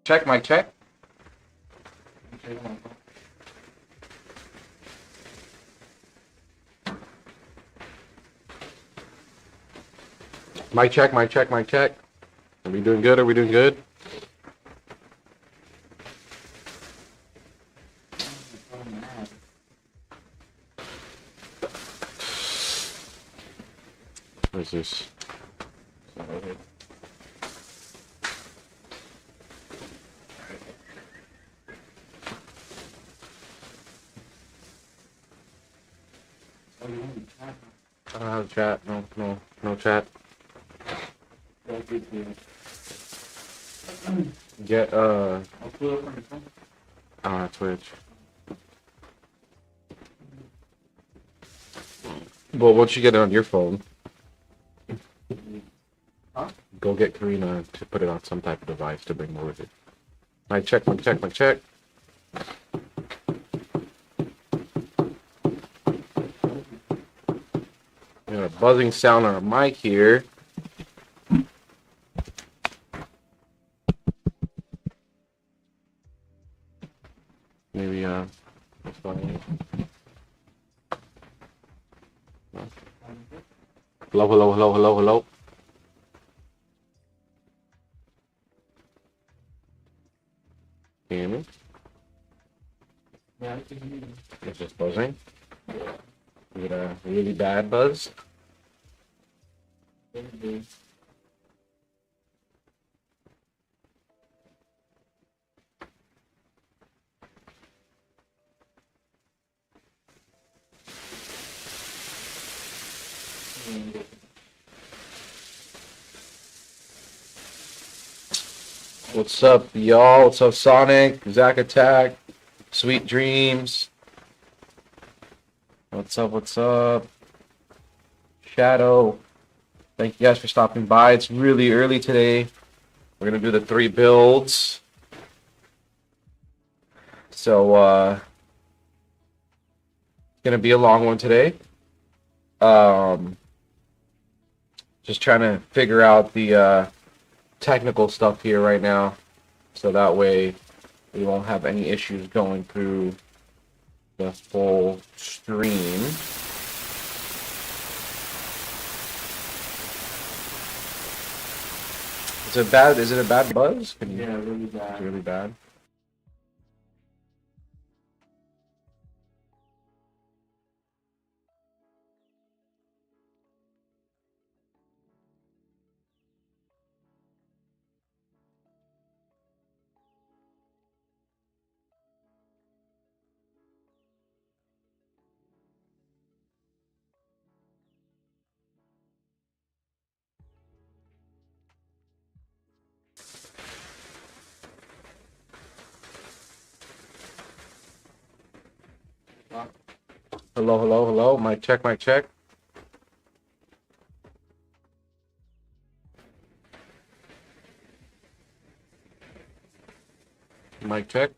Check, mic check. Mic check, mic check, mic check. Are we doing good? Are we doing good? What is this? I don't have chat. No chat. Get I don't have Twitch. Well, once you get it on your phone, go get Karina to put it on some type of device to bring more with it. Mic check, mic check, mic check. We got a buzzing sound on our mic here. Maybe that's fine. Hello, hello, hello, hello, hello. Can you hear me? Yeah, I can hear you. It's just buzzing. Is it a really bad buzz? What's up, y'all? What's up, Sonic? Zack Attack? Sweet Dreams? What's up? What's up? Shadow? Thank you guys for stopping by. It's really early today. We're gonna do the 3 builds. So, it's gonna be a long one today. Just trying to figure out the technical stuff here right now, so that way we won't have any issues going through the full stream. Is it a bad buzz? Yeah, really bad. It's really bad. Hello, hello, hello. Mic check, mic check. Mic check.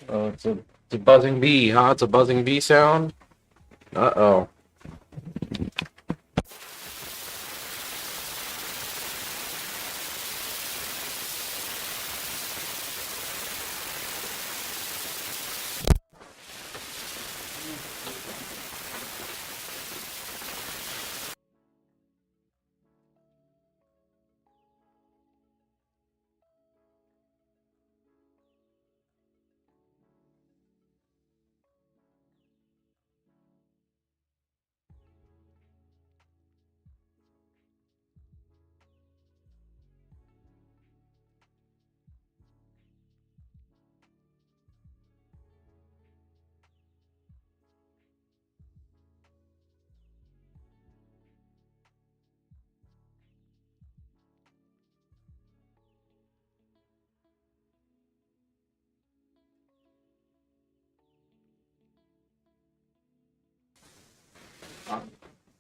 Oh, it's a buzzing bee, huh? It's a buzzing bee sound. Uh-oh.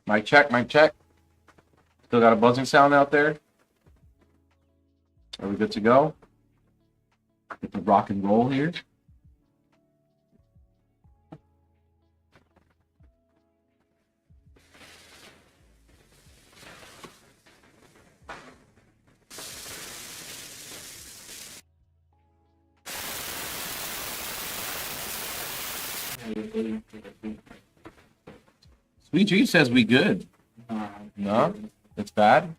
Mic check, mic check. Still got a buzzing sound out there? Are we good to go? Get the rock and roll here. Sweet G says we good. No? It's bad?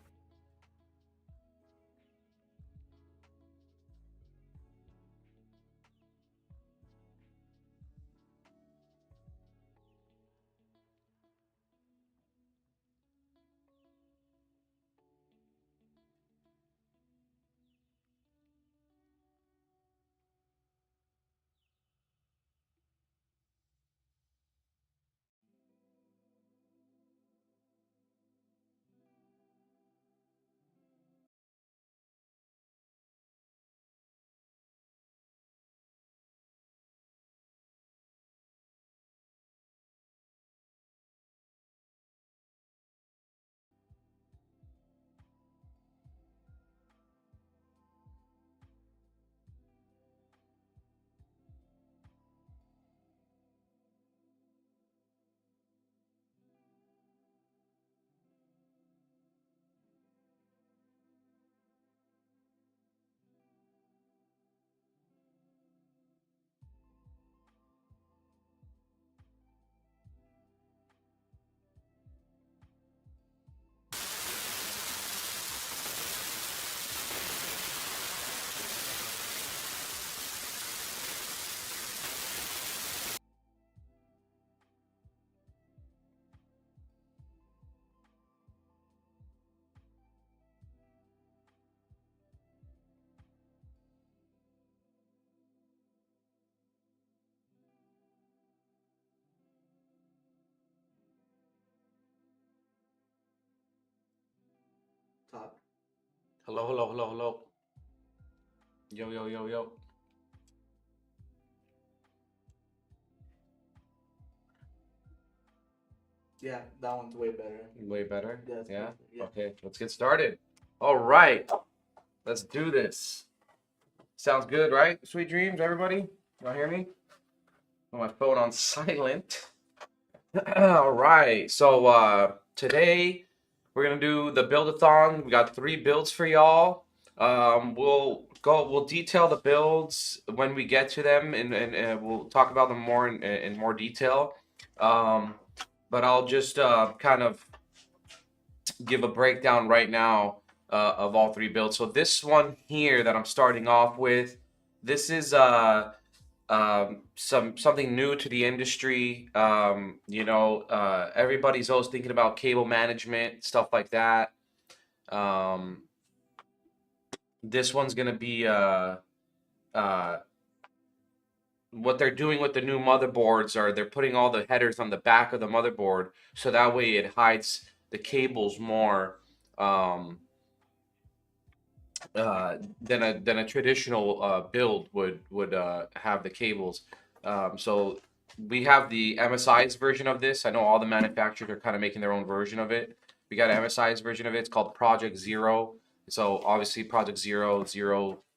Top. Hello, hello, hello, hello. Yo, yo, yo, yo. Yeah, that one's way better. Way better? Yeah, it's Yeah? perfect, yeah. Okay, let's get started. All right. Let's do this. Sounds good, right? Sweet dreams, everybody? Y'all hear me? Put my phone on silent. All right. So today we're gonna do the buildathon. We got 3 builds for y'all. We'll detail the builds when we get to them, and we'll talk about them more in more detail. But I'll just kind of give a breakdown right now of all 3 builds. So this one here that I'm starting off with, this is something new to the industry. Everybody's always thinking about cable management, stuff like that. This one's gonna be what they're doing with the new motherboards are they're putting all the headers on the back of the motherboard, so that way it hides the cables more than a traditional build would have the cables. So we have the MSI's version of this. I know all the manufacturers are kind of making their own version of it. We got an MSI's version of it. It's called Project Zero. So obviously Project Zero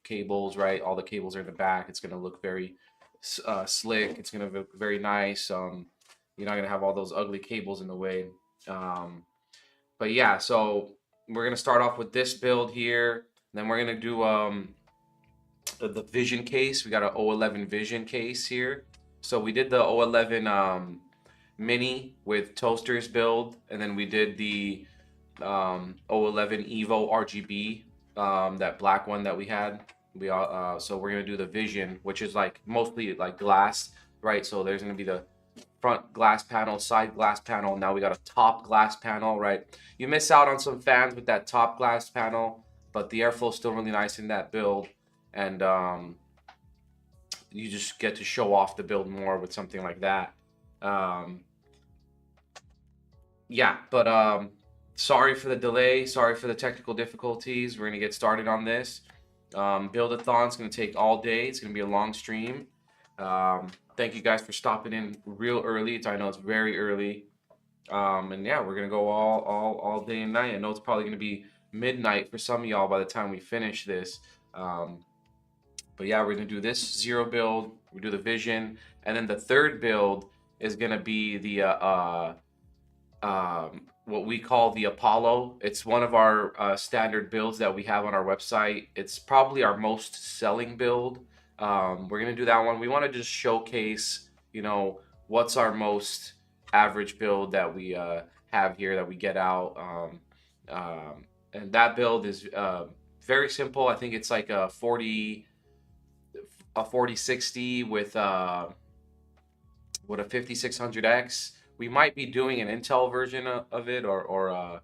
cables, right? All the cables are in the back. It's going to look very slick. It's going to look very nice. You're not going to have all those ugly cables in the way. But yeah, so we're going to start off with this build here. Then we're going to do the Vision case. We got an O11 Vision case here. So we did the O11 Mini with toasters build, and then we did the O11 Evo RGB, that black one that we had. So we're gonna do the Vision, which is like mostly like glass, right? So there's gonna be the front glass panel, side glass panel. Now we got a top glass panel, right? You miss out on some fans with that top glass panel, but the airflow is still really nice in that build, and you just get to show off the build more with something like that. Yeah, but sorry for the delay. Sorry for the technical difficulties. We're gonna get started on this. Buildathon's gonna take all day. It's gonna be a long stream. Thank you guys for stopping in real early. I know it's very early. And yeah, we're gonna go all day and night. I know it's probably gonna be midnight for some of y'all by the time we finish this. But yeah, we're gonna do this 0 build. We do the vision, and then the third build is gonna be the what we call the Apollo. It's one of our standard builds that we have on our website. It's probably our most selling build. We're gonna do that one. We want to just showcase, you know, what's our most average build that we have here that we get out. And that build is very simple. I think it's like a 4060 with a 5600X. We might be doing an Intel version of it, or a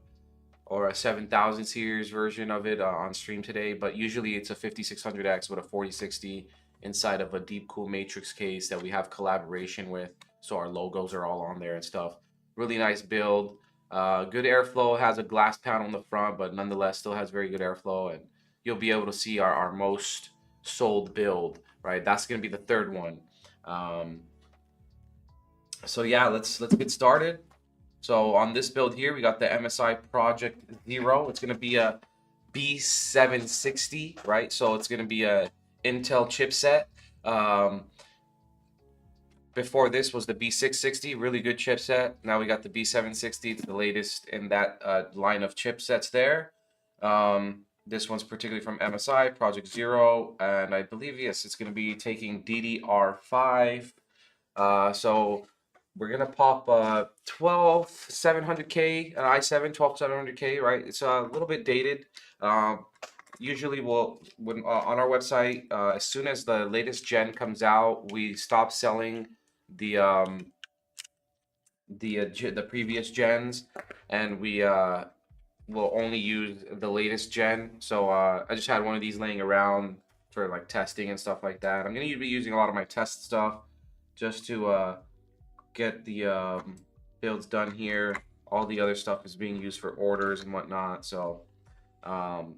7000 series version of it on stream today. But usually it's a 5600X with a 4060 inside of a deep cool matrix case that we have collaboration with, so our logos are all on there and stuff. Really nice build. Good airflow. Has a glass panel in the front, but nonetheless still has very good airflow, and you'll be able to see our most sold build. Right, that's gonna be the third one. So yeah, let's get started. So on this build here, we got the MSI Project Zero. It's gonna be a B760, right? So it's gonna be a Intel chipset. Before this was the B660, really good chipset. Now we got the B760. It's the latest in that line of chipsets there. This one's particularly from MSI Project Zero, and I believe, yes, it's gonna be taking DDR5. So we're gonna pop 12700K i7 12700K, right? It's a little bit dated. Usually when on our website, as soon as the latest gen comes out, we stop selling the the previous gens, and we will only use the latest gen. So I just had one of these laying around for like testing and stuff like that. I'm gonna be using a lot of my test stuff just to get the builds done here. All the other stuff is being used for orders and whatnot. So gonna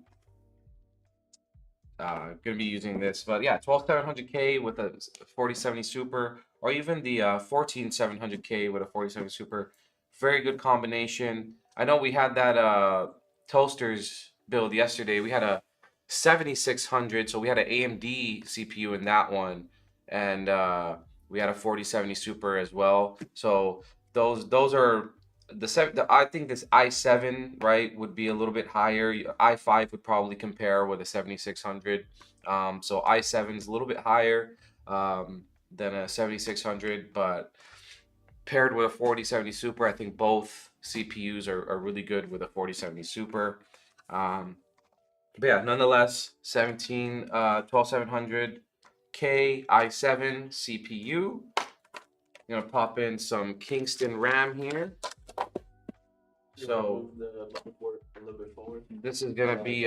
be using this. But yeah, 12700K with a 4070 Super, or even the 14700K with a 4070 Super. Very good combination. I know we had that toasters build yesterday. We had a 7600, so we had an AMD CPU in that one, and we had a 4070 Super as well. So those are I think this i7, right, would be a little bit higher. i5 would probably compare with a 7600. So i7 is a little bit higher than a 7600, but paired with a 4070 Super, I think both CPUs are really good with a 4070 Super. But yeah, nonetheless, 12700K i7 CPU. I'm gonna pop in some Kingston RAM here. So a little bit forward. This is gonna be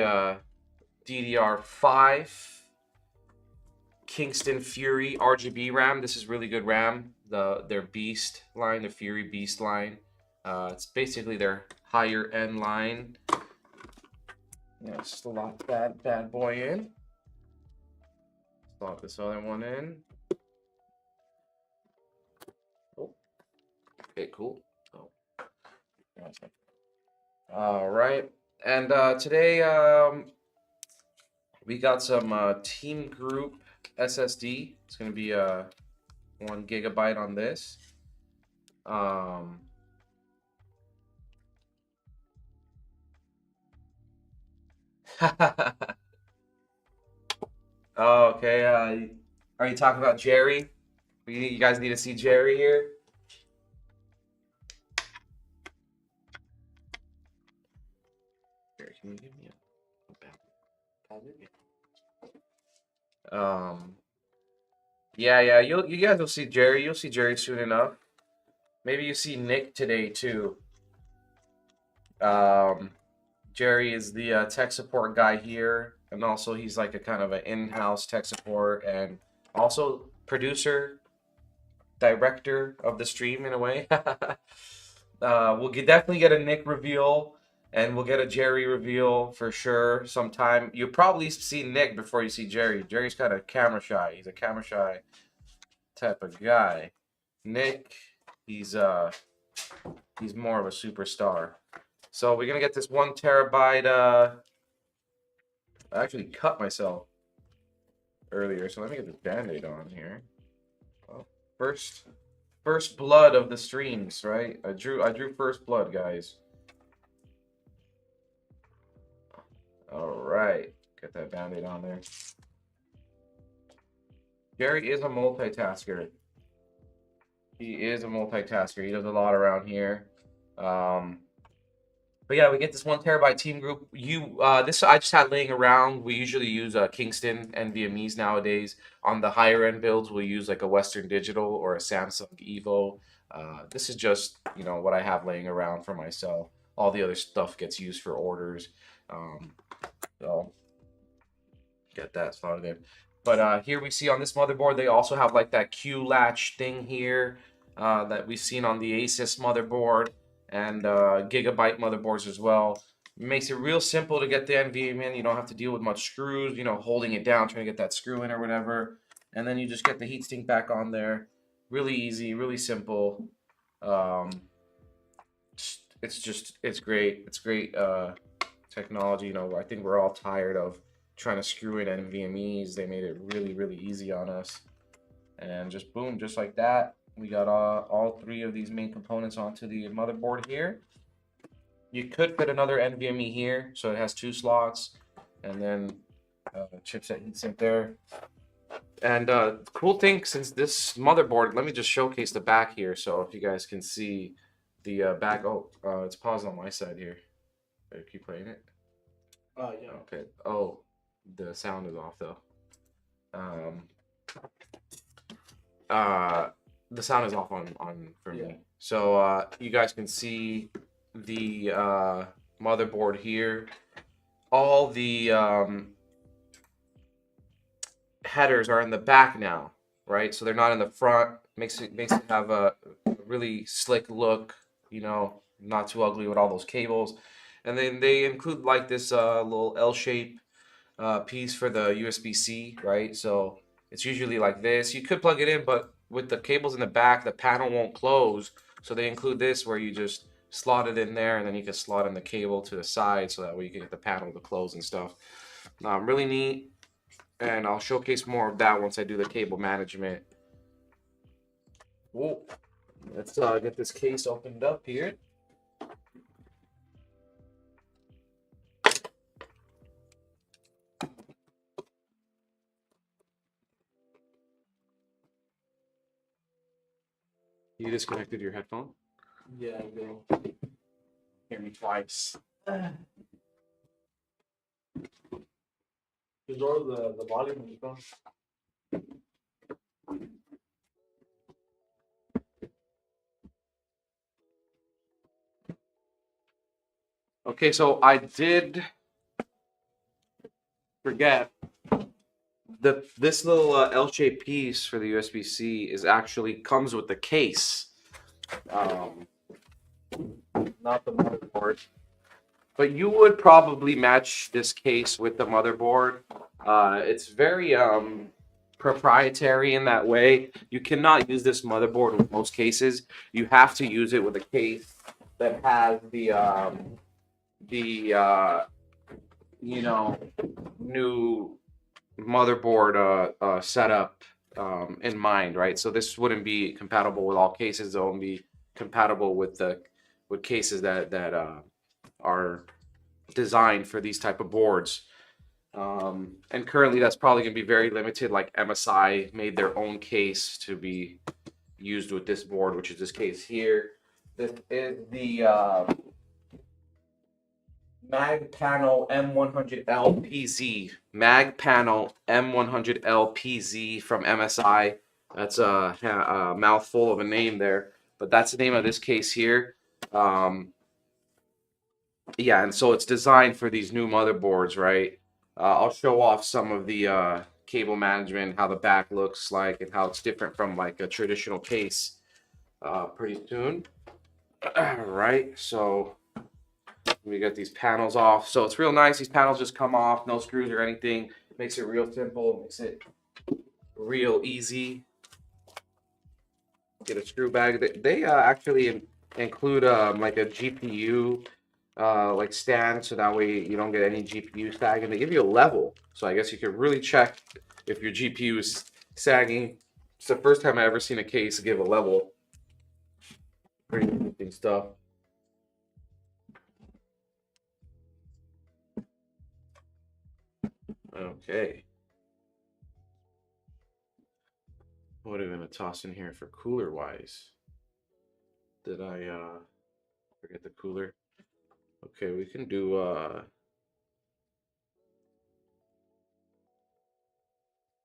DDR5 Kingston Fury RGB RAM. This is really good RAM. Their Beast line, the Fury Beast line. It's basically their higher end line. Yeah, just lock that bad boy in. Lock this other one in. Oh, okay, cool. Oh. All right, and today we got some Team Group SSD. It's gonna be 1 gigabyte on this. Oh, okay. Are you talking about Jerry? You guys need to see Jerry here. Jerry, can you give me a yeah, you guys will see Jerry. You'll see Jerry soon enough. Maybe you see Nick today too. Jerry is the tech support guy here, and also he's like a kind of an in-house tech support and also producer, director of the stream in a way. Definitely get a Nick reveal, and we'll get a Jerry reveal for sure sometime. You'll probably see Nick before you see Jerry. Jerry's kind of camera shy. He's a camera shy type of guy. Nick, he's He's more of a superstar. So we're gonna get this 1 terabyte. I actually cut myself earlier, so let me get this Band-Aid on here. Oh, first blood of the streams, right? I drew first blood, guys. All right, get that Band-Aid on there. Jerry is a multitasker. He is a multitasker. He does a lot around here. But yeah, we get this 1 terabyte team group. This I just had laying around. We usually use Kingston NVMe's nowadays. On the higher end builds, we'll use like a Western Digital or a Samsung Evo. This is just what I have laying around for myself. All the other stuff gets used for orders. So get that started in. But here we see on this motherboard, they also have like that Q latch thing here that we've seen on the Asus motherboard and Gigabyte motherboards as well. It makes it real simple to get the NVMe in. You don't have to deal with much screws, holding it down, trying to get that screw in or whatever. And then you just get the heatsink back on there. Really easy, really simple. It's great. It's great technology. I think we're all tired of trying to screw in NVMe's. They made it really, really easy on us. And just boom, just like that, we got all 3 of these main components onto the motherboard here. You could fit another NVMe here, so it has 2 slots, and then chipset heatsink there. And the cool thing, since this motherboard, let me just showcase the back here, so if you guys can see the back. Oh, it's paused on my side here. Keep playing it. Yeah. Okay. Oh, the sound is off though. The sound is off on for me. So you guys can see the motherboard here. All the headers are in the back now, right? So they're not in the front. Makes it have a really slick look, not too ugly with all those cables. And then they include like this little L-shape piece for the USB-C, right? So it's usually like this. You could plug it in, but with the cables in the back, the panel won't close. So they include this where you just slot it in there, and then you can slot in the cable to the side, so that way you can get the panel to close and stuff. Really neat, and I'll showcase more of that once I do the cable management. Whoa. Let's get this case opened up here. You disconnected your headphone? Yeah, I will. Hear me twice. Is all the volume on the phone? Okay, so I did forget this little L-shaped piece for the USB-C is actually comes with the case, not the motherboard. But you would probably match this case with the motherboard. It's very proprietary in that way. You cannot use this motherboard with most cases. You have to use it with a case that has the new motherboard setup in mind, right? So this wouldn't be compatible with all cases. It won't be compatible with cases that are designed for these type of boards. And currently that's probably going to be very limited. Like MSI made their own case to be used with this board, which is this case here. This is the Mag Panel M100L PZ. Mag Panel M100L PZ from MSI. That's a mouthful of a name there, but that's the name of this case here. Yeah, and so it's designed for these new motherboards, right? I'll show off some of the cable management, how the back looks like, and how it's different from like a traditional case pretty soon. All right, so we get these panels off. So it's real nice. These panels just come off, no screws or anything. Makes it real simple, makes it real easy. Get a screw bag. They actually include like a GPU like stand, so that way you don't get any GPU sag, and they give you a level, so I guess you could really check if your GPU is sagging. It's the first time I ever seen a case give a level. Pretty interesting stuff. Okay. What are we gonna toss in here for cooler wise? Did I forget the cooler? Okay, we can do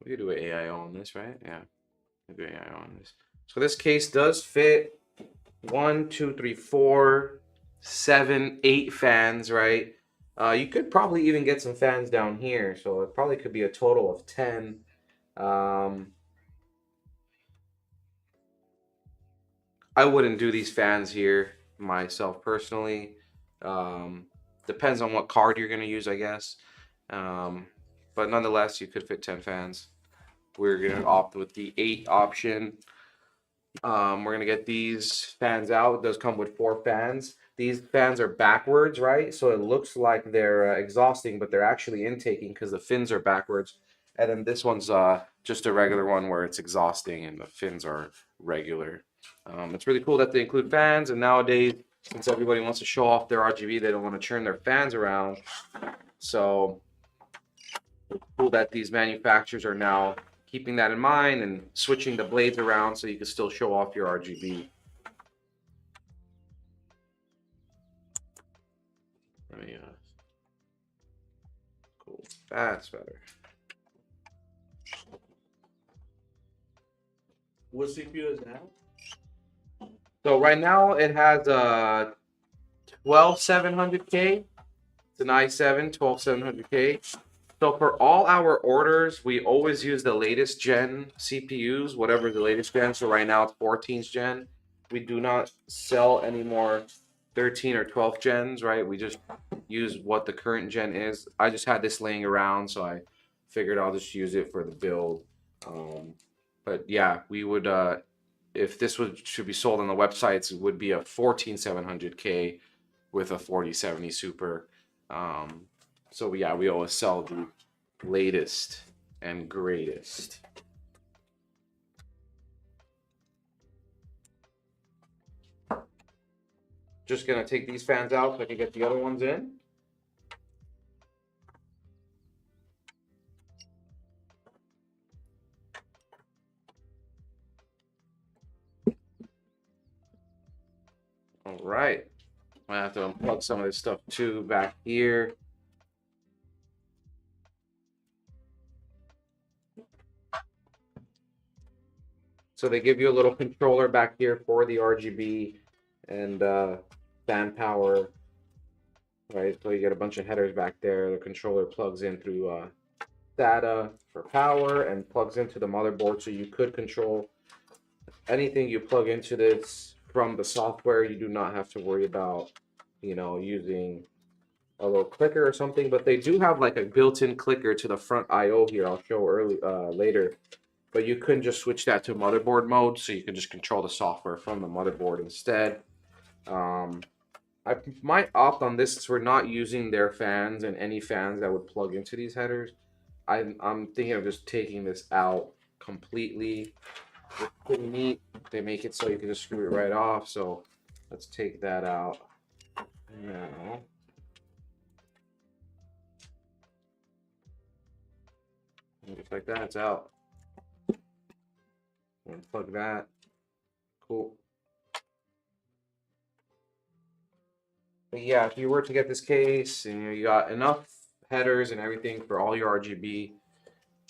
we could do an AIO on this, right? Yeah, we can do AIO on this. So this case does fit 1, 2, 3, 4, 7, 8 fans, right? You could probably even get some fans down here, so it probably could be a total of 10. I wouldn't do these fans here myself personally. Depends on what card you're going to use, I guess. But nonetheless, you could fit 10 fans. We're going to opt with the 8 option. We're going to get these fans out. It does come with 4 fans. These fans are backwards, right? So it looks like they're exhausting, but they're actually intaking because the fins are backwards. And then this one's just a regular one where it's exhausting and the fins are regular. It's really cool that they include fans, and nowadays, since everybody wants to show off their RGB, they don't want to turn their fans around. So it's cool that these manufacturers are now keeping that in mind and switching the blades around so you can still show off your RGB. Let me, cool, that's better. What CPU is that? So right now it has a 12700K. It's an i7 12700K. So for all our orders, we always use the latest gen CPUs, whatever the latest gen. So right now it's 14th gen. We do not sell any more 13 or 12 gens, right? We just use what the current gen is. I just had this laying around, so I figured I'll just use it for the build. But yeah, we would, if this should be sold on the websites, it would be a 14700K with a 4070 Super. So yeah, we always sell the latest and greatest. Just gonna take these fans out so I can get the other ones in. All right. I have to unplug some of this stuff too back here. So they give you a little controller back here for the RGB and fan power, right? So you get a bunch of headers back there. The controller plugs in through SATA for power and plugs into the motherboard, so you could control anything you plug into this from the software. You do not have to worry about, using a little clicker or something, but they do have like a built-in clicker to the front IO here. I'll show later. But you couldn't just switch that to motherboard mode, so you can just control the software from the motherboard instead. I might opt on this since we're not using their fans and any fans that would plug into these headers. I'm thinking of just taking this out completely. It's pretty neat. They make it so you can just screw it right off. So let's take that out now. Just like that, it's out. Unplug that. Cool. But yeah, if you were to get this case and you got enough headers and everything for all your RGB,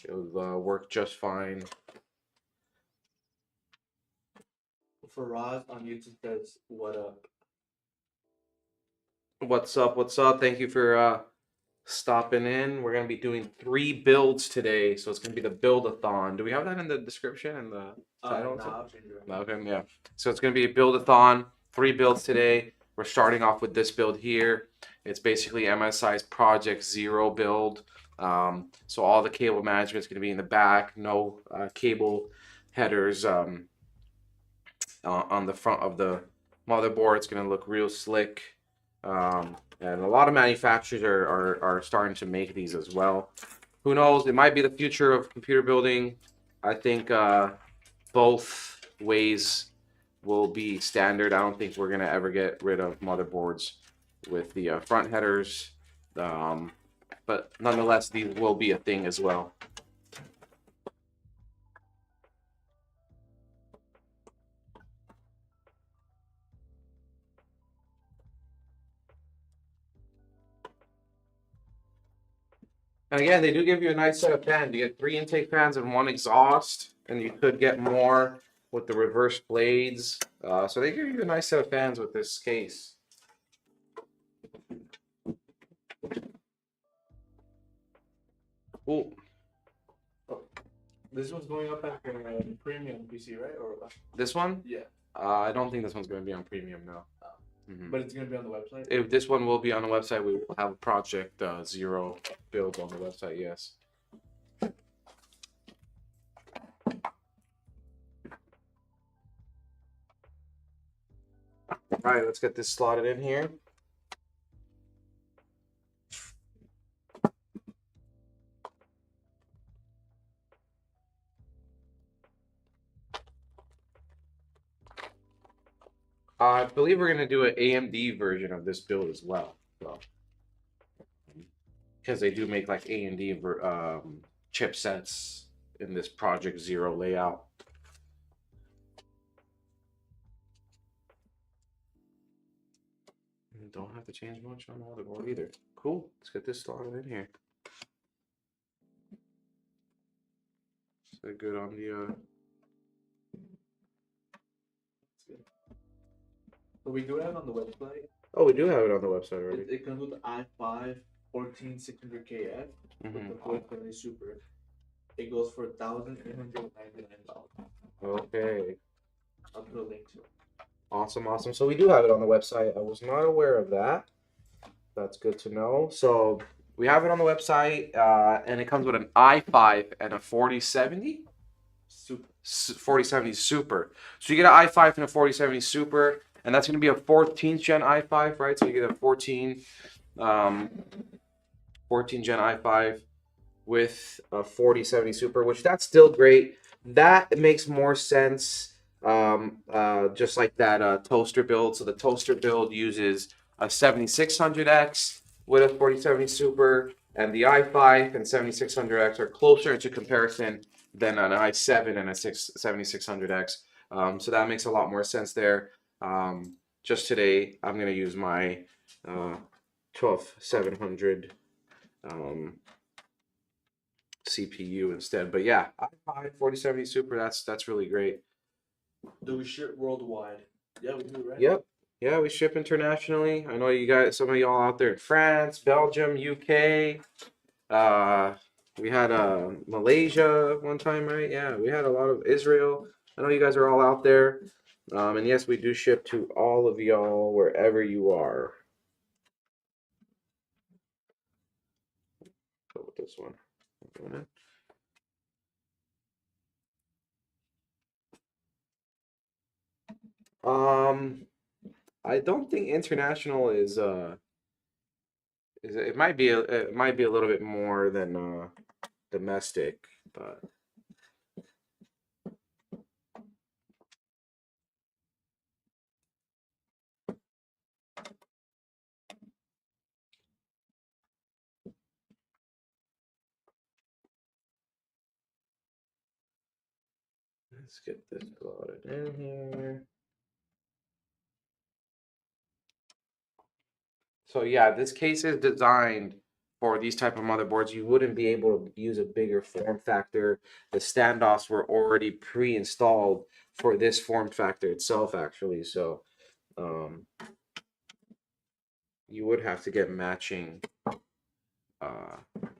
it would work just fine. For Roz on YouTube says, "What up?" What's up? What's up? Thank you for stopping in. We're gonna be doing 3 builds today, so it's gonna be the Buildathon. Do we have that in the description and the title? Okay, yeah. So it's gonna be a Buildathon, 3 builds today. We're starting off with this build here. It's basically MSI's Project Zero build. So all the cable management is gonna be in the back. No cable headers on the front of the motherboard. It's gonna look real slick. And a lot of manufacturers are starting to make these as well. Who knows? It might be the future of computer building. I think both ways will be standard. I don't think we're gonna ever get rid of motherboards with the front headers, but nonetheless, these will be a thing as well. And again, they do give you a nice set of fans. You get 3 intake fans and 1 exhaust, and you could get more with the reverse blades. So they give you a nice set of fans with this case. Ooh. This one's going up at premium PC, right? Or This one? yeah. I don't think this one's going to be on premium, no. But it's gonna be on the website. If this one will be on the website, we will have Project Zero build on the website, yes. All right, let's get this slotted in here. I believe we're going to do an AMD version of this build as well. So, because they do make like AMD chipsets in this Project Zero layout. And don't have to change much on the motherboard either. Cool. Let's get this slotted in here. So good on the So we do have it on the website. Oh, we do have it on the website already. It comes with the i5 14600KF with the 470 Super. It goes for $1,899. Okay. I'll put a link to it. Awesome, awesome. So we do have it on the website. I was not aware of that. That's good to know. So we have it on the website, and it comes with an i5 and a 4070. Super. 4070 Super. So you get an i5 and a 4070 Super, and that's going to be a 14th gen i5, right? So you get a 14 gen i5 with a 4070 Super, which that's still great. That makes more sense, just like that toaster build. So the toaster build uses a 7600X with a 4070 Super, and the i5 and 7600X are closer into comparison than an i7 and a 7600X. So that makes a lot more sense there. Just today, I'm going to use my 12700 CPU instead. But yeah, i5 4070 Super, that's really great. Do we ship worldwide? Yeah, we do, right? Yep. Yeah, we ship internationally. I know you guys, some of y'all out there in France, Belgium, UK. We had Malaysia one time, right? Yeah, we had a lot of Israel. I know you guys are all out there. And yes, we do ship to all of y'all wherever you are. Go with this one. I don't think international is it might be a little bit more than domestic, but let's get this plotted in here. So yeah, this case is designed for these type of motherboards. You wouldn't be able to use a bigger form factor. The standoffs were already pre-installed for this form factor itself, actually. So you would have to get matching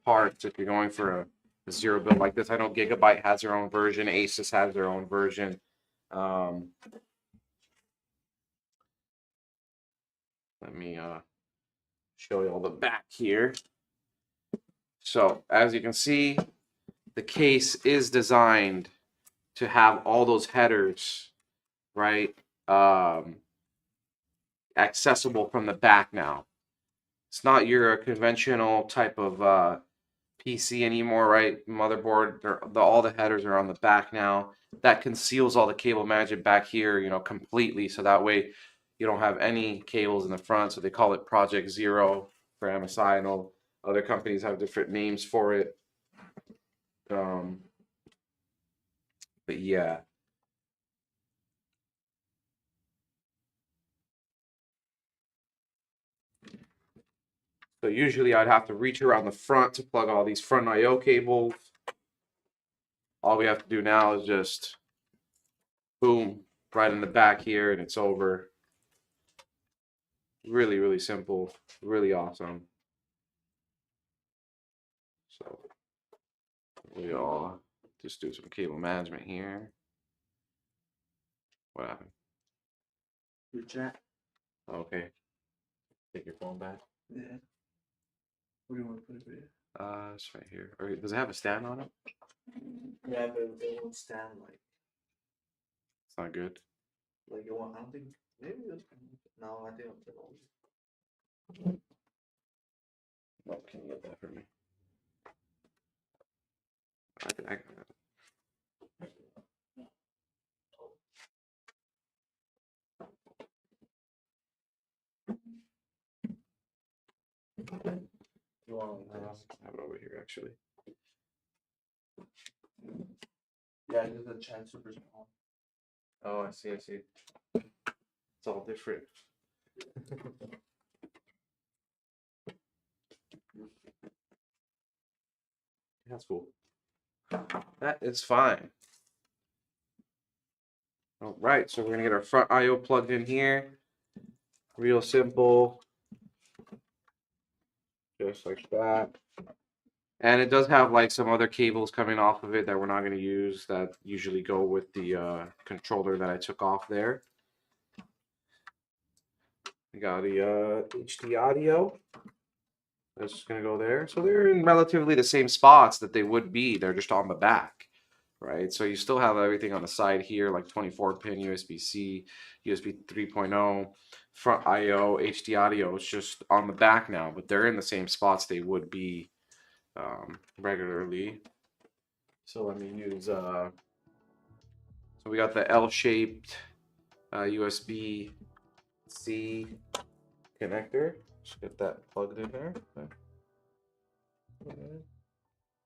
parts if you're going for a zero build like this. I know Gigabyte has their own version. Asus has their own version. Let me show you all the back here. So as you can see, the case is designed to have all those headers, right? accessible from the back now. It's not your conventional type of PC anymore, right? Motherboard, all the headers are on the back now. That conceals all the cable management back here, you know, completely. So that way you don't have any cables in the front. So they call it Project Zero for MSI. I know other companies have different names for it. But yeah. So usually I'd have to reach around the front to plug all these front I/O cables. All we have to do now is just boom, right in the back here, and it's over. Really, really simple, really awesome. So we all just do some cable management here. What happened? Your chat. Okay. Take your phone back. Yeah. Where do you want to put it? It's right here. Or does it have a stand on it? Yeah, but it won't stand like. It's not good. Like it won't. I don't think. Maybe no. I think I'm. Oh, can you get that for me? You want I have it over here actually. Yeah, this is the chat super small. Oh, I see. It's all different. That's cool. That is fine. All right, so we're gonna get our front I/O plugged in here. Real simple. Just like that. And it does have like some other cables coming off of it that we're not going to use that usually go with the controller that I took off there. We got the HD audio. That's just going to go there. So they're in relatively the same spots that they would be. They're just on the back, right? So you still have everything on the side here, like 24-pin USB-C, USB 3.0, front I/O, HD audio. It's just on the back now, but they're in the same spots they would be regularly. So let me use so we got the L-shaped USB-C connector. Just get that plugged in there.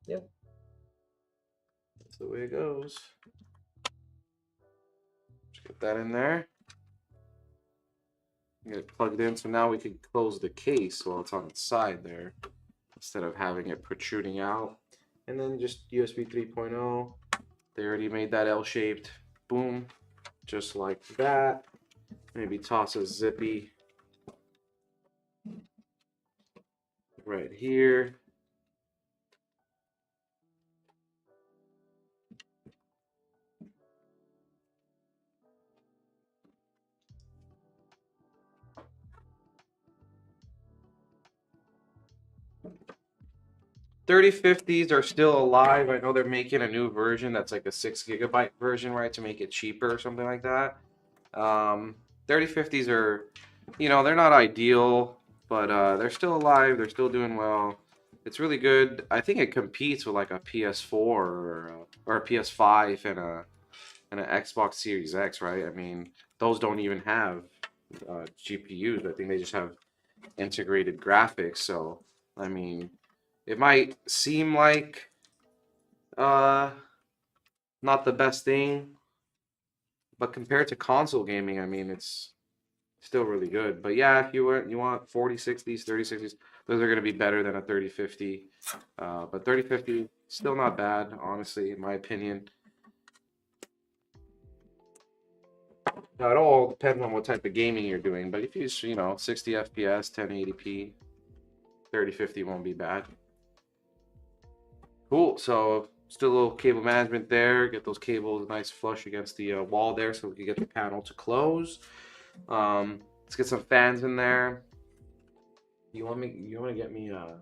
Yep, that's the way it goes. Just get that in there. Get it plugged in, so now we can close the case while it's on its side there, instead of having it protruding out. And then just USB 3.0. They already made that L-shaped. Boom, just like that. Maybe toss a zippy right here. $3050s are still alive. I know they're making a new version that's like a 6 GB version, right, to make it cheaper or something like that. 3050s are, you know, they're not ideal, but they're still alive. They're still doing well. It's really good. I think it competes with like a PS4 or a PS5 and an Xbox Series X, right? I mean, those don't even have GPUs. I think they just have integrated graphics. So, I mean, it might seem like not the best thing, but compared to console gaming, I mean, it's still really good. But yeah, if you want 4060s, 3060s, those are going to be better than a 3050. But 3050 still not bad, honestly, in my opinion. Now, it all depends on what type of gaming you're doing, but if you know, 60 FPS, 1080p, 3050 won't be bad. Cool. So still a little cable management there. Get those cables nice flush against the wall there, so we can get the panel to close. Let's get some fans in there. You want to get me a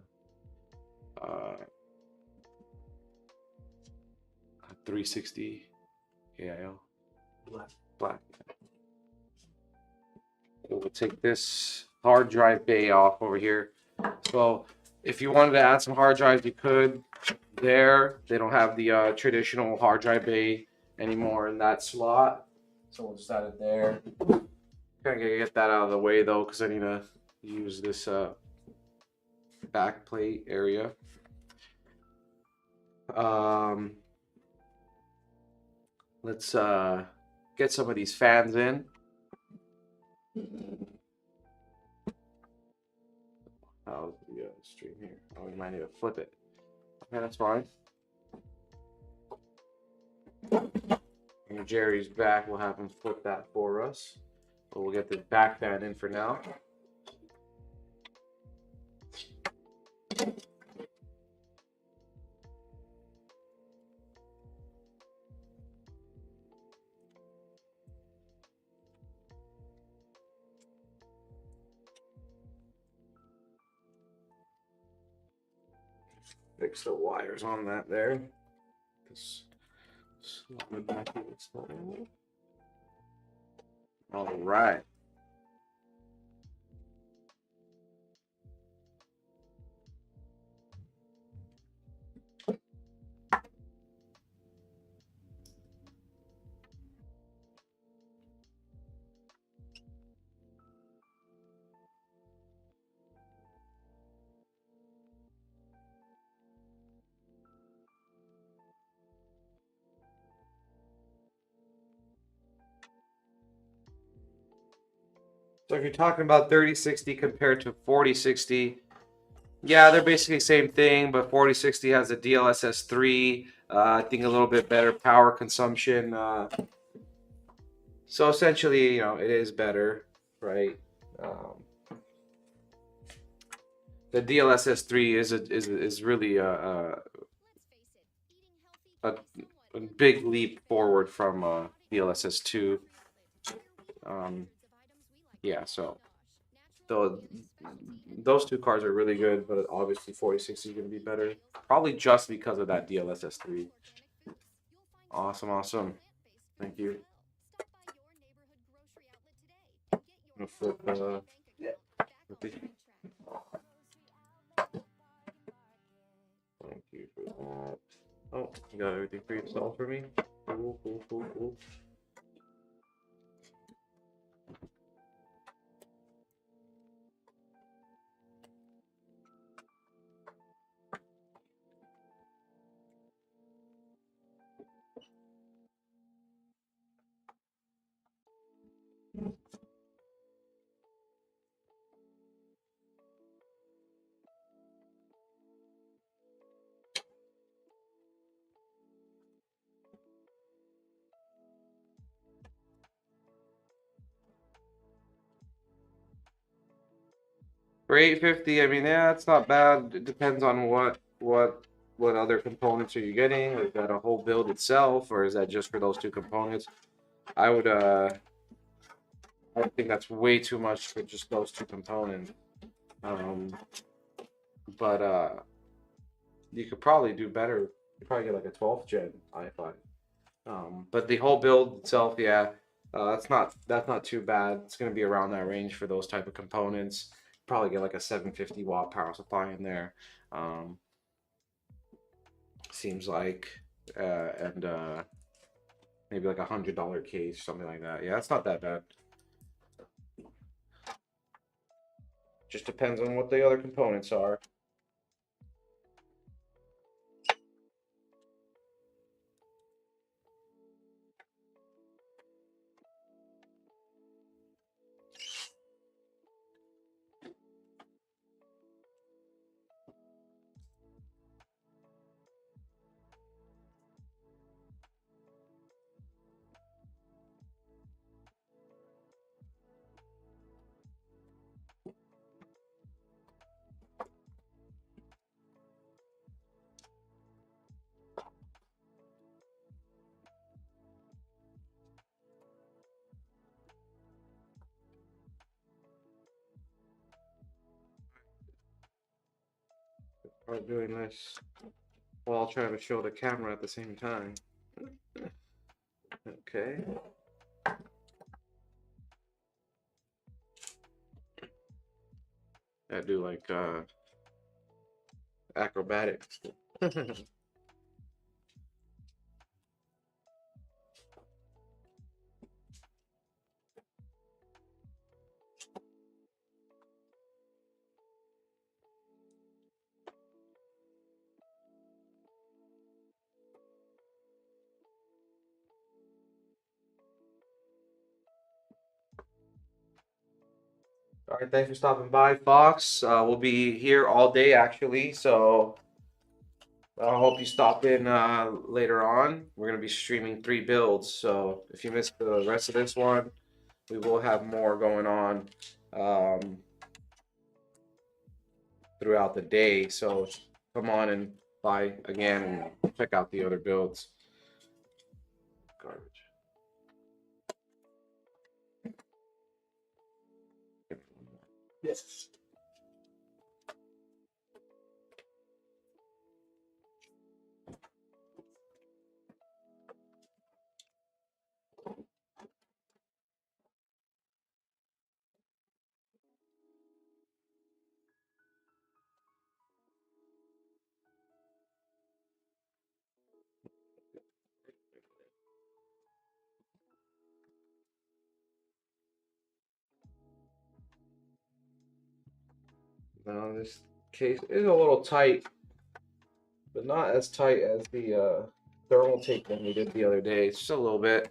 360 AIO? Black. we'll take this hard drive bay off over here. So if you wanted to add some hard drives, you could. There, they don't have the traditional hard drive bay anymore in that slot, so we'll just add it there. Kind of get that out of the way though, because I need to use this back plate area. Let's get some of these fans in. How's the stream here? Oh, we might need to flip it. Okay, that's fine. When Jerry's back, we'll have him flip that for us. But we'll get the back fan in for now. Fix the wires on that there. All right. So if you're talking about 3060 compared to 4060, yeah, they're basically the same thing, but 4060 has a DLSS 3, I think a little bit better power consumption. So essentially, you know, it is better, right? The DLSS 3 is really a big leap forward from DLSS 2. Yeah, so those two cards are really good, but obviously 4060 is going to be better, probably just because of that DLSS 3. Awesome, awesome. Thank you. I'm gonna flip Thank you for that. Oh, you got everything pre-installed for me? Cool, cool, cool, cool. For 850, I mean, yeah, it's not bad. It depends on what other components are you getting. Is that a whole build itself, or is that just for those two components? I would I think that's way too much for just those two components. But you could probably do better. You probably get like a 12th gen i5. But the whole build itself, yeah, that's not too bad. It's gonna be around that range for those type of components. Probably get like a 750 watt power supply in there. Seems like, and maybe like $100 case, something like that. Yeah, that's not that bad. Just depends on what the other components are. Are doing this while trying to show the camera at the same time. Okay. Gotta do like acrobatics. All right, thanks for stopping by, Fox. We'll be here all day actually, so I hope you stop in later on. We're gonna be streaming 3 builds, so if you missed the rest of this one, we will have more going on throughout the day. So come on and by again and check out the other builds. Garbage. Yes. Now this case is a little tight, but not as tight as the thermal tape one we did the other day. It's just a little bit.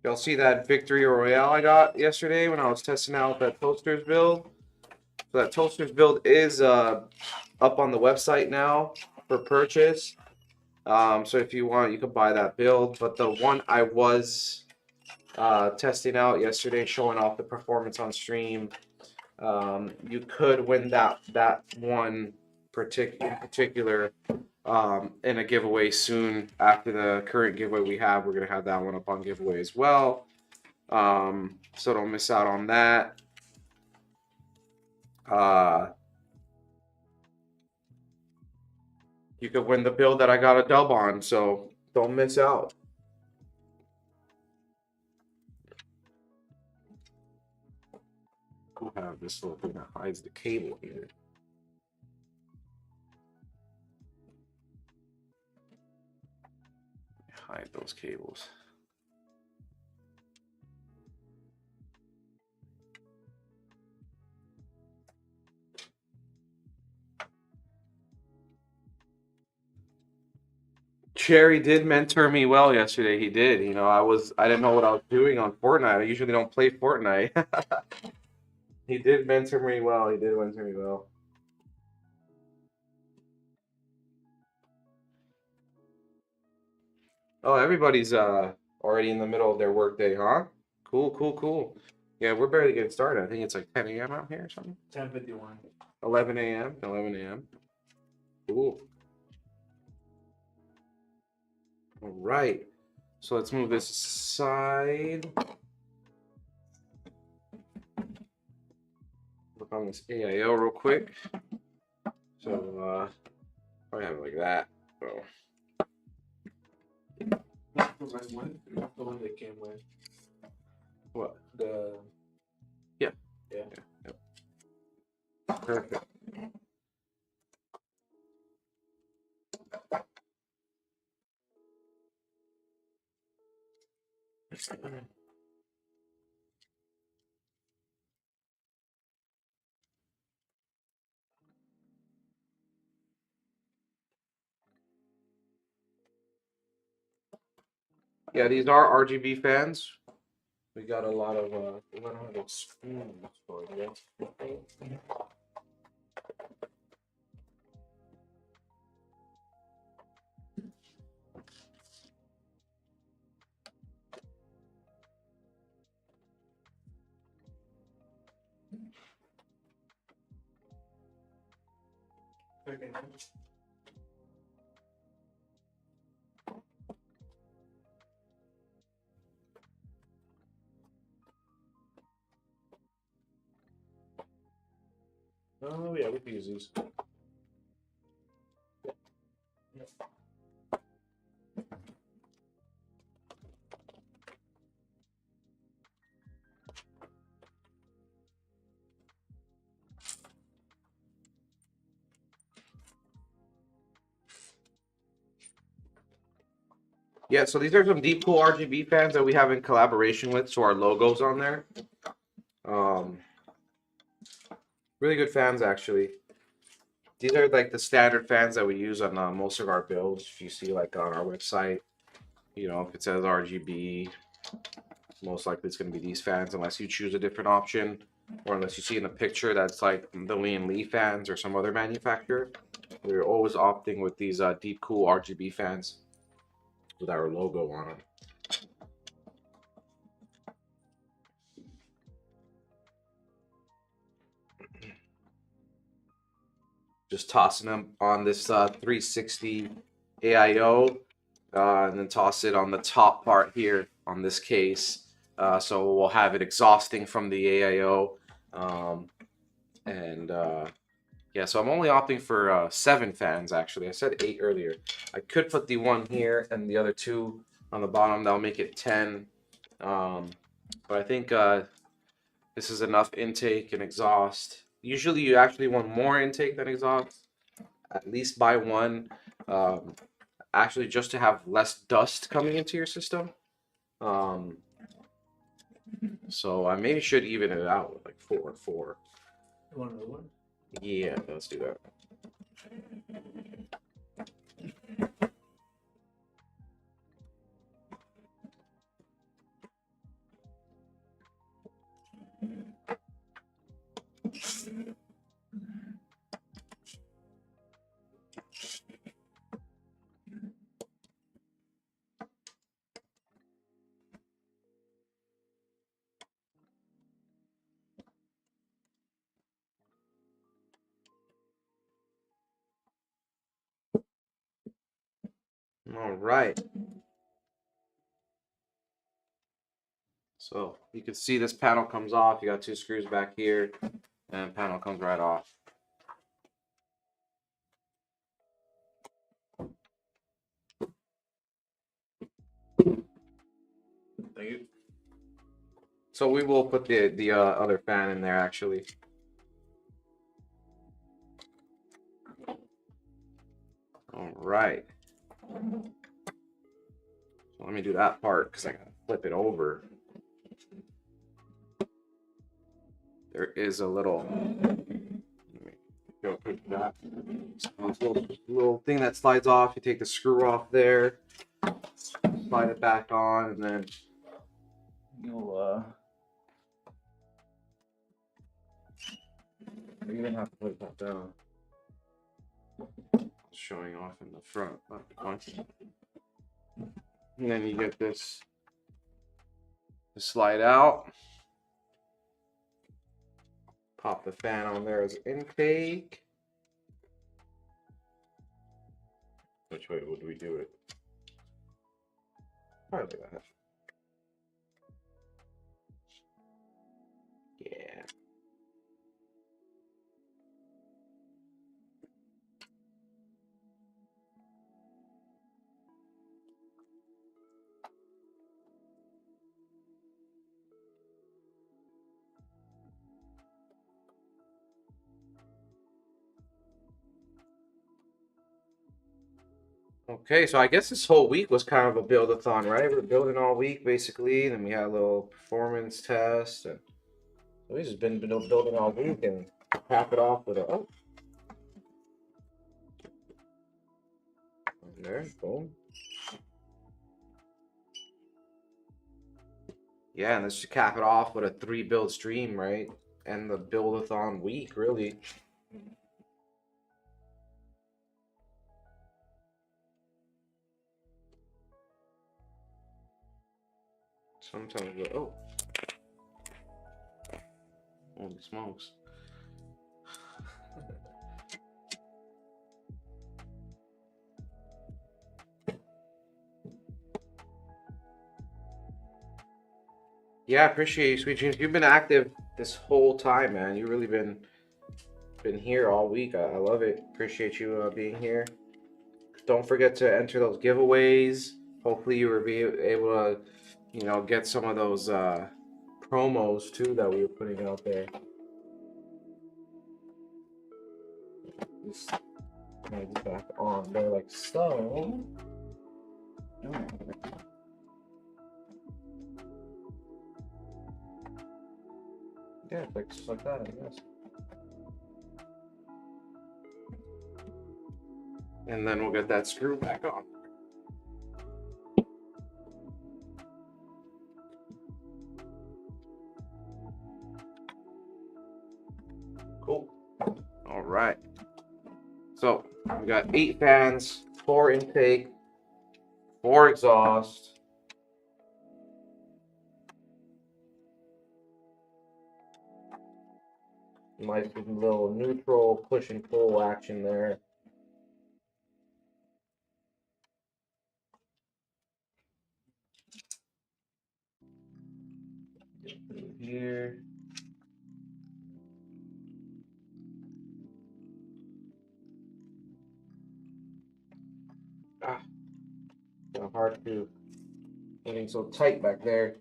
Y'all see that victory royale I got yesterday when I was testing out that toasters build? So that toasters build is up on the website now for purchase. So if you want, you can buy that build. But the one I was testing out yesterday, showing off the performance on stream, you could win that one in particular in a giveaway soon. After the current giveaway we have, we're gonna have that one up on giveaway as well. So don't miss out on that. You could win the build that I got a dub on, so don't miss out. We'll have this little thing that hides the cable here. Hide those cables. Cherry did mentor me well yesterday. He did. You know, I didn't know what I was doing on Fortnite. I usually don't play Fortnite. He did mentor me well. He did mentor me well. Oh, everybody's already in the middle of their workday, huh? Cool, cool, cool. Yeah, we're barely getting started. I think it's like 10 a.m. out here or something. 10:51. 11 a.m. 11 a.m. Cool. All right. So let's move this aside. Look on this AIO real quick. So probably have it like that. So The right one. The one they came with. what? The. Yeah. Yeah. Yep. Perfect. Yeah, these are RGB fans. We got a lot of we don't have those spoons for it. Okay. Oh yeah, we can use these. Yeah, so these are some deep cool RGB fans that we have in collaboration with, so our logo's on there. Really good fans, actually. These are like the standard fans that we use on most of our builds. If you see like on our website, you know, if it says RGB, most likely it's going to be these fans, unless you choose a different option, or unless you see in the picture that's like the Lee fans or some other manufacturer. We're always opting with these deep cool RGB fans with our logo on them. Just tossing them on this 360 AIO, and then toss it on the top part here on this case. So we'll have it exhausting from the AIO. Yeah, so I'm only opting for 7 fans actually. I said 8 earlier. I could put the one here and the other 2 on the bottom. That'll make it 10. But I think this is enough intake and exhaust. Usually you actually want more intake than exhaust. At least by 1. Actually just to have less dust coming into your system. So I maybe should even it out with like 4 and 4. You want another one? Yeah, let's do that. All right. So you can see this panel comes off. You got 2 screws back here, and panel comes right off. Thank you. So we will put the other fan in there actually. All right. So let me do that part because I gotta flip it over. There is a little. Let me go put that. So little thing that slides off. You take the screw off there, slide it back on, and then you'll you even have to put it back down. Showing off in the front, but once. And then you get this to slide out. Pop the fan on there as intake. Which way would we do it? Probably like that. Yeah. Okay, so I guess this whole week was kind of a build-a-thon, right? We're building all week basically, then we had a little performance test, and we just been building all week and cap it off with a there, boom. Yeah, and let's just cap it off with a 3 build stream, right? And the build-a-thon week, really. Sometimes we oh. Holy smokes. Yeah, appreciate you, Sweet Dreams. You've been active this whole time, man. You've really been here all week. I love it. Appreciate you being here. Don't forget to enter those giveaways. Hopefully you will be able to, you know, get some of those promos too that we were putting out there. Just drag it back on there like so. Yeah, just like that, I guess. And then we'll get that screw back on. Cool. All right. So we got 8 fans, 4 intake, 4 exhaust. Nice little neutral push and pull action there. Here. Ah, kind of hard to getting so tight back there.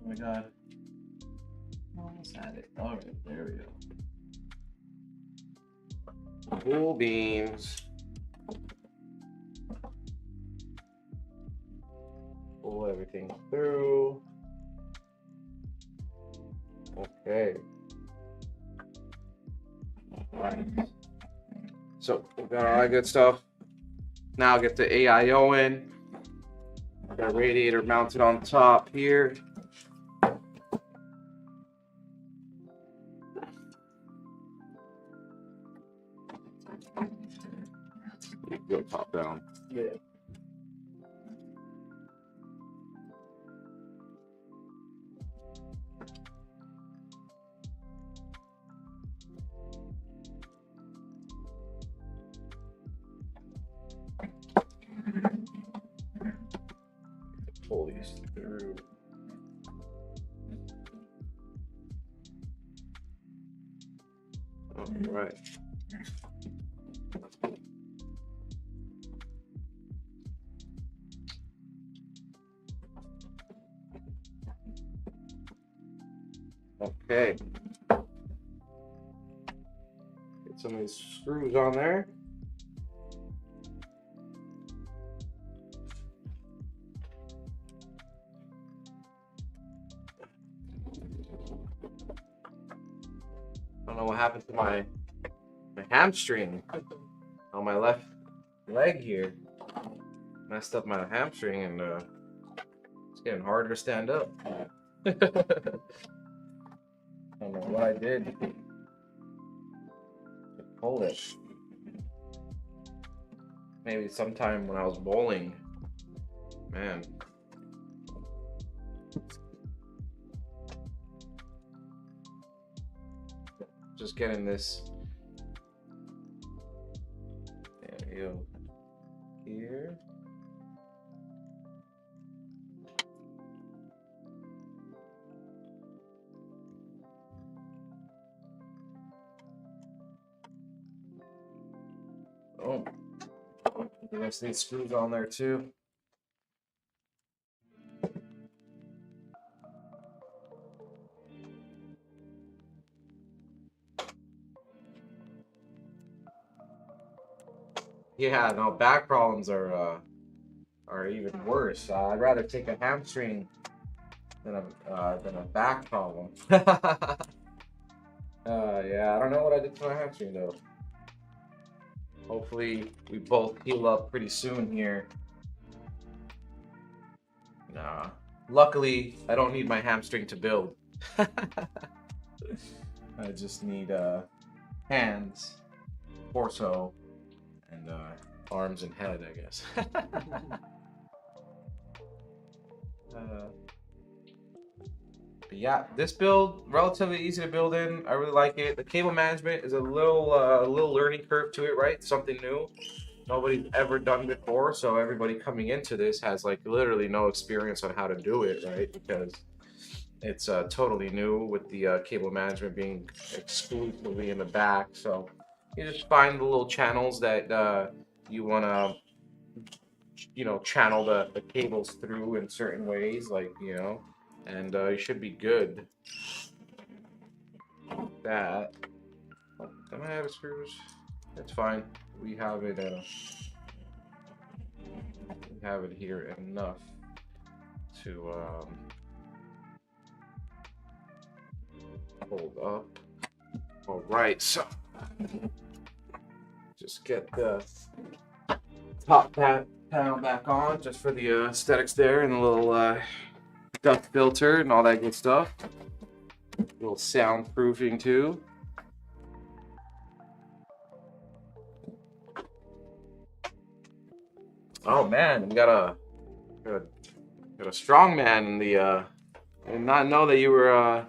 Oh my god. Almost had it. Alright, there we go. Cool beans. Pull everything through. Okay. Alright. So we got all that good stuff. Now get the AIO in. Got radiator mounted on top here. Go top down. Yeah. Pull these through. All right. Okay. Get some of these screws on there. I don't know what happened to my hamstring on my left leg here. Messed up my hamstring and it's getting harder to stand up. I don't know what I did to pull it. Maybe sometime when I was bowling. Man. Just getting this. There we go. Here. Oh, the rest of these screws on there too. Yeah, no, back problems are even worse. I'd rather take a hamstring than a back problem. Yeah, I don't know what I did to my hamstring though. Hopefully we both heal up pretty soon here. Nah. Luckily, I don't need my hamstring to build. I just need hands, torso, and arms and head, I guess. But yeah, this build relatively easy to build in. I really like it. The cable management is a little learning curve to it, right? Something new nobody's ever done before, so everybody coming into this has like literally no experience on how to do it, right? Because it's totally new with the cable management being exclusively in the back. So you just find the little channels that you want to, channel the cables through in certain ways, like, and you should be good. That. Oh, am I out of screws? That's fine. We have it. We have it here enough to hold up. All right, so just get the top panel back on just for the aesthetics there, and a little dust filter and all that good stuff. A little soundproofing too. Oh man, we got a strong man in the. I did not know that you were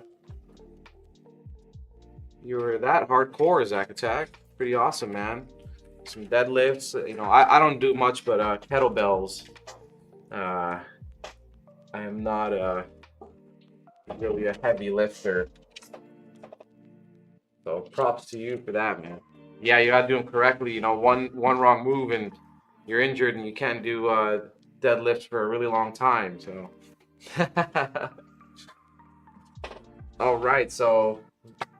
that hardcore, Zack Attack. Pretty awesome, man. Some deadlifts. I don't do much but kettlebells. I am not really a heavy lifter. So props to you for that, man. Yeah, you gotta do them correctly. One wrong move and you're injured and you can't do deadlifts for a really long time. So. All right, so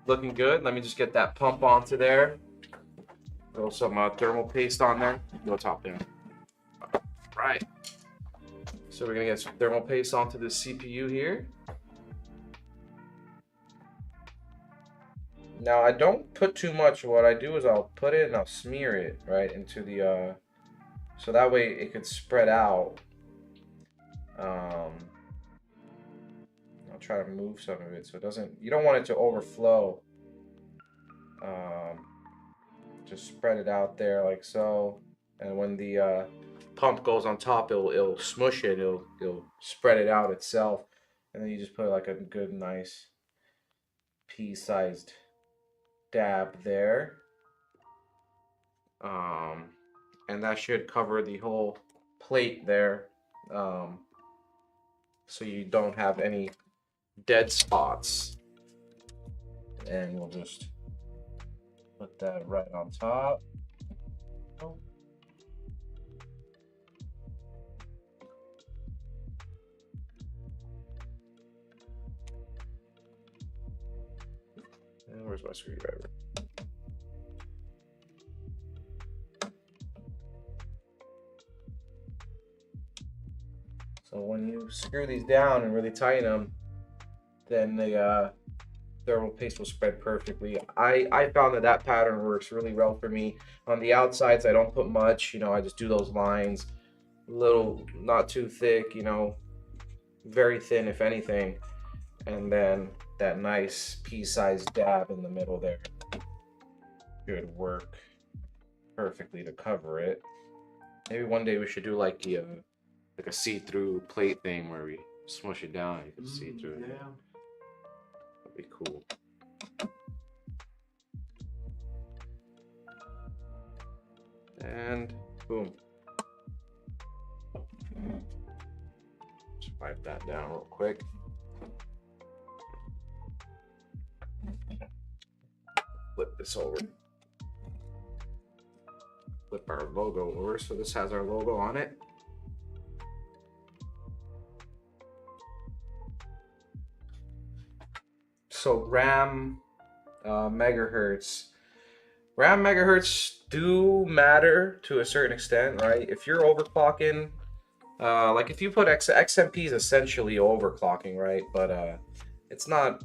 looking good. Let me just get that pump onto there. Throw some thermal paste on there. Go top down. Right. So we're gonna get some thermal paste onto the CPU here. Now I don't put too much. What I do is I'll put it and I'll smear it right into the so that way it could spread out. I'll try to move some of it so it doesn't. You don't want it to overflow. Just spread it out there like so, and when the pump goes on top, it'll smush it. It'll spread it out itself, and then you just put like a good nice pea-sized dab there. And that should cover the whole plate there, so you don't have any dead spots. And we'll just put that right on top. Oh. And where's my screwdriver? So when you screw these down and really tighten them, then the thermal paste will spread perfectly. I found that pattern works really well for me. On the outsides, I don't put much. I just do those lines, little, not too thick. Very thin if anything, and then that nice pea-sized dab in the middle there should work perfectly to cover it. Maybe one day we should do like a see-through plate thing where we smush it down. You can see through it. Yeah. That'd be cool. And boom. Just wipe that down real quick. Flip this over. Flip our logo over, so this has our logo on it. So RAM megahertz. RAM megahertz do matter to a certain extent, right? If you're overclocking, like if you put XMP is essentially overclocking, right? But it's not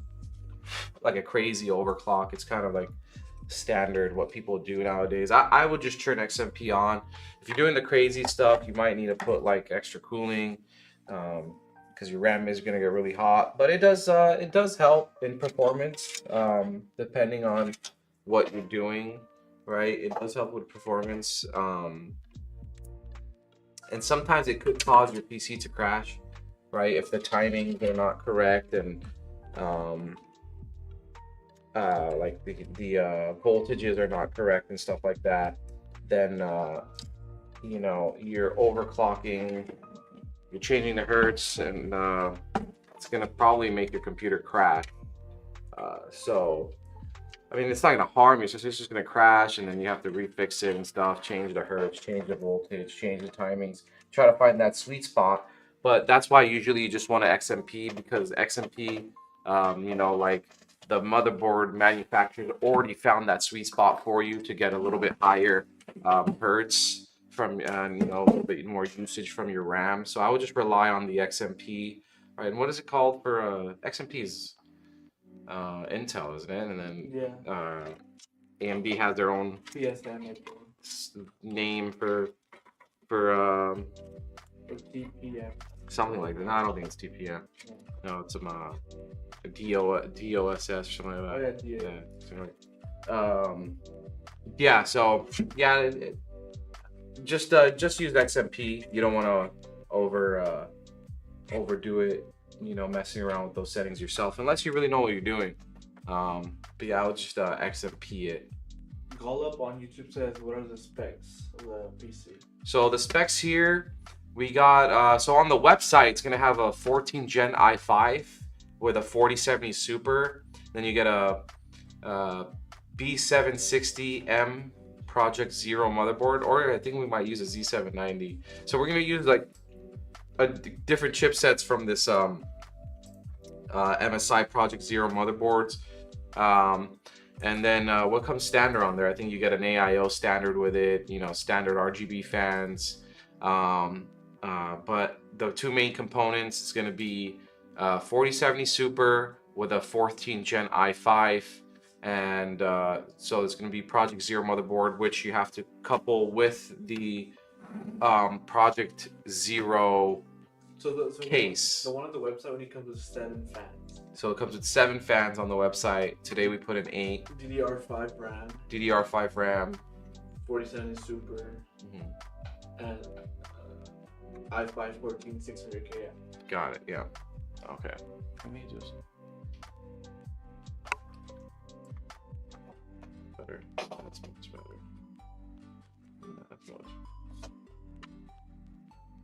like a crazy overclock. It's kind of like standard what people do nowadays. I would just turn XMP on. If you're doing the crazy stuff, you might need to put like extra cooling. Because your RAM is going to get really hot, but it does help in performance, depending on what you're doing, right? It does help with performance. And sometimes it could cause your PC to crash, right? If the timings are not correct and like the voltages are not correct and stuff like that, then you know, you're overclocking, you're changing the hertz, and it's gonna probably make your computer crash. So I mean, it's not gonna harm you. It's just gonna crash, and then you have to refix it and stuff, change the hertz, change the voltage, change the timings, try to find that sweet spot. But that's why usually you just want to XMP, because XMP, you know, like the motherboard manufacturers already found that sweet spot for you to get a little bit higher hertz from, you know, a little bit more usage from your RAM. So I would just rely on the XMP, right? And what is it called for XMPs? Intel, isn't it? And then AMD has their own PSM name for TPM. something like that. No, I don't think it's TPM. No, it's DOSS or something like that. Oh yeah, Yeah, something like, yeah. So yeah, just use XMP. You don't want to overdo it. You know, messing around with those settings yourself, unless you really know what you're doing. But yeah, I would just XMP it. Golub on YouTube says, what are the specs of the PC? So the specs here, we got, so on the website, it's going to have a 14 Gen i5 with a 4070 Super. Then you get a B760M Project Zero motherboard, or I think we might use a Z790. So we're going to use like different chipsets from this MSI Project Zero motherboards. And then what comes standard on there? I think you get an AIO standard with it, you know, standard RGB fans. But the two main components is going to be 4070 Super with a 14 Gen i5. And so it's going to be Project Zero motherboard, which you have to couple with the Project Zero case. The one on the website only comes with 7 fans. So it comes with 7 fans on the website. Today we put in 8. DDR5 RAM. DDR5 RAM. 4070 Super. And i5 14600K. Got it. Yeah. Okay. Let me just. Better. That's much better. That's much.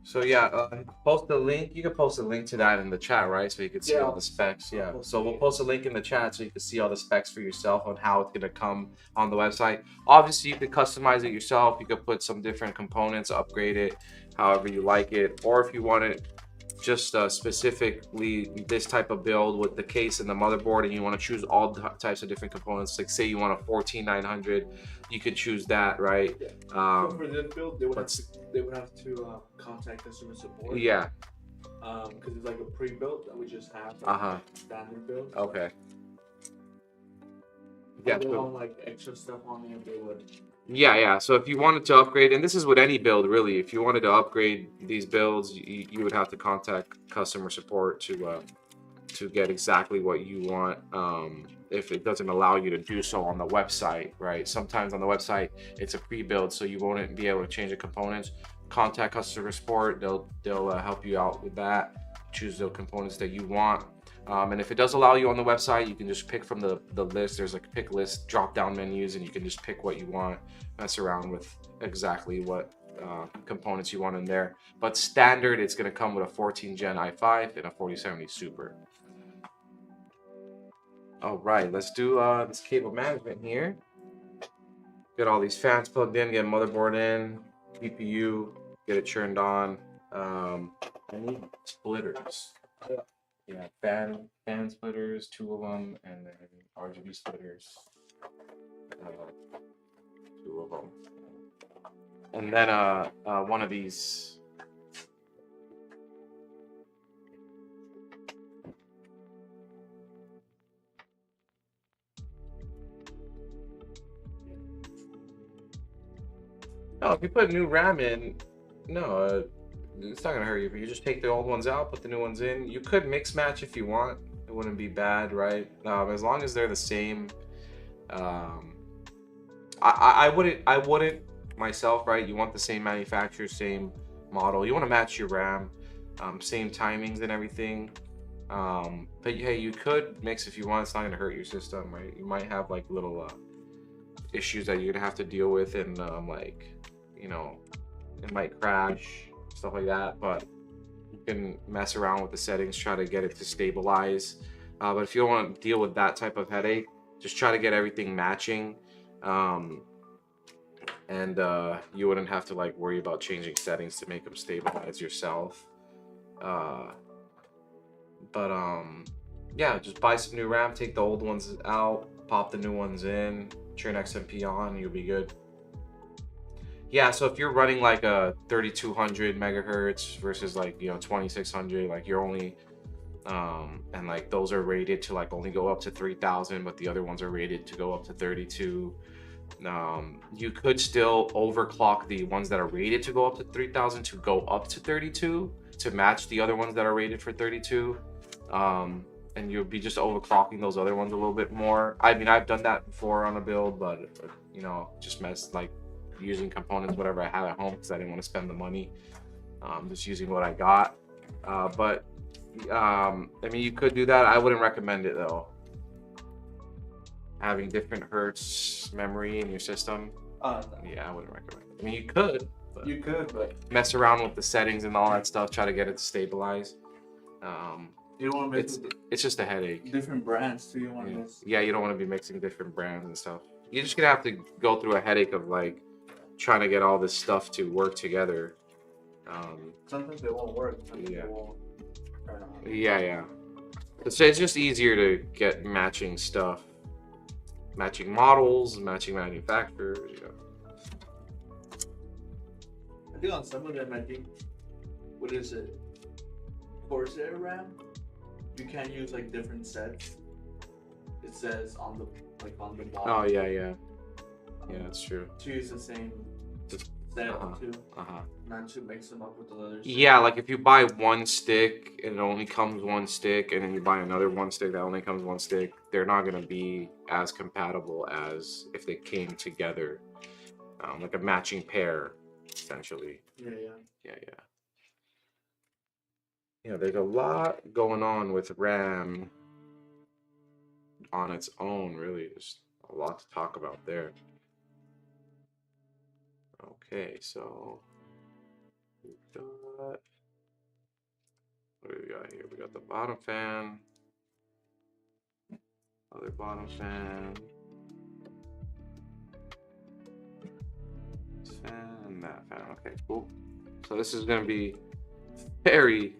So yeah, post the link. You can post a link to that in the chat, right? So you can see all the specs. Yeah. So we'll post a link in the chat so you can see all the specs for yourself on how it's gonna come on the website. Obviously, you could customize it yourself. You could put some different components, upgrade it, however you like it, or if you want it just specifically this type of build with the case and the motherboard, and you want to choose all types of different components, like say you want a 14900, you could choose that, right? So for this build, they would have to contact customer support. Yeah. Because it's like a pre-built that we just have. Standard build. Okay. Yeah. They want like extra stuff on there, they would. Yeah. So if you wanted to upgrade, and this is with any build really, if you wanted to upgrade these builds, you would have to contact customer support to get exactly what you want. If it doesn't allow you to do so on the website, right? Sometimes on the website it's a pre-build, so you won't be able to change the components. Contact customer support; they'll help you out with that. Choose the components that you want. And if it does allow you on the website, you can just pick from the list. There's like pick list, drop down menus, and you can just pick what you want, mess around with exactly what components you want in there. But standard, it's going to come with a 14 Gen i5 and a 4070 Super. All right, let's do this cable management here. Get all these fans plugged in, get motherboard in, CPU, get it turned on. I need splitters. Yeah, fan splitters, 2 of them, and then RGB splitters, 2 of them, and then one of these. No, if you put new RAM in, no. It's not gonna hurt you, but you just take the old ones out, put the new ones in. You could mix match if you want. It wouldn't be bad, right? As long as they're the same I wouldn't myself, right? You want the same manufacturer, same model. You want to match your RAM, same timings and everything. But hey, you could mix if you want. It's not gonna hurt your system, right? You might have like little issues that you're gonna have to deal with, and like, you know, it might crash, stuff like that. But you can mess around with the settings, try to get it to stabilize. But if you don't want to deal with that type of headache, just try to get everything matching. And you wouldn't have to like worry about changing settings to make them stabilize yourself. But yeah, just buy some new RAM, take the old ones out, pop the new ones in, turn XMP on, you'll be good. Yeah, so if you're running like a 3200 megahertz versus like, you know, 2600, like you're only and like those are rated to like only go up to 3000, but the other ones are rated to go up to 32. You could still overclock the ones that are rated to go up to 3000 to go up to 32 to match the other ones that are rated for 32. And you'll be just overclocking those other ones a little bit more. I mean, I've done that before on a build, but you know, just like using components, whatever I have at home, because I didn't want to spend the money. Just using what I got. But I mean, you could do that. I wouldn't recommend it though. Having different hertz memory in your system. Yeah, I wouldn't recommend it. I mean, you could. But You could, but mess around with the settings and all that stuff. Try to get it to stabilize. you don't want to mix It's just a headache. different brands too. You want to Yeah. mix. Yeah, you don't want to be mixing different brands and stuff. You're just gonna have to go through a headache of like trying to get all this stuff to work together. Sometimes they won't work. Sometimes Yeah. They won't. Yeah. It's just easier to get matching stuff, matching models, matching manufacturers. Yeah. I think on some of them, I think, what is it? Corsair RAM? You can't use like different sets. It says on the bottom. Oh yeah, that's true. To use the same Just- set too, Uh-huh. not to mix them up with the others. Yeah, like if you buy one stick and it only comes one stick, and then you buy another one stick that only comes one stick, they're not gonna be as compatible as if they came together, like a matching pair, essentially. Yeah. Yeah, there's a lot going on with RAM on its own, really. There's a lot to talk about there. Okay, so we've got, what do we got here? We got the bottom fan, other bottom fan, this fan, and that fan. Okay, cool. So this is going to be very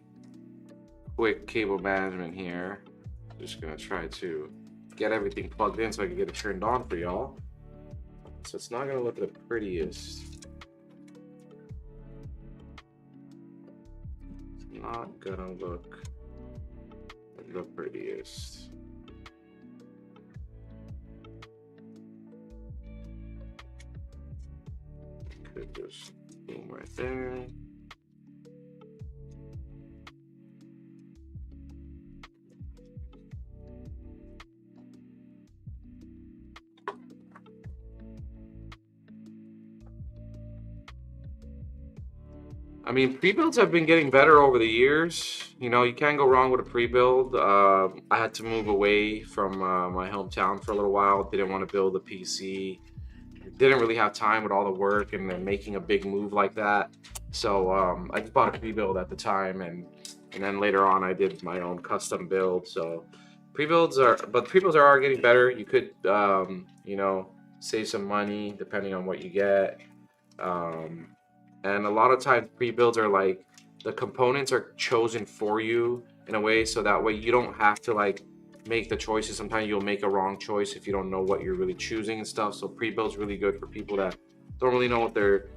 quick cable management here. Just going to try to get everything plugged in so I can get it turned on for y'all. So it's not going to look the prettiest. It's not going to look the prettiest. Could just boom right there. I mean, pre-builds have been getting better over the years. You know, you can't go wrong with a pre-build. I had to move away from my hometown for a little while. Didn't want to build a PC. Didn't really have time with all the work and then making a big move like that. So I just bought a pre-build at the time, and then later on I did my own custom build. So pre-builds are getting better. You could you know, save some money depending on what you get. And a lot of times pre-builds are like the components are chosen for you in a way, so that way you don't have to like make the choices. Sometimes you'll make a wrong choice if you don't know what you're really choosing and stuff. So pre-build's really good for people that don't really know what they're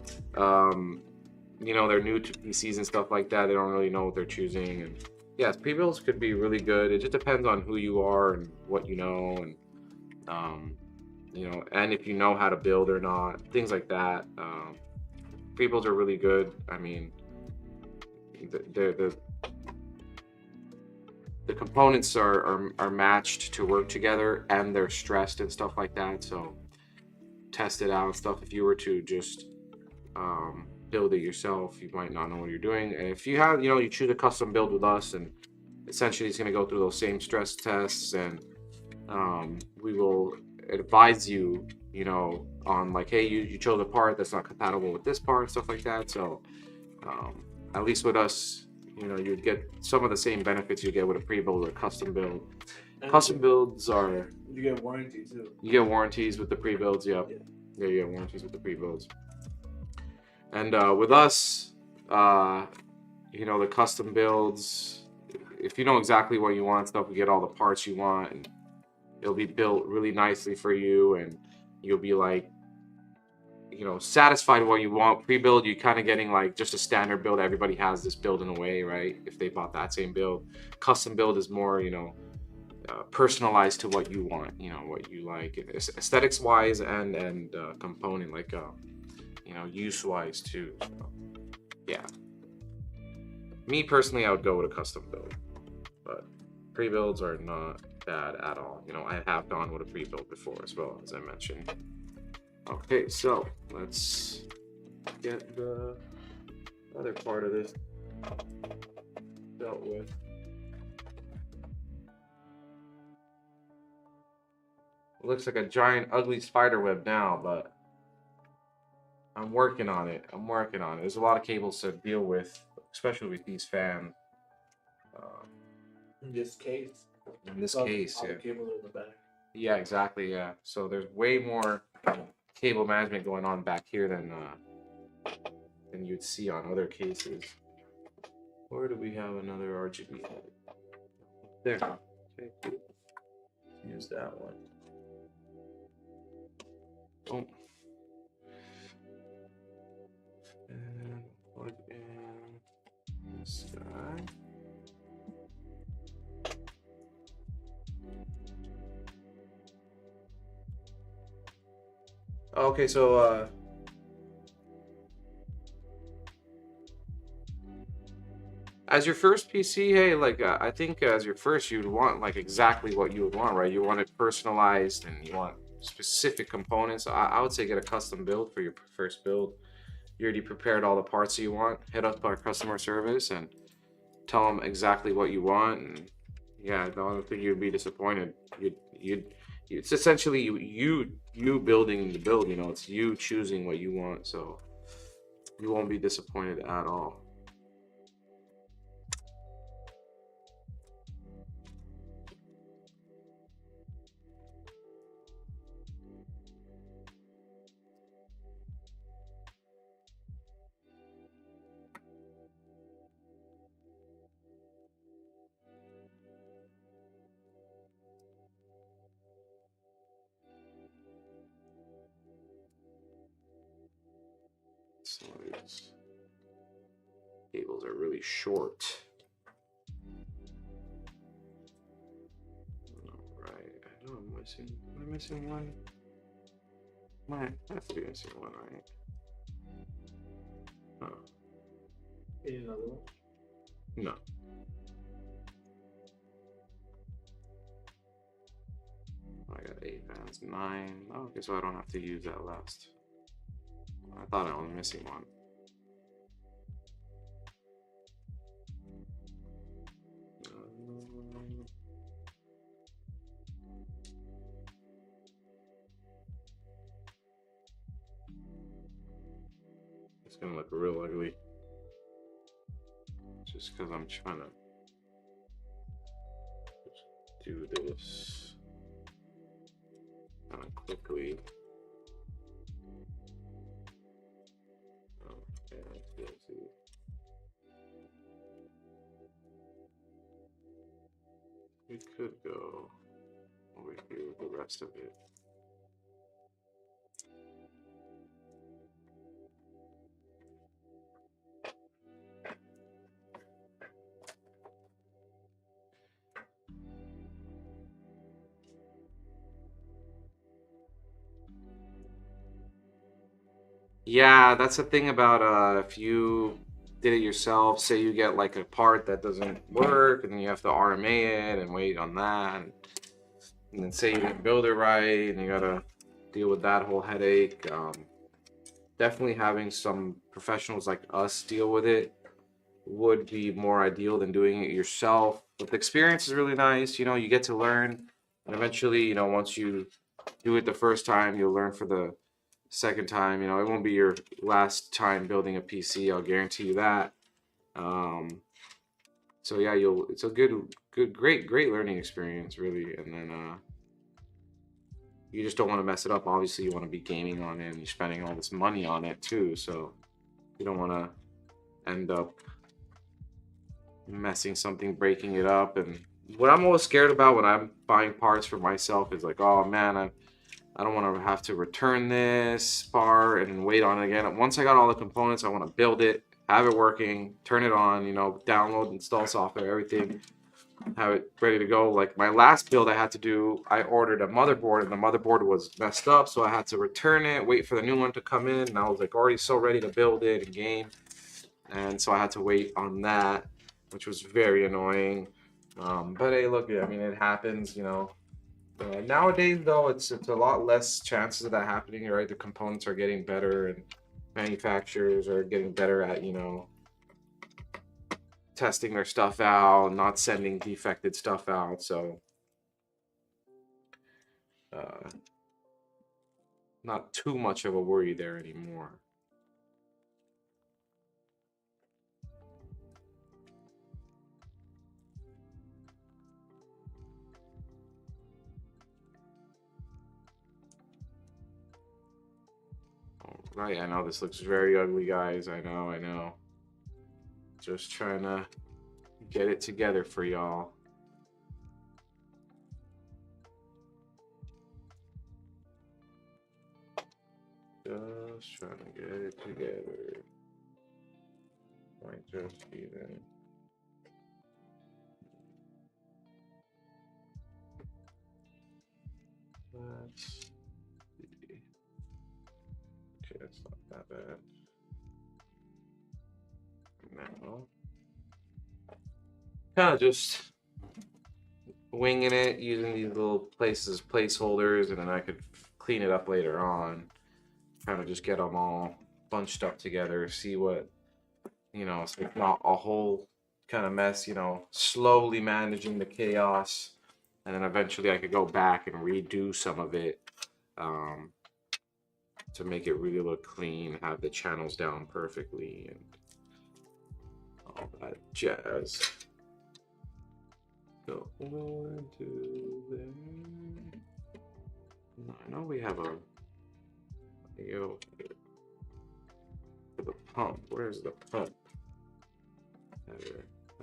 you know, they're new to PCs and stuff like that. They don't really know what they're choosing. And yes, pre-builds could be really good. It just depends on who you are and what you know, and you know, and if you know how to build or not, things like that. Pre-builds are really good. I mean, the components are matched to work together, and they're stressed and stuff like that. So test it out and stuff. If you were to just build it yourself, you might not know what you're doing. And if you have, you know, you choose a custom build with us, and essentially it's going to go through those same stress tests, and we will advise you, you know, on like, hey, you chose a part that's not compatible with this part, stuff like that. So at least with us, you know, you'd get some of the same benefits you get with a pre-build or a custom build. And Custom builds are, you get warranty too. you get warranties with the pre-builds. Yeah, you get warranties with the pre-builds. And with us, you know, the custom builds, if you know exactly what you want, stuff, you get all the parts you want, and it'll be built really nicely for you, and you'll be like, you know, satisfied with what you want. Pre-build, you're kind of getting like just a standard build. Everybody has this build in a way, right? If they bought that same build. Custom build is more, you know, personalized to what you want, you know, what you like, aesthetics wise, and component, like you know, use wise too. So, yeah, me personally, I would go with a custom build, but pre-builds are not bad at all. You know, I have gone with a pre-build before as well, as I mentioned. Okay, so let's get the other part of this dealt with. It looks like a giant ugly spider web now, but I'm working on it. There's a lot of cables to deal with, especially with these fans. In this case. In this all case, all yeah. the cables in the back. Yeah, exactly, yeah. So there's way more cable management going on back here than you'd see on other cases. Where do we have another RGB? There. Okay, cool. Use that one. Oh. And plug in this guy. Okay, so as your first PC, hey, like I think as your first, you'd want like exactly what you would want, right? You want it personalized, and you want specific components. I would say get a custom build for your first build. You already prepared all the parts you want. Hit up our customer service and tell them exactly what you want, and yeah, I don't think you'd be disappointed. It's essentially you building the build. You know, it's you choosing what you want, so you won't be disappointed at all. Some of these cables are really short. Alright, I know I'm missing. Am I missing one? Might have to be missing one, right? Oh. Need another one? No. I got 8 fans, 9. Oh, okay, so I don't have to use that last. I thought I was missing one. It's gonna look real ugly. Just because I'm trying to just do this kind of quickly. Okay, let's see. We could go over here with the rest of it. Yeah, that's the thing about if you did it yourself, say you get like a part that doesn't work, and then you have to RMA it and wait on that, and then say you didn't build it right, and you gotta deal with that whole headache. Definitely having some professionals like us deal with it would be more ideal than doing it yourself. But the experience is really nice. You know, you get to learn, and eventually, you know, once you do it the first time, you'll learn for the second time. You know, it won't be your last time building a PC. I'll guarantee you that. So yeah, it's a great learning experience, really. And then you just don't want to mess it up. Obviously, you want to be gaming on it, and you're spending all this money on it too. So you don't want to end up messing something, breaking it up. And what I'm always scared about when I'm buying parts for myself is like, oh man, I don't want to have to return this part and wait on it again. Once I got all the components, I want to build it, have it working, turn it on, you know, download, install software, everything, have it ready to go. Like my last build I had to do, I ordered a motherboard and the motherboard was messed up, so I had to return it, wait for the new one to come in, and I was like already so ready to build it and game. And so I had to wait on that, which was very annoying. But hey, look, I mean, it happens, you know. Nowadays, though, it's a lot less chances of that happening, right? The components are getting better, and manufacturers are getting better at, you know, testing their stuff out, not sending defected stuff out. So, not too much of a worry there anymore. Right, I know this looks very ugly, guys. I know. Just trying to get it together for y'all. Just trying to get it together. Might just even. Let's see. Okay, it's not that bad. Now, kind of just winging it, using these little places as placeholders, and then I could clean it up later on. Kind of just get them all bunched up together, see what, you know, so it's not a whole kind of mess, you know, slowly managing the chaos. And then eventually I could go back and redo some of it to make it really look clean, have the channels down perfectly, and all that jazz. Go into there. I know we have a the pump. Where's the pump?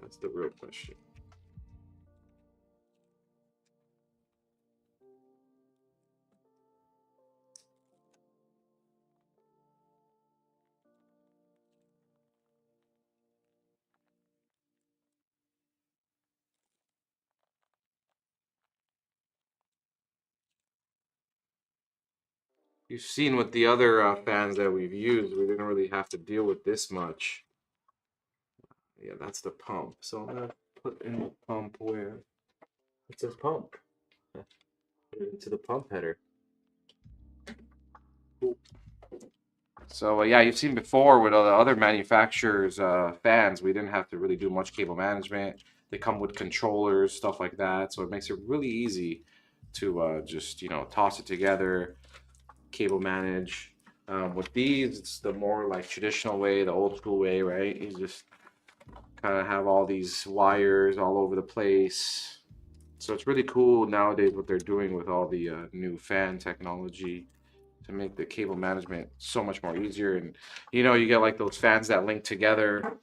That's the real question. You've seen with the other fans that we've used, we didn't really have to deal with this much. Yeah, that's the pump. So I'm gonna put in the pump where it says pump. Put it into the pump header. So yeah, you've seen before with other manufacturers' fans, we didn't have to really do much cable management. They come with controllers, stuff like that, so it makes it really easy to just, you know, toss it together, cable manage. With these, it's the more like traditional way, the old school way, right? You just kind of have all these wires all over the place. So it's really cool nowadays what they're doing with all the new fan technology to make the cable management so much more easier. And you know, you get like those fans that link together,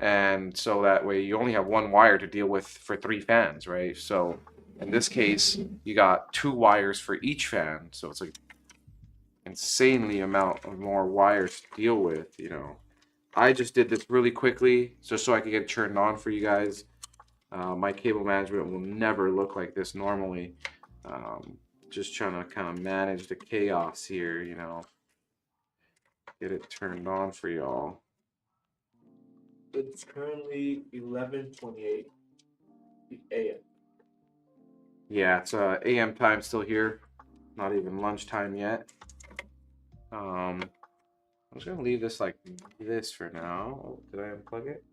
and so that way you only have one wire to deal with for 3 fans, right? So in this case, you got 2 wires for each fan, so it's like insanely amount of more wires to deal with, you know. I just did this really quickly just so I could get it turned on for you guys. My cable management will never look like this normally. Just trying to kind of manage the chaos here, you know. Get it turned on for y'all. It's currently 11:28 a.m. Yeah, it's AM time still here. Not even lunchtime yet. I'm just gonna leave this like this for now. Oh, did I unplug it?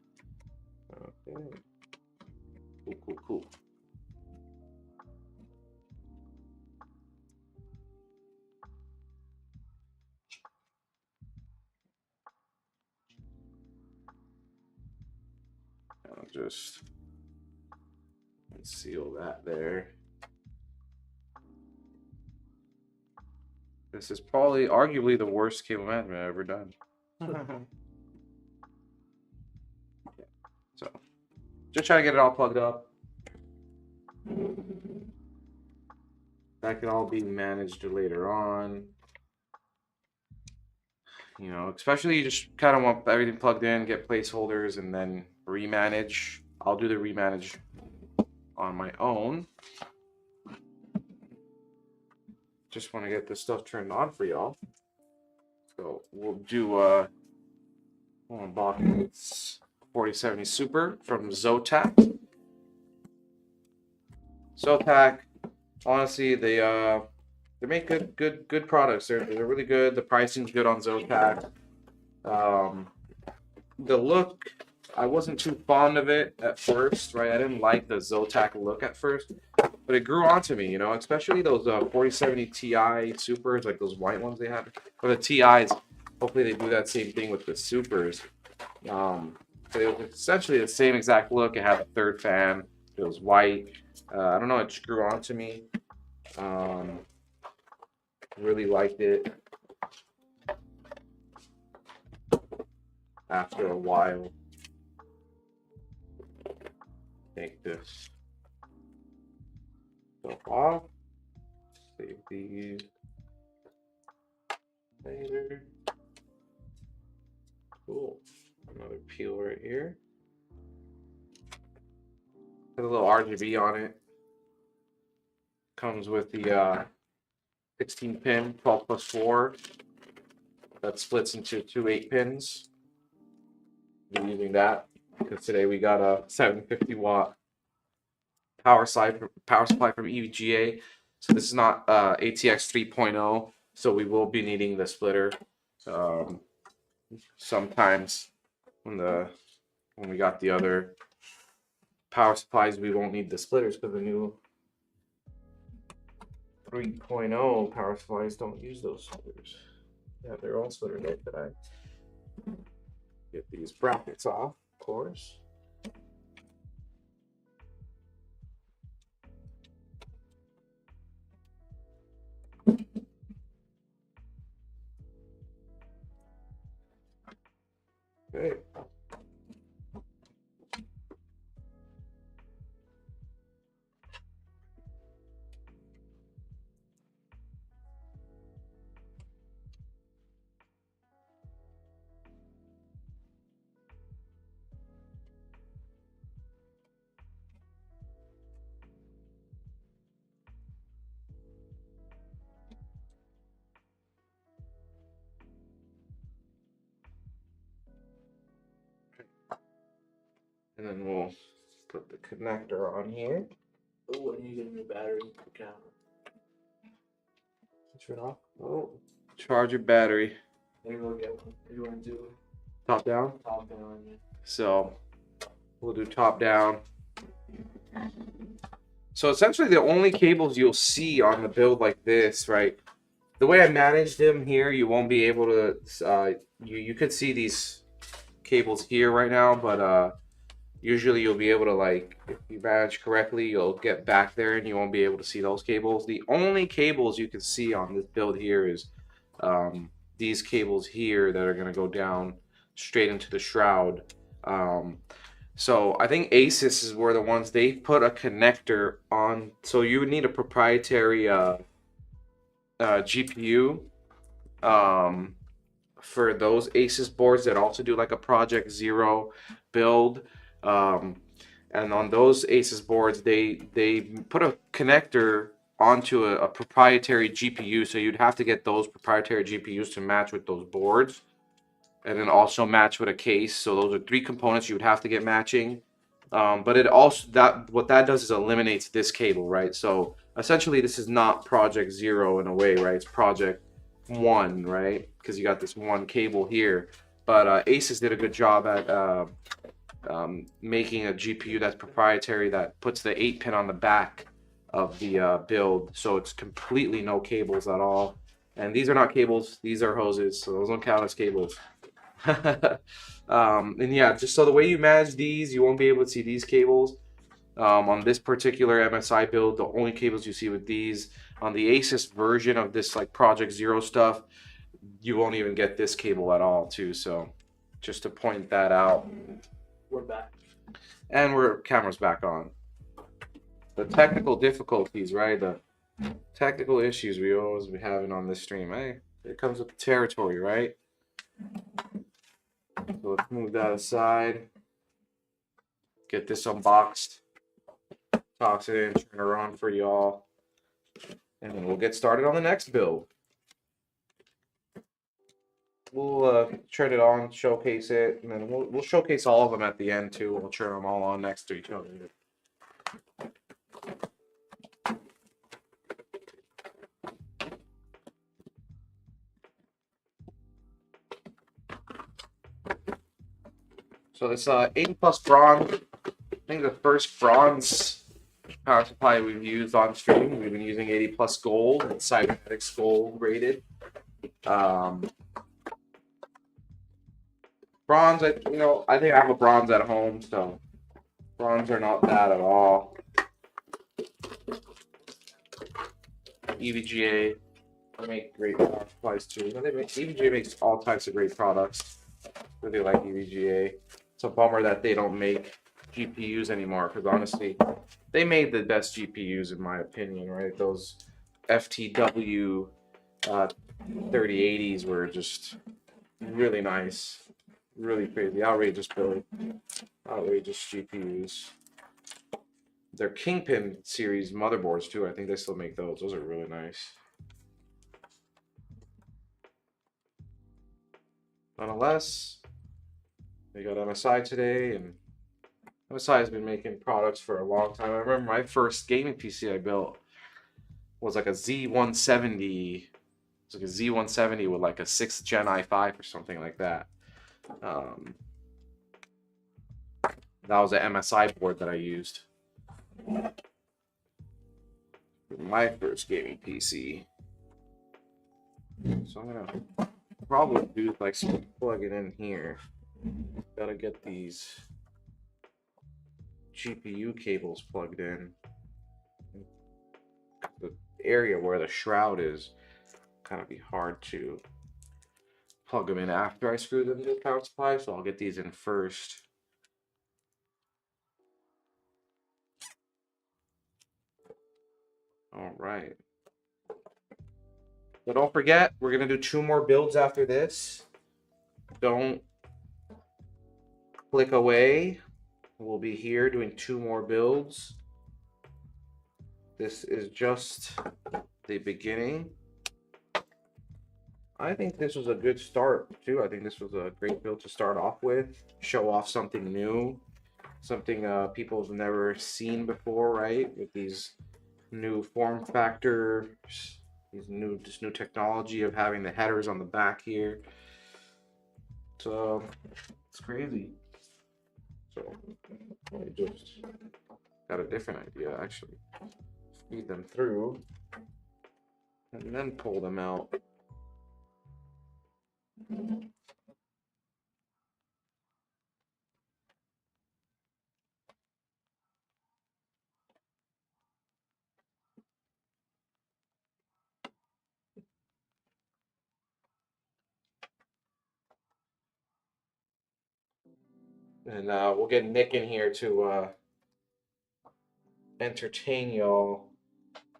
Okay. Cool. I'll just seal that there. This is probably arguably the worst cable management I've ever done. So just try to get it all plugged up. That can all be managed later on. You know, especially you just kind of want everything plugged in, get placeholders, and then remanage. I'll do the remanage on my own. Just want to get this stuff turned on for y'all. So we'll do box 4070 Super from Zotac. Zotac, honestly, they make good products. They're really good. The pricing's good on Zotac. The look, I wasn't too fond of it at first, right? I didn't like the Zotac look at first, but it grew onto me, you know, especially those 4070 Ti Supers, like those white ones they have, or the Ti's. Hopefully they do that same thing with the Supers. So it was essentially the same exact look. It had a third fan. It was white. I don't know, it just grew onto me. Really liked it. After a while, take this stuff off. Save these later. Cool. Another peel right here. Has a little RGB on it. Comes with the 16 pin 12+4 that splits into two 8-pins. We're using that because today we got a 750-watt power supply from EVGA. So this is not ATX 3.0, so we will be needing the splitter. Sometimes when we got the other power supplies, we won't need the splitters because the new 3.0 power supplies don't use those splitters. They have their own splitter there today. Get these brackets off, of course. Okay. And then we'll put the connector on here. Oh, when you get a new battery camera. Turn off. Oh, charge your battery. Maybe we'll get one. You want to do Top down. top down? Yeah. So we'll do top down. So essentially the only cables you'll see on the build like this, right? The way I managed them here, you won't be able to, you could see these cables here right now, but usually you'll be able to, like, if you manage correctly, you'll get back there and you won't be able to see those cables. The only cables you can see on this build here is these cables here that are going to go down straight into the shroud. So I think Asus is where the ones they put a connector on. So you would need a proprietary GPU for those Asus boards that also do like a Project Zero build. And on those Asus boards, they put a connector onto a proprietary GPU. So you'd have to get those proprietary GPUs to match with those boards. And then also match with a case. So those are three components you would have to get matching. But it also what that does is eliminates this cable, right? So essentially, this is not Project Zero in a way, right? It's Project One, right? Because you got this one cable here. But Asus did a good job at making a GPU that's proprietary that puts the 8-pin on the back of the build, so it's completely no cables at all. And these are not cables; these are hoses, so those don't count as cables. And yeah, just so the way you manage these, you won't be able to see these cables. On this particular MSI build, the only cables you see with these, on the Asus version of this like Project Zero stuff, you won't even get this cable at all too. So just to point that out. We're back. And camera's back on. The technical difficulties, right? The technical issues we always be having on this stream. Hey, it comes with the territory, right? So let's move that aside. Get this unboxed. Toss it in, turn her on for y'all. And then we'll get started on the next build. We'll turn it on, showcase it, and then we'll showcase all of them at the end too. We'll turn them all on next to each other. So this 80 plus bronze, I think the first bronze power supply we've used on stream. We've been using 80 plus gold and cybernetics gold rated. Bronze, I think I have a bronze at home, so bronze are not bad at all. EVGA, they make great power supplies too. EVGA makes all types of great products. Really like EVGA. It's a bummer that they don't make GPUs anymore, because honestly, they made the best GPUs in my opinion, right? Those FTW 3080s were just really nice, really crazy, outrageous GPUs. Their Kingpin series motherboards too, I think they still make those. Those are really nice. Nonetheless, we got MSI today, and MSI has been making products for a long time. I remember my first gaming PC I built was like a Z170. It's like a Z170 with like a 6th Gen i5 or something like that. That was an MSI board that I used for my first gaming PC. So I'm gonna probably do like some plug it in here. Gotta get these GPU cables plugged in. The area where the shroud is kind of be hard to plug them in after I screw them to the power supply, so I'll get these in first. All right. So don't forget, we're gonna do 2 more builds after this. Don't click away. We'll be here doing 2 more builds. This is just the beginning. I think this was a good start too. I think this was a great build to start off with. Show off something new, something people have never seen before, right? With these new form factors, this new technology of having the headers on the back here. So it's crazy. So I just got a different idea actually. Feed them through and then pull them out. And we'll get Nick in here to entertain y'all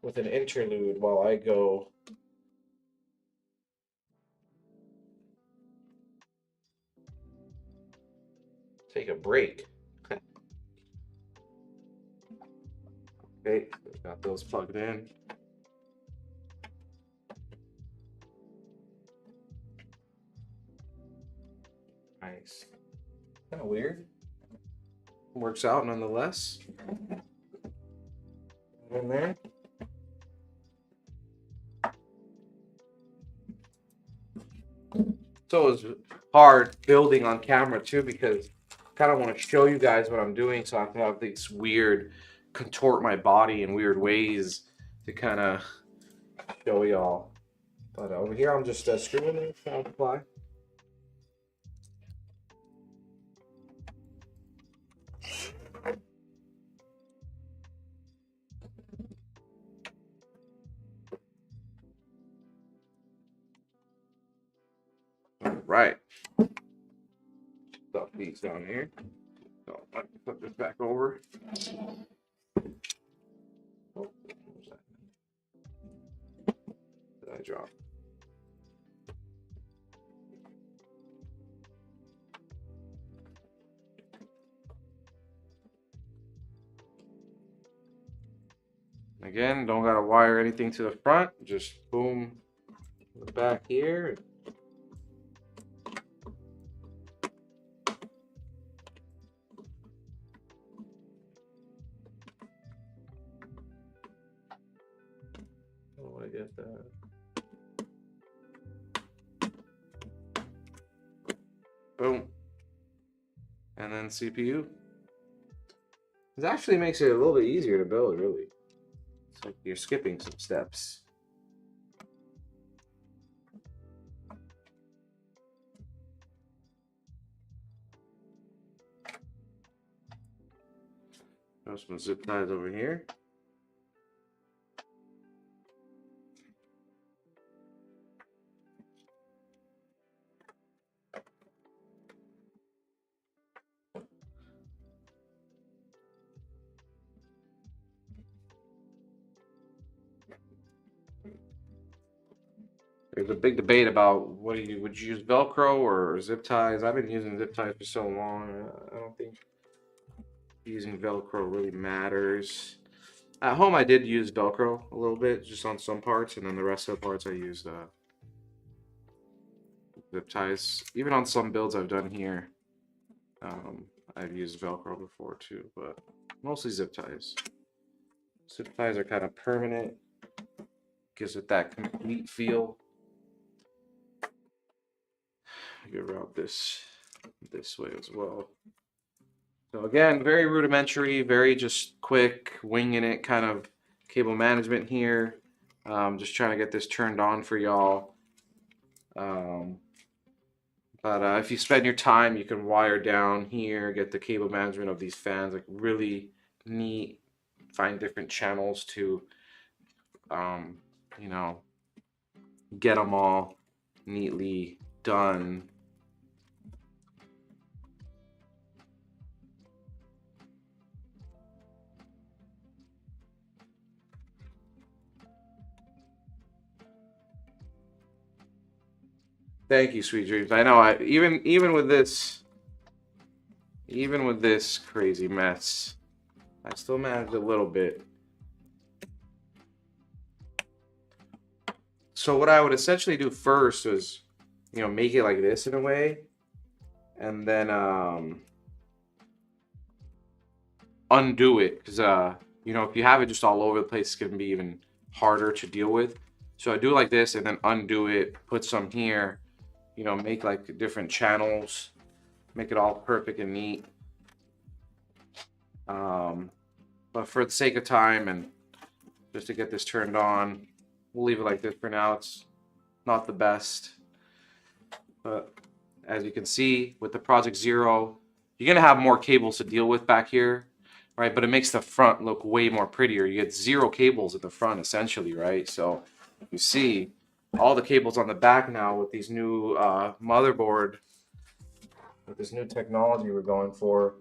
with an interlude while I go take a break. Okay, got those plugged in. Nice. Kind of weird. works out nonetheless. In there. So it's hard building on camera too, because I kind of want to show you guys what I'm doing, so I have to have this weird contort my body in weird ways to kind of show y'all. But over here I'm just screwing it on the fly. All right. Stuff these down here. So I can put this back over. Oh, what was that? Did I drop? Again, don't gotta wire anything to the front. Just boom, the back here. Oh, I get that. Boom. And then CPU. This actually makes it a little bit easier to build, really. It's like you're skipping some steps. There's some zip ties over here. There's a big debate about would you use Velcro or zip ties. I've been using zip ties for so long. I don't think using Velcro really matters. At home, I did use Velcro a little bit, just on some parts, and then the rest of the parts I used zip ties. Even on some builds I've done here, I've used Velcro before too, but mostly zip ties. Zip ties are kind of permanent, gives it that complete feel. You can route this way as well. So again, very rudimentary, very just quick, winging it kind of cable management here. Just trying to get this turned on for y'all. But if you spend your time, you can wire down here, get the cable management of these fans, like really neat. Find different channels to, you know, get them all neatly done. Thank you, sweet dreams. I know. Even with this crazy mess, I still managed a little bit. So what I would essentially do first was, you know, make it like this in a way, and then undo it, because you know, if you have it just all over the place, it's gonna be even harder to deal with. So I do it like this, and then undo it, put some here. You know, make like different channels, make it all perfect and neat. But for the sake of time and just to get this turned on, we'll leave it like this for now. It's not the best, but as you can see with the Project Zero, you're gonna have more cables to deal with back here, right? But it makes the front look way more prettier. You get 0 cables at the front essentially, right? So you see all the cables on the back now with these new motherboard, with this new technology we're going for.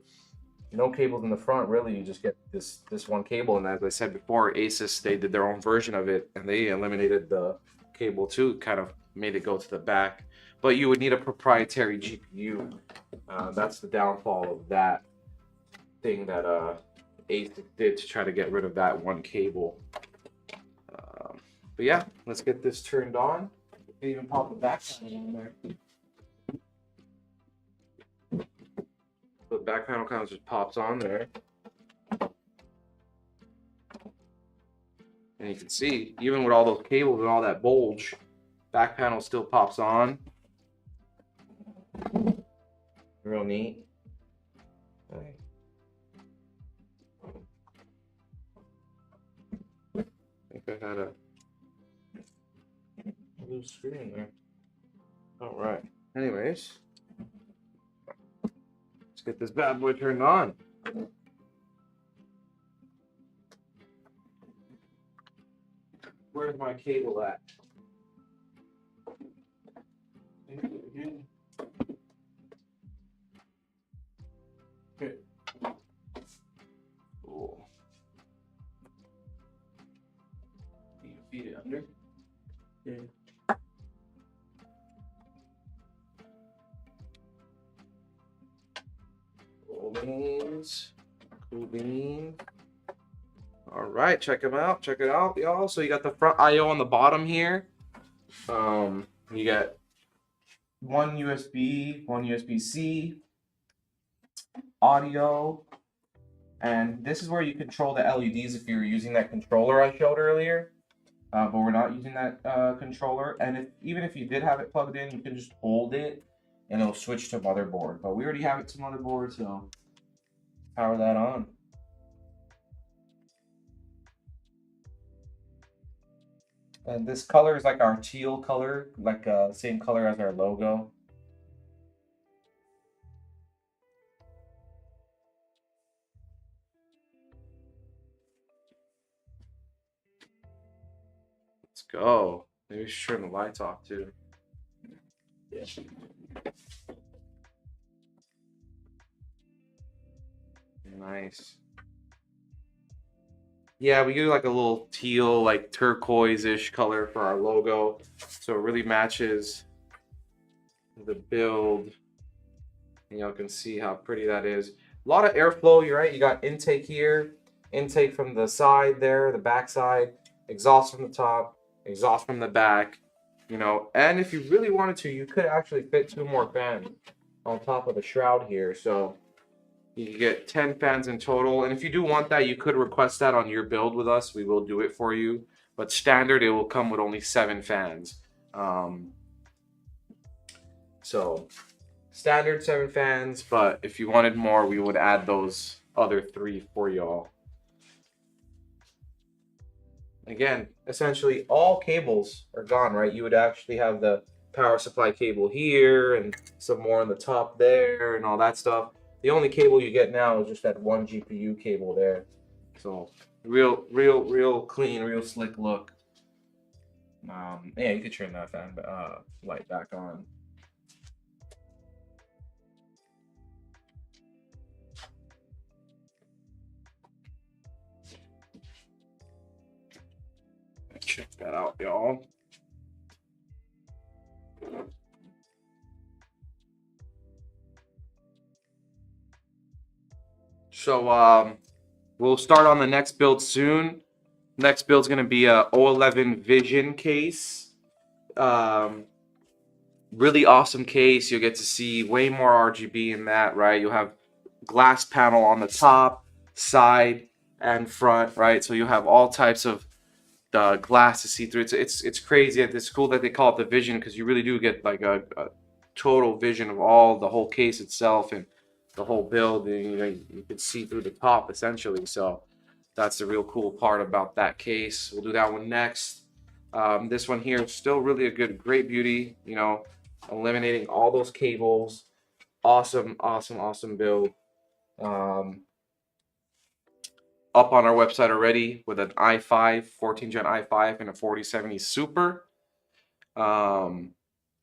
No cables in the front, really. You just get this one cable, and as I said before, Asus, they did their own version of it, and they eliminated the cable too, kind of made it go to the back. But you would need a proprietary GPU. That's the downfall of that thing that Asus did to try to get rid of that one cable. But yeah, let's get this turned on. You can even pop the back in there. Put back panel kind of just pops on there. And you can see, even with all those cables and all that bulge, back panel still pops on. Real neat. Okay. I think I had a blue screen there. All right. Anyways, let's get this bad boy turned on. Where's my cable at? Okay. Cool. You can feed it under. Yeah. Cool beans. Cool beans. All right, check them out. Check it out, y'all. So you got the front I/O on the bottom here. You got one USB, one USB-C, audio, and this is where you control the LEDs if you're using that controller I showed earlier. But we're not using that controller. And even if you did have it plugged in, you can just hold it and it'll switch to motherboard. But we already have it to motherboard, so power that on. And this color is like our teal color, like same color as our logo. Let's go. Maybe we should turn the lights off too. Yeah. Nice. Yeah, we do like a little teal, like turquoise-ish color for our logo. So it really matches the build. And y'all can see how pretty that is. A lot of airflow, you're right. You got intake here, intake from the side there, the back side, exhaust from the top, exhaust from the back, you know. And if you really wanted to, you could actually fit 2 more fans on top of the shroud here. So you can get 10 fans in total. And if you do want that, you could request that on your build with us. We will do it for you. But standard, it will come with only 7 fans. So standard 7 fans, but if you wanted more, we would add those other 3 for y'all. Again, essentially all cables are gone, right? You would actually have the power supply cable here and some more on the top there and all that stuff. The only cable you get now is just that one GPU cable there. So real clean, real slick look. Yeah, you could turn that fan light back on. Check that out, y'all. So we'll start on the next build soon. Next build's gonna be a O11 Vision case. Really awesome case. You'll get to see way more RGB in that, right? You'll have glass panel on the top, side, and front, right? So you'll have all types of the glass to see through. It's crazy. It's cool that they call it the Vision because you really do get like a total vision of the whole case itself and the whole build. And, you know, you can see through the top essentially. So that's the real cool part about that case. We'll do that one next. This one here is still really a great beauty. You know, eliminating all those cables. Awesome build. Up on our website already with an i5, 14 gen i5 and a 4070 Super. The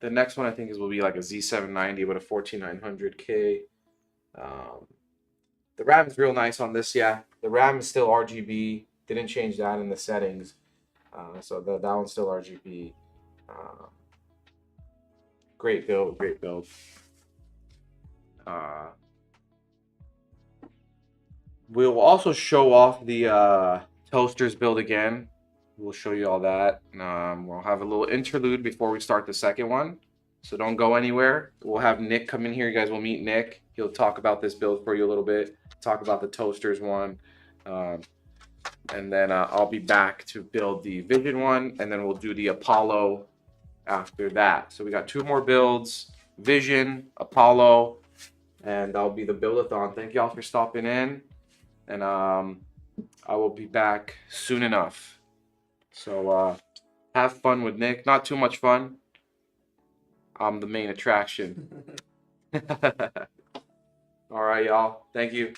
next one I think will be like a Z790 with a 14900K. The RAM is real nice on this. Yeah, the RAM is still RGB. Didn't change that in the settings. So that one's still RGB. Great build. We'll also show off the toasters build again. We'll show you all that. We'll have a little interlude before we start the second one. So don't go anywhere. We'll have Nick come in here. You guys will meet Nick. He'll talk about this build for you a little bit, talk about the toasters one, and then I'll be back to build the Vision one, and then we'll do the Apollo after that. So we got 2 more builds, Vision, Apollo, and that'll be the Buildathon. Thank y'all for stopping in, and I will be back soon enough. So have fun with Nick. Not too much fun. I'm the main attraction. All right, y'all. Thank you.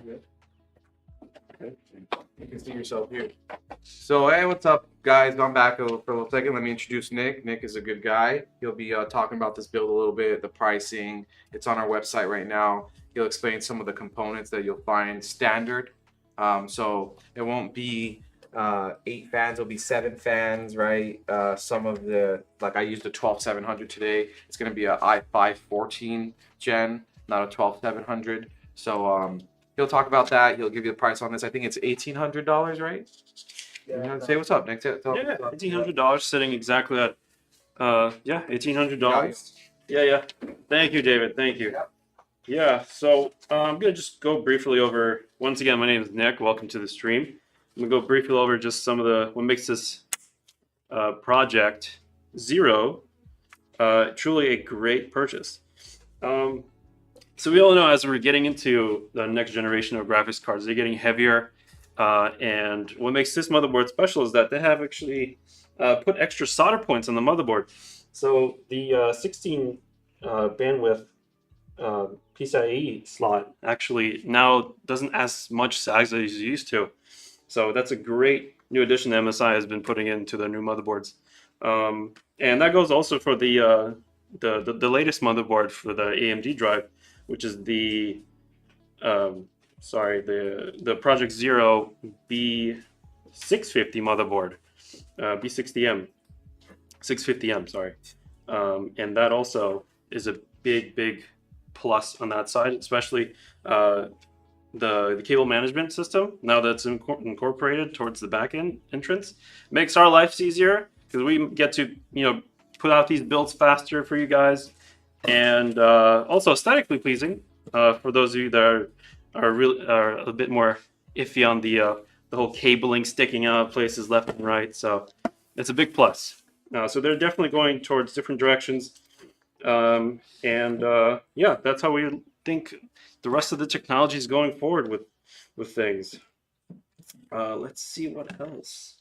Good. Okay. You can see yourself here. So, hey, what's up, guys? I'm back for a little second. Let me introduce Nick. Nick is a good guy. He'll be talking about this build a little bit, the pricing. It's on our website right now. He'll explain some of the components that you'll find standard. So it won't be 8 fans, it'll be 7 fans, right? Some of the, like I used a 12700 today. It's going to be a i5 14 gen, not a 12700. So he'll talk about that. He'll give you the price on this. I think it's $1,800, right? Yeah. Say what's up, Nick. Yeah, $1,800 sitting exactly at yeah, $1,800. Yeah. Thank you, David. Thank you. Yeah, so I'm gonna just go briefly over. Once again, my name is Nick. Welcome to the stream. I'm gonna go briefly over just some of the what makes this project Zero truly a great purchase. So we all know as we're getting into the next generation of graphics cards, they're getting heavier. And what makes this motherboard special is that they have actually put extra solder points on the motherboard. So the 16 bandwidth PCIe slot actually now doesn't as much sag as it used to. So that's a great new addition that MSI has been putting into their new motherboards. And that goes also for the latest motherboard for the AMD drive, which is the the Project Zero B650 motherboard, B60M, 650M, sorry. And that also is a big plus on that side, especially the cable management system. Now that's incorporated towards the back end entrance, makes our lives easier because we get to put out these builds faster for you guys, and also aesthetically pleasing for those of you that are a bit more iffy on the whole cabling sticking out places left and right. So it's a big plus. So they're definitely going towards different directions. Yeah, that's how we think the rest of the technology is going forward with things. Let's see what else.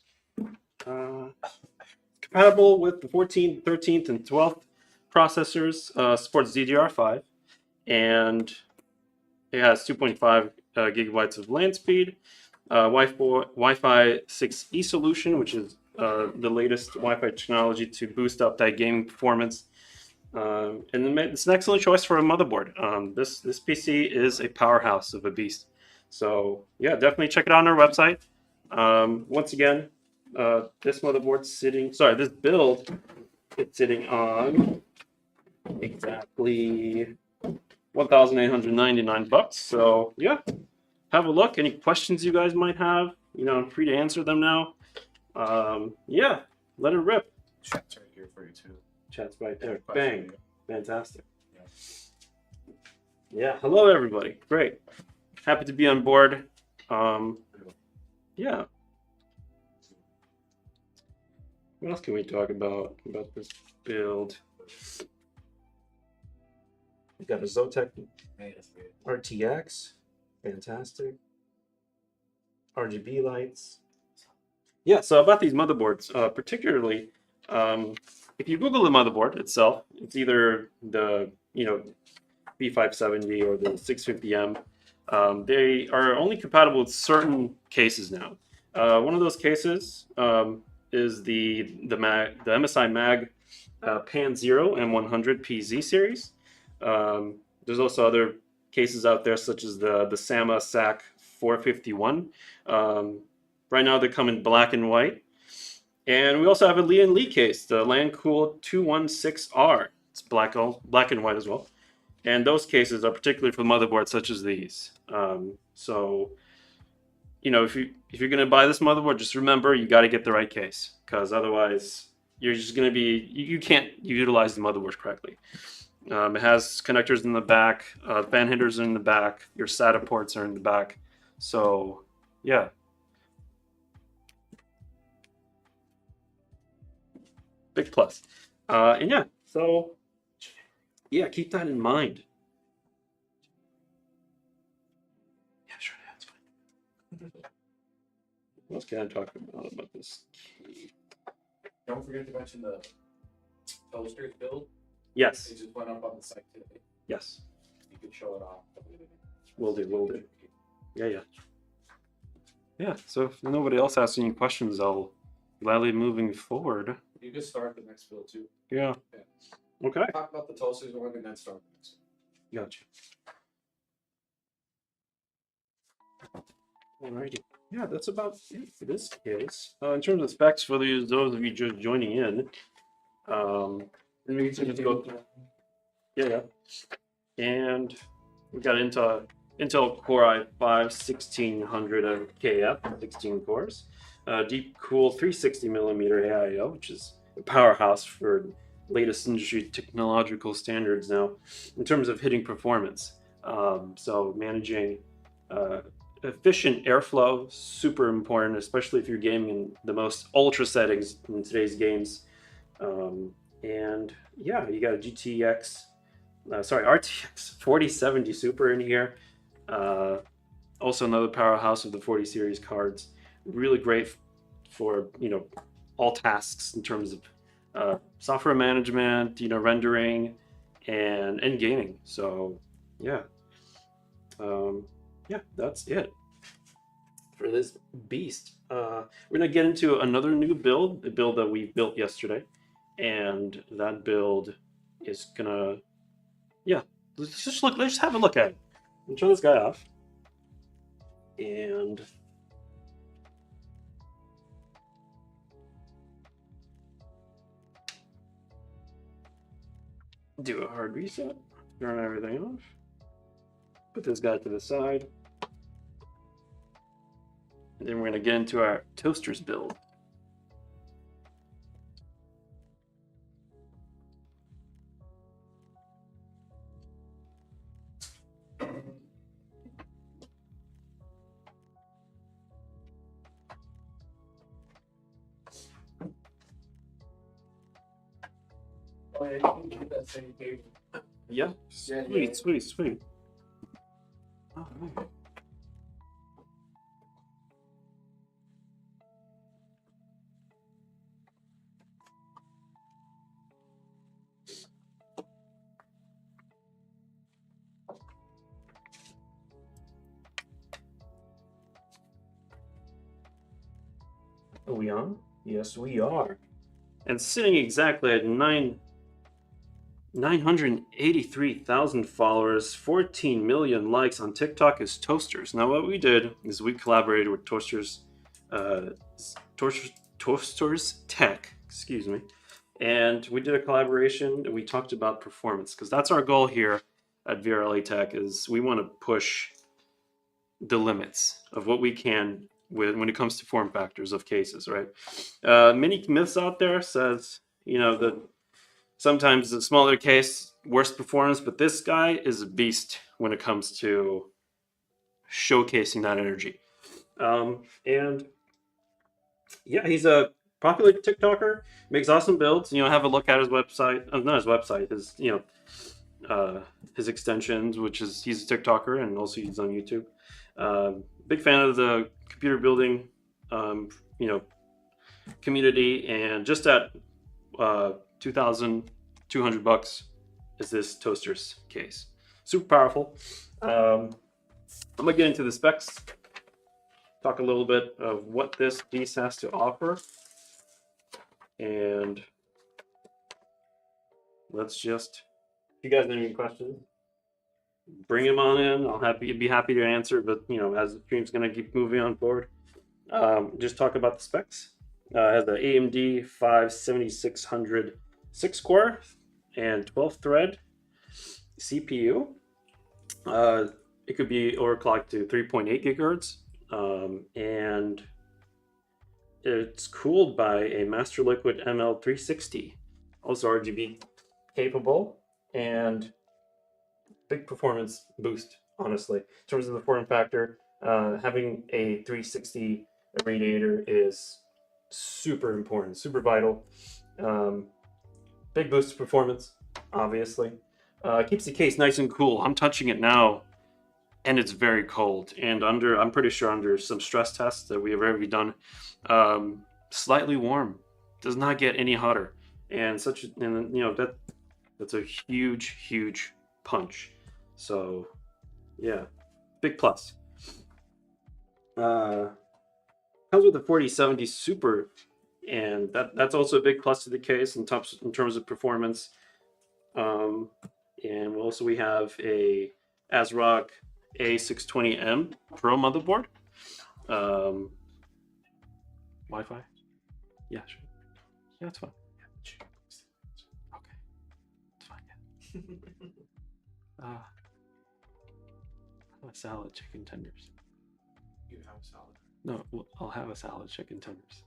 Compatible with the 14th, 13th, and 12th processors. Supports DDR5, and it has 2.5 gigabytes of LAN speed. Wi-Fi 6E solution, which is the latest Wi-Fi technology to boost up that gaming performance. And it's an excellent choice for a motherboard. This PC is a powerhouse of a beast. So yeah, definitely check it out on our website. Once again, this this build, it's sitting on exactly $1,899. So yeah, have a look. Any questions you guys might have, I'm free to answer them now. Yeah, let it rip. Chat's right here for you too. Chat's right there. Bang. Fantastic. Yeah. Hello, everybody. Great. Happy to be on board. Yeah. What else can we talk about this build? We got a Zotac RTX. Fantastic. RGB lights. yeah, so about these motherboards, particularly, if you Google the motherboard itself, it's either the B570 or the 650M. They are only compatible with certain cases now. One of those cases is the MSI Mag Pan Zero M100 PZ series. There's also other cases out there such as the Sama SAC 451. Right now they come in black and white. And we also have a Lian Li case, the Landcool 216R. It's black and white as well. And those cases are particularly for motherboards such as these. So, if you're going to buy this motherboard, just remember you got to get the right case, because otherwise you're just going to be you can't utilize the motherboard correctly. It has connectors in the back, fan headers in the back, your SATA ports are in the back. So, yeah. Big plus. And yeah, so yeah, keep that in mind. Yeah, sure, that's fine. What else can I talk about this key? Don't forget to mention the toasters build. Yes. It just went up on the site today. Yes. You can show it off. Will do. Yeah. Yeah, so if nobody else has any questions, I'll gladly moving forward. You can start the next build too. Yeah. Okay. Talk about the toasters one and then start the next one. Gotcha. Alrighty. Yeah, that's about it for this case. In terms of specs for those of you just joining in, And we can go through. yeah. And we got Intel Core i5 1600 KF, 16 cores. Deep Cool 360 millimeter AIO, which is a powerhouse for latest industry technological standards now in terms of hitting performance. So managing efficient airflow, super important, especially if you're gaming in the most ultra settings in today's games. And yeah, you got a RTX 4070 Super in here. Also another powerhouse of the 40 series cards. Really great for all tasks in terms of software management, rendering, and gaming. So yeah, that's it for this beast. We're gonna get into another new build, a build that we built yesterday, and that build is gonna let's just have a look at it. I'll turn this guy off and do a hard reset, turn everything off, put this guy to the side, and then we're gonna get into our toasters build. Oh, yeah, you can keep that same cable. Yeah, sweet. All right. Are we on? Yes, we are. And sitting exactly at 983,000 followers, 14 million likes on TikTok is Toasters. Now, what we did is we collaborated with Toasters Tech, excuse me, and we did a collaboration and we talked about performance, because that's our goal here at VRLA Tech. Is we want to push the limits of what we can when it comes to form factors of cases, right? Many myths out there says, that sometimes the smaller case, worse performance, but this guy is a beast when it comes to showcasing that energy. And yeah, he's a popular TikToker, makes awesome builds. Have a look at his website. Not his website, his extensions, which is he's a TikToker and also he's on YouTube. Big fan of the computer building, community, and just at $2,200 is this toaster's case. Super powerful. I'm gonna get into the specs, talk a little bit of what this piece has to offer, and let's just, if you guys have any questions, bring them on in. I'll be happy to answer, but you know, as the stream's gonna keep moving on forward, just talk about the specs. It has the AMD 5-7600 6-core and 12-thread CPU. It could be overclocked to 3.8 gigahertz, and it's cooled by a Master Liquid ML360, also RGB capable, and big performance boost, honestly. In terms of the form factor, having a 360 radiator is super important, super vital. Big boost to performance, obviously. Keeps the case nice and cool. I'm touching it now, and it's very cold. And I'm pretty sure under some stress tests that we have already done, slightly warm. Does not get any hotter. And that's a huge punch. So, yeah, big plus. Comes with the 4070 Super, and that's also a big plus to the case in terms of performance. And also we have a ASRock A620M Pro motherboard. Wi-Fi? Yeah, sure. Yeah, it's fine. Okay, it's fine. Yeah. A salad, chicken tenders. You have salad. No, I'll have a salad, chicken tenders.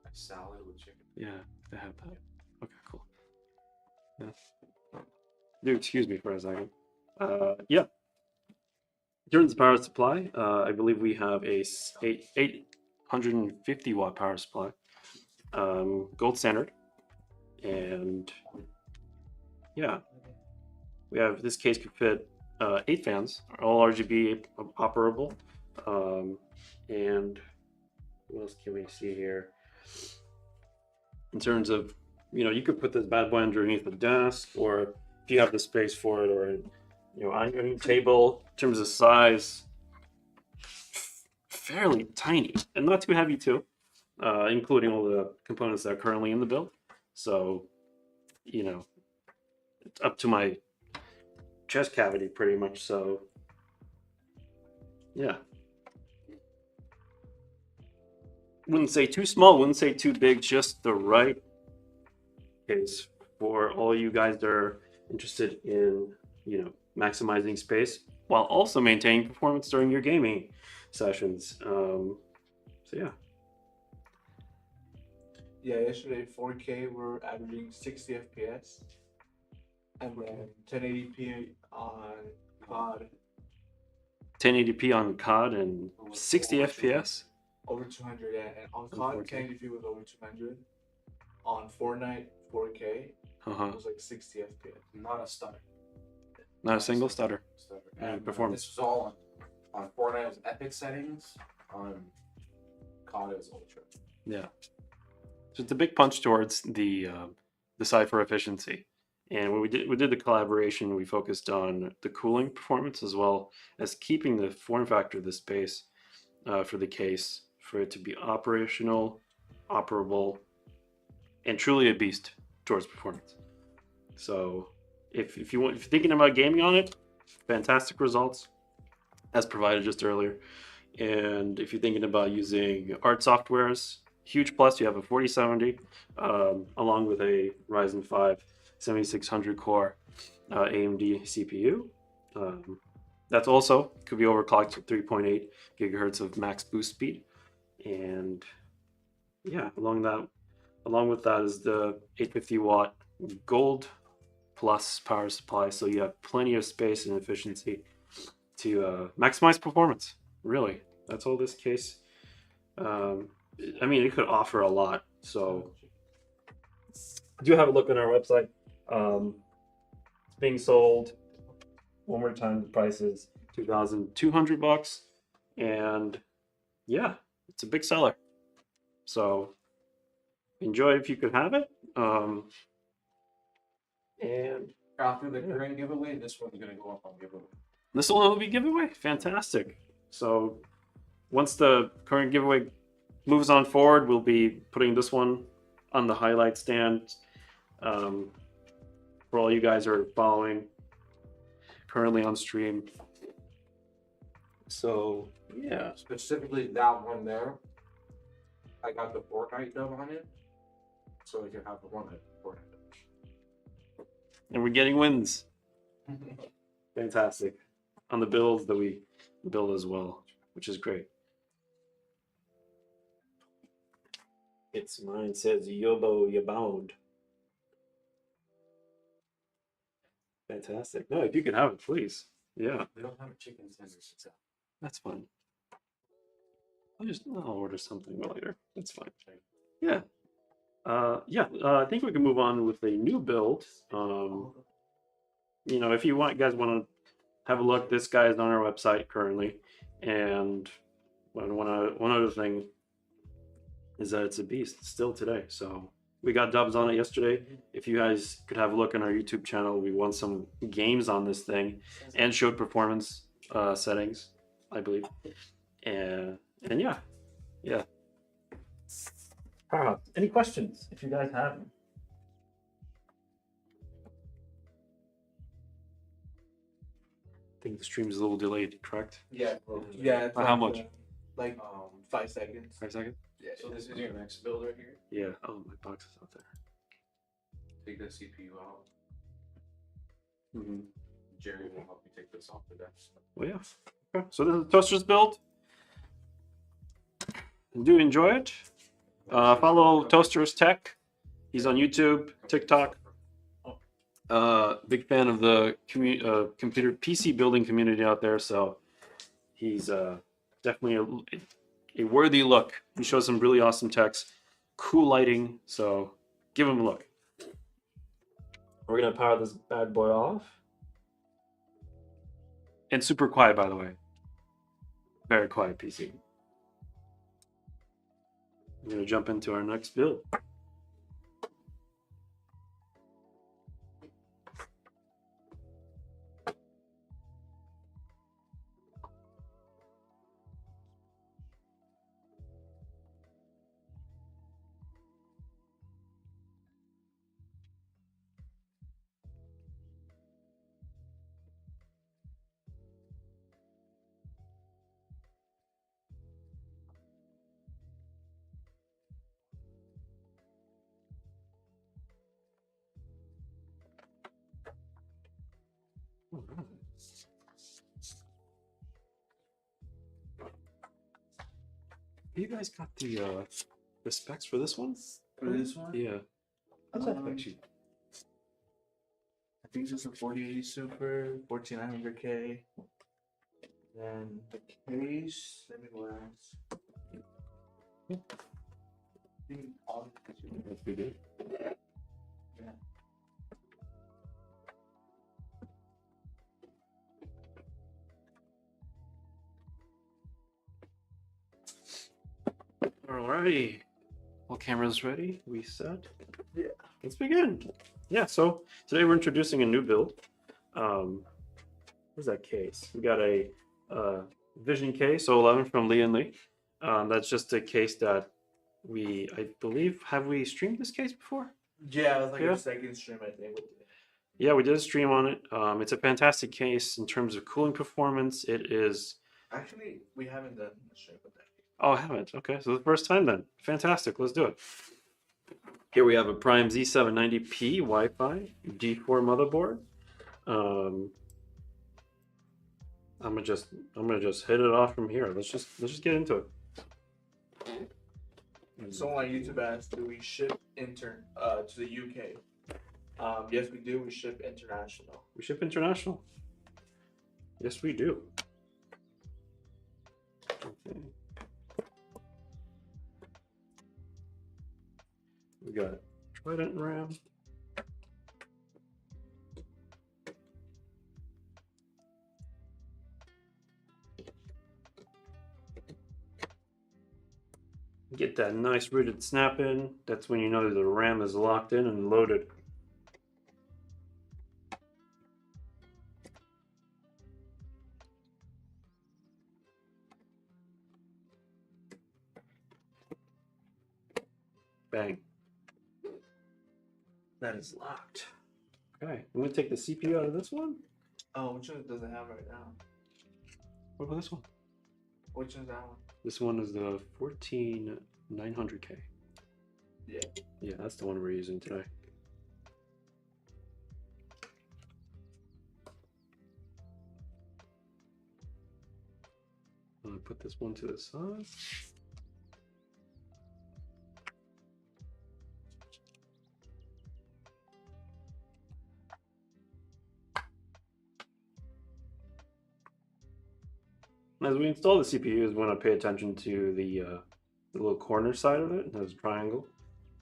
A salad with chicken. Yeah, they have that. Okay, cool. Yeah. Dude, excuse me for a second. Yeah. In terms of power supply, I believe we have a 850 watt power supply, gold standard, and yeah, we have this case could fit 8 fans, all RGB operable, and what else can we see here? In terms of, you could put this bad boy underneath the desk, or if you have the space for it, or on your table. In terms of size, fairly tiny and not too heavy too, including all the components that are currently in the build. So, it's up to my chest cavity pretty much. So, yeah. Wouldn't say too small, wouldn't say too big, just the right case for all you guys that are interested in, maximizing space while also maintaining performance during your gaming sessions. So yeah. Yeah, yesterday 4K we're averaging 60 FPS, and then 1080p on COD. 1080p on COD and 60 FPS. Over 200, yeah, and on COD 1080p was over 200. On Fortnite 4K it was like 60 FPS. Not a stutter. Not a single stutter. And performance. This was all on Fortnite was epic settings. On COD it was ultra. Yeah. So it's a big punch towards the side for efficiency. And when we did the collaboration, we focused on the cooling performance as well as keeping the form factor of the space for the case, for it to be operational, operable, and truly a beast towards performance. So if you're thinking about gaming on it, fantastic results as provided just earlier. And if you're thinking about using art softwares, huge plus. You have a 4070 along with a Ryzen 5 7600 core AMD CPU. That's also could be overclocked to 3.8 gigahertz of max boost speed. And yeah, along with that is the 850 watt gold plus power supply. So you have plenty of space and efficiency to maximize performance. Really, that's all this case. I mean, it could offer a lot. So do have a look on our website. It's being sold. One more time, the price is $2,200, and yeah, it's a big seller. So enjoy if you could have it. And After the current giveaway, this one's gonna go up on giveaway. this will be giveaway. Fantastic. So once the current giveaway moves on forward, we'll be putting this one on the highlight stand for all you guys who are following currently on stream. So yeah, Specifically that one there. I got the Fortnite dub on it. So you have the one at Fortnite. and we're getting wins. Fantastic on the builds that we build as well, which is great. It's mine says Yobo Yabound. Fantastic. No, if you could have it, please. Yeah, They don't have a chicken sandwich. It's that's fine. I'll order something later. That's fine. Yeah. I think we can move on with a new build. You know, if you guys want to have a look, this guy is on our website currently, and one other thing is that it's a beast still today. So we got dubs on it yesterday. If you guys could have a look on our YouTube channel, we won some games on this thing and showed performance settings, I believe. And yeah. Any questions if you guys have them? I think the stream is a little delayed, correct? Yeah, yeah. It's By how much? Like 5 seconds. 5 seconds? Yeah. So this is your next build right here. Yeah. Oh, my box is out there. Take the CPU out. Mm-hmm. Jerry will help you take this off the desk. Well, yeah. Okay. So this is Toaster's build. Do enjoy it. Follow Toaster's Tech. He's on YouTube, TikTok. Big fan of the computer PC building community out there. So he's definitely a worthy look. He shows some really awesome techs, cool lighting. So give him a look. We're gonna power this bad boy off. And super quiet, by the way. Very quiet PC. I'm gonna jump into our next build. You guys got the specs for this one? For this one? Yeah. What's that spec sheet? I think it's a 4080 Super, 4900K. Then the case, let me glance. I think all That's pretty good. yeah. Alrighty. All cameras ready? We set? Yeah. Let's begin. Yeah, so today we're introducing a new build. Where's that case? We got a Vision case, 11 from Lee and Lee. That's just a case that I believe, have we streamed this case before? Yeah, it was like Yeah. a second stream, I think. Yeah, we did a stream on it. It's a fantastic case in terms of cooling performance. It is. Actually, we haven't done a stream with that. Oh, I haven't. Okay, so the first time then. Fantastic. Let's do it. Here we have a Prime Z790P Wi-Fi D4 motherboard. I'm gonna just hit it off from here. Let's just get into it. Someone on YouTube asked, do we ship to the UK? Yes, we do. We ship international. We ship international. Yes, we do. Okay. We got Trident RAM. Get Get that nice rooted snap in. That's when you know that the RAM is locked in and loaded. Bang. That is locked. Okay, I'm gonna take the CPU out of this one. Oh, which one does it have right now? What about this one? Which one's that one? This one is the 14900K. Yeah. Yeah, that's the one we're using today. I'm gonna put this one to the side. As we install the CPUs, we want to pay attention to the little corner side of it. There's a triangle.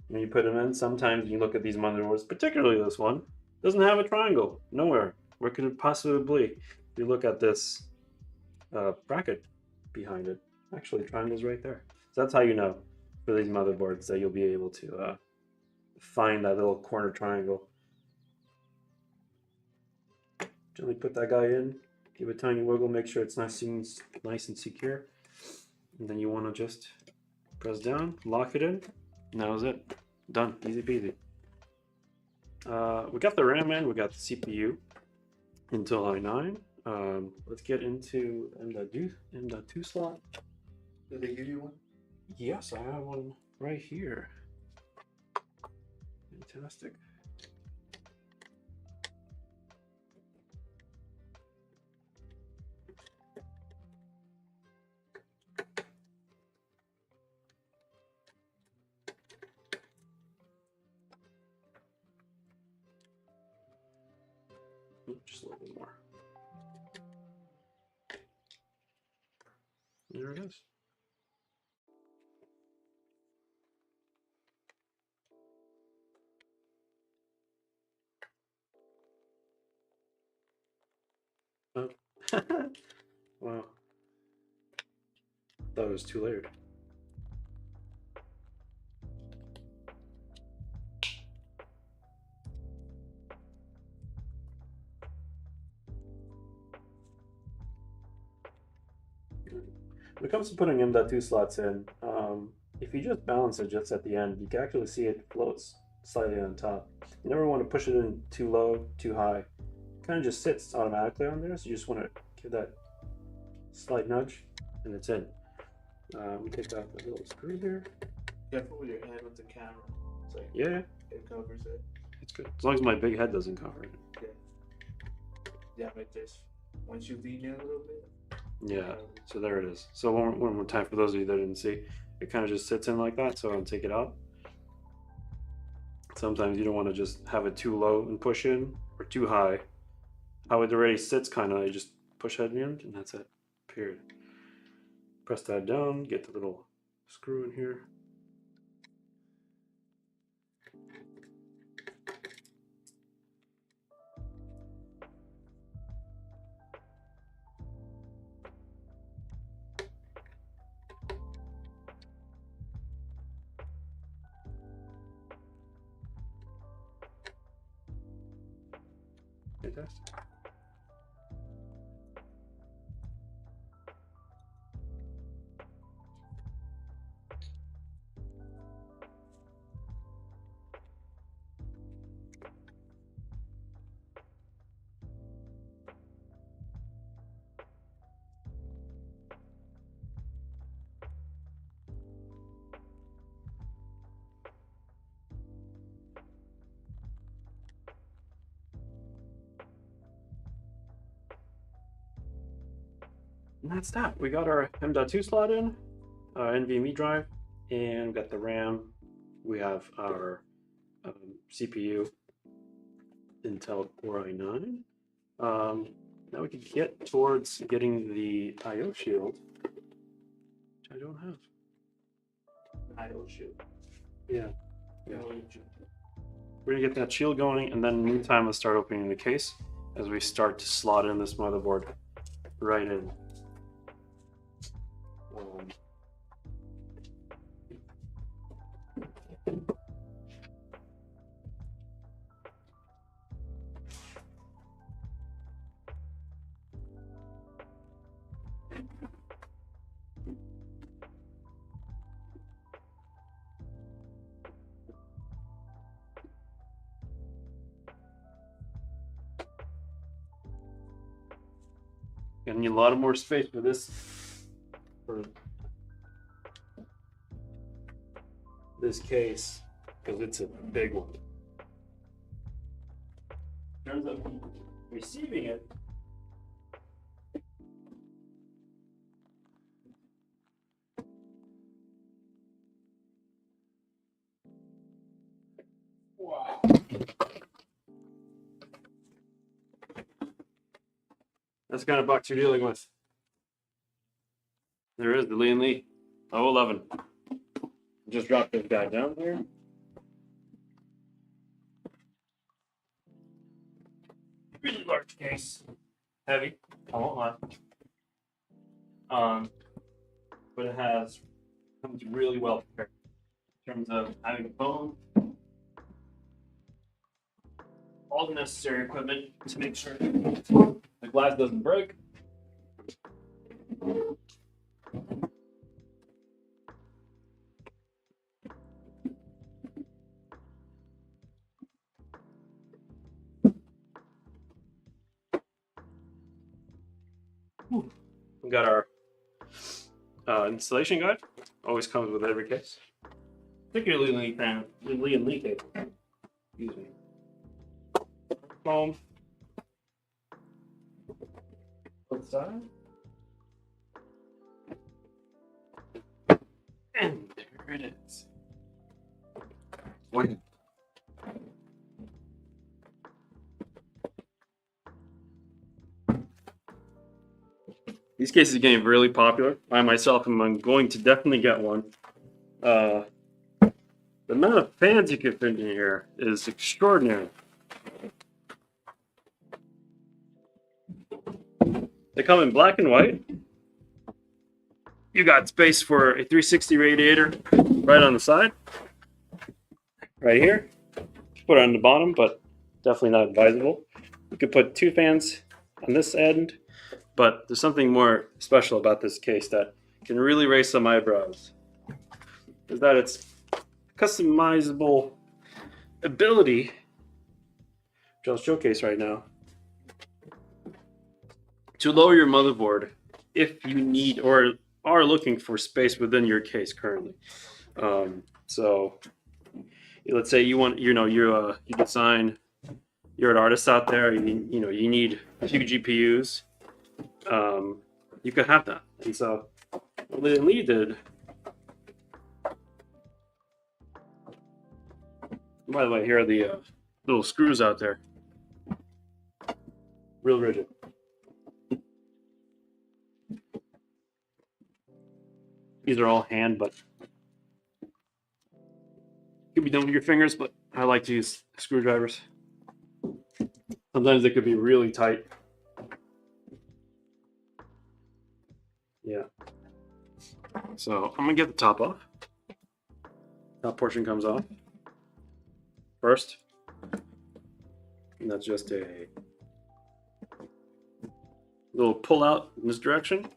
When you put them in, sometimes you look at these motherboards, particularly this one, doesn't have a triangle. Nowhere. Where could it possibly be? If you look at this bracket behind it, actually, triangle's right there. So that's how you know for these motherboards that you'll be able to find that little corner triangle. Gently put that guy in. Give it a tiny wiggle, make sure it's nice and secure. And then you want to just press down, lock it in, and that was it. Done, easy peasy. We got the RAM in, we got the CPU, Intel i9. Let's get into M.2 slot. Did they give you one? Yes, I have one right here. Fantastic. Just a little bit more. There it is. Oh. Wow. Thought it was too layered. When it comes to putting M.2 slots in, if you just balance it just at the end, you can actually see it floats slightly on top. You never want to push it in too low, too high. It kind of just sits automatically on there, so you just want to give that slight nudge, and it's in. We take out the little screw here. Careful with your head with the camera. It's like, Yeah, it covers it. it's good. As long as my big head doesn't cover it. Yeah. Yeah, like this. Once you lean in a little bit. Yeah, so there it is. So one more time for those of you that didn't see, it kind of just sits in like that, so I'll take it out. Sometimes you don't want to just have it too low and push in, or too high. How it already sits kind of, you just push that in, and that's it, period. Press that down, get the little screw in here. Fantastic. And that's that. We got our M.2 slot in, NVMe drive, and we got the RAM. We have our CPU, Intel Core i9. Now we can get towards getting the I/O shield, which I don't have. IO shield. Yeah. Yeah. We're gonna get that shield going, and then in the meantime, let's start opening the case as we start to slot in this motherboard right in. Gonna need a lot of more space for this. For this case, because it's a big one. In terms of receiving it, wow. That's the kind of box you're dealing with. There is the Lee & Lee 011. Just drop this guy down here. Really large case. Heavy, I won't lie. But it comes really well prepared in terms of having a phone, all the necessary equipment to make sure the glass doesn't break. We got our installation guide. Always comes with every case. Particularly Lee & Lee case. Excuse me. Foam. Both sides. And there it is. One. These cases are getting really popular. I myself am going to definitely get one. The amount of fans you can fit in here is extraordinary. They come in black and white. You got space for a 360 radiator right on the side. Right here. Put it on the bottom, but definitely not advisable. You could put 2 fans on this end. But there's something more special about this case that can really raise some eyebrows. Is that it's customizable ability, which I'll showcase right now, to lower your motherboard if you need or are looking for space within your case currently. So let's say you want, you design, you're an artist out there, you need a few GPUs. You could have that. And so what Lee & Lee did, by the way, here are the little screws out there. Real rigid. These are all hand, but could be done with your fingers, but I like to use screwdrivers. Sometimes they could be really tight. Yeah. So I'm gonna get the top off. Top portion comes off first. And that's just a little pull out in this direction.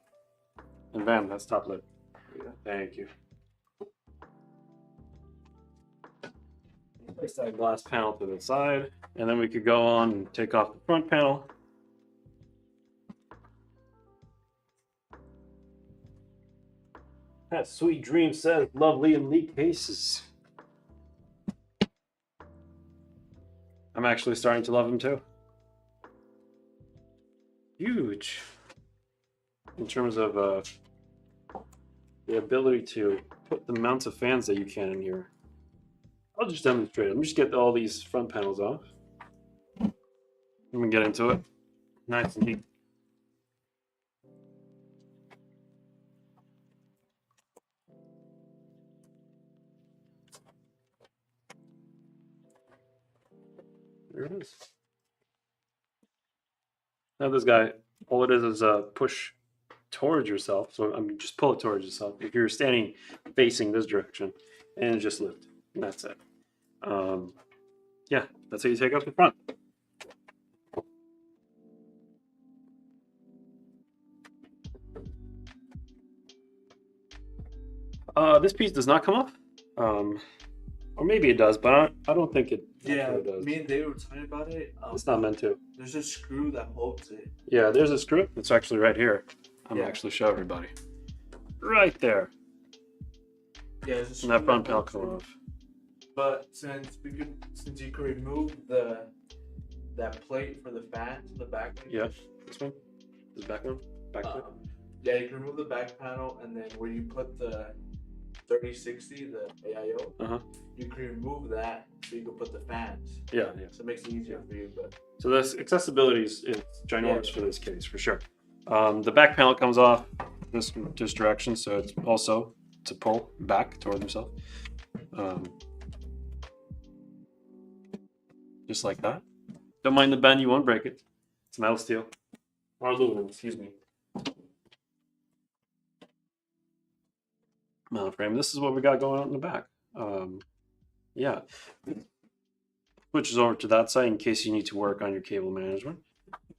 And bam, that's top lid. Thank you. Place that glass panel to the side, and then we could go on and take off the front panel. That sweet dream says lovely and Lee cases. I'm actually starting to love them too. Huge in terms of the ability to put the amounts of fans that you can in here. I'll just demonstrate. Let me just get all these front panels off. Let me get into it. Nice and neat. There it is. Now this guy, all it is a push towards yourself. So just pull it towards yourself. If you're standing facing this direction, and just lift. And that's it. Yeah, that's how you take off the front. This piece does not come off. Or maybe it does, but I don't think it Yeah, actually does. me and David were talking about it. It's not meant to. There's a screw that holds it. Yeah, there's a screw. It's actually right here. I'm Yeah. gonna actually show everybody. Right there. Yeah, there's a screw And that front panel holds come it. off. But since you could remove that plate for the fan to the back. Yeah, this one. This back one. Back plate. Yeah, you can remove the back panel, and then where you put the 3060, the AIO, you can remove that so you can put the fans. Yeah. So it makes it easier for you. But So this accessibility is ginormous for this case, for sure. The back panel comes off this direction, so it's also to pull back toward himself. Just like that. Don't mind the bend, you won't break it. It's metal steel. Or aluminum, excuse me. Mount frame. This is what we got going on in the back. Yeah. Switches over to that side in case you need to work on your cable management.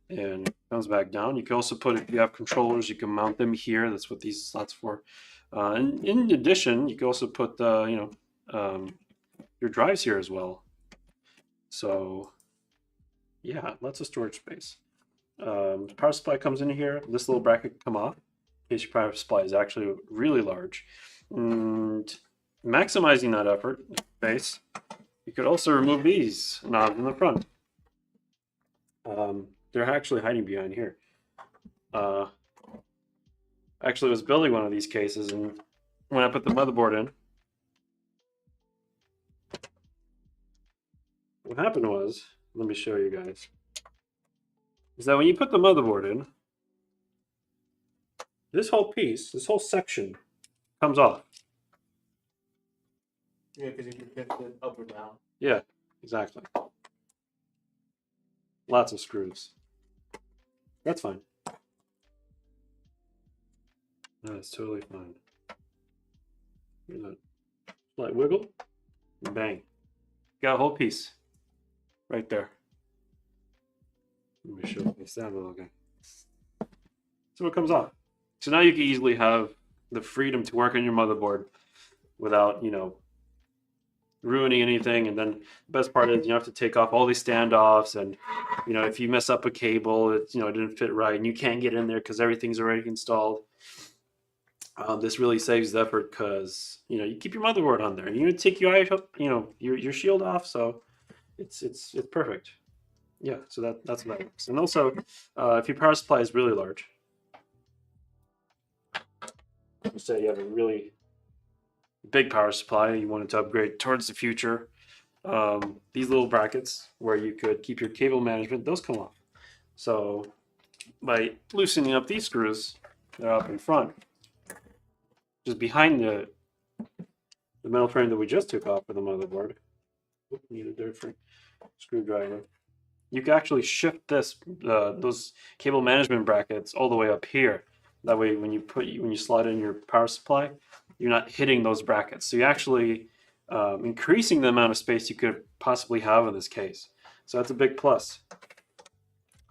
And comes back down. You can also put, if you have controllers, you can mount them here. That's what these slots for. And in addition, you can also put your drives here as well. So yeah, lots of storage space. Power supply comes in here. This little bracket can come off in case your power supply is actually really large. And maximizing that effort space, you could also remove these knobs in the front. They're actually hiding behind here. Actually was building one of these cases, and when I put the motherboard in, what happened was, let me show you guys, is that when you put the motherboard in, this whole piece, this whole section comes off. yeah, because you can lift it up or down. Yeah, exactly. Lots of screws. That's fine. That's totally fine. Look at that. Slight wiggle, and bang. Got a whole piece right there. Let me show you that a little bit. So it comes off. So now you can easily have the freedom to work on your motherboard without, ruining anything. And then the best part is you don't have to take off all these standoffs, and if you mess up a cable, it didn't fit right and you can't get in there because everything's already installed. This really saves the effort because you keep your motherboard on there. You take your your shield off, so it's perfect. Yeah, so that's what that works. And also, if your power supply is really large, say you have a really big power supply, you wanted to upgrade towards the future, these little brackets where you could keep your cable management, those come off. So by loosening up these screws, they're up in front, just behind the metal frame that we just took off for the motherboard. Need a different screwdriver. You can actually shift those cable management brackets all the way up here. That way, when you slide in your power supply, you're not hitting those brackets. So you're actually increasing the amount of space you could possibly have in this case. So that's a big plus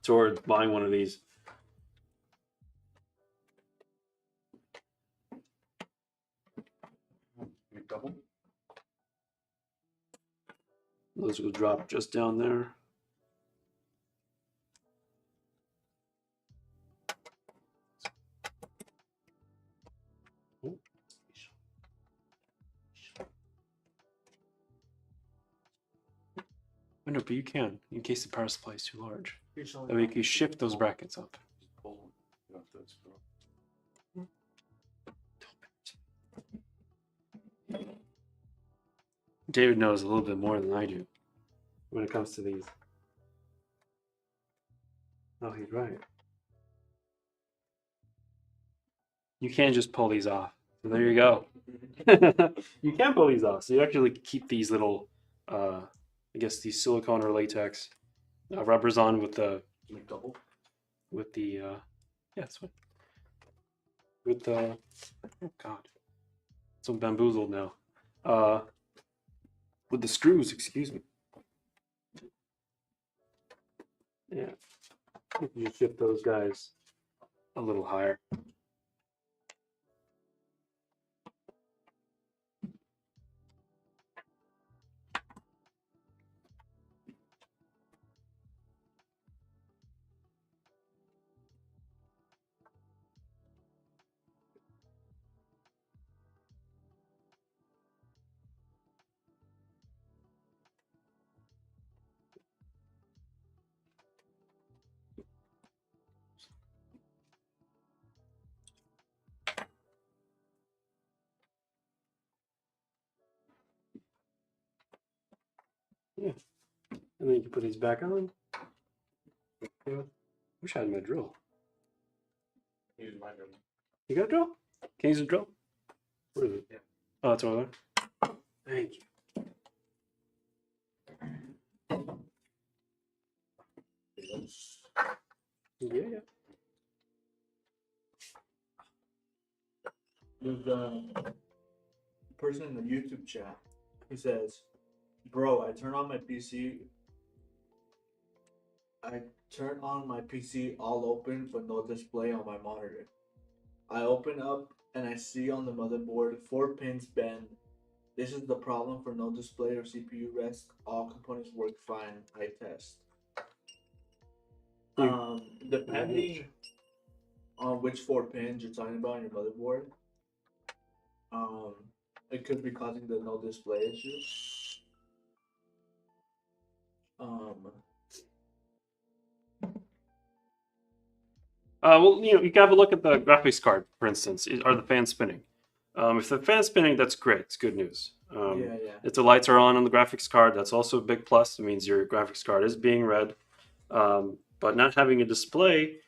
towards buying one of these. Double. Those will drop just down there. Oh, no, but you can, in case the power supply is too large. That way you can shift those brackets up. David knows a little bit more than I do when it comes to these. Oh, he's right. You can just pull these off. So there you go. You can pull these off. So you actually keep these little, I guess these silicone or latex rubbers on with the, yeah, that's what. With the, oh God, so bamboozled now. With the screws, excuse me. Yeah, you shift those guys a little higher. Yeah. And then you can put these back on. Yeah. Wish I had my drill. Use my drill. You got a drill? Can you use a drill? Where is it? Yeah. Oh, it's over there. Thank you. Yeah. There's a person in the YouTube chat. He says, "Bro, I turn on my PC all open but no display on my monitor. I open up and I see on the motherboard 4 pins bend. This is the problem for no display or CPU rest. All components work fine. I test." Depending on which 4 pins you're talking about on your motherboard, it could be causing the no display issue. Well, you can have a look at the graphics card, for instance. Are the fans spinning? If the fan's spinning, that's great. It's good news. Yeah. If the lights are on the graphics card, that's also a big plus. It means your graphics card is being read. But not having a display,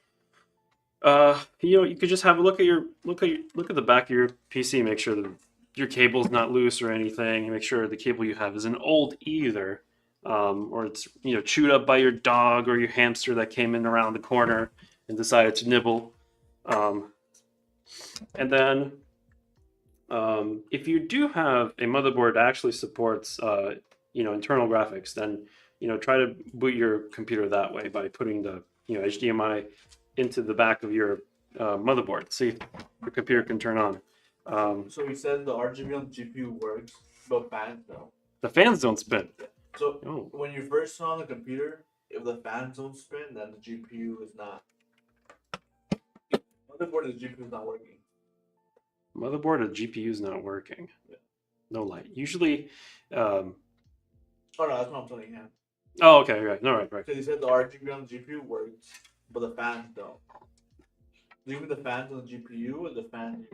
you could just have a look at the back of your PC. Make sure that your cable's not loose or anything. Make sure the cable you have isn't old either, or it's chewed up by your dog or your hamster that came in around the corner and decided to nibble. And then if you do have a motherboard that actually supports internal graphics, then try to boot your computer that way by putting the HDMI into the back of your motherboard. See if your computer can turn on. So he said the RGB on the GPU works, but fans don't. The fans don't spin. So Oh. when you first turn on the computer, if the fans don't spin, then the GPU is not. Motherboard of the GPU is not working. Motherboard of GPU is not working. Yeah. No light. Usually. Oh no, that's what I'm telling him. Oh, okay, right. No, right. Because he said the RGB on the GPU works, but the fans don't. Even the fans on the GPU or the fans.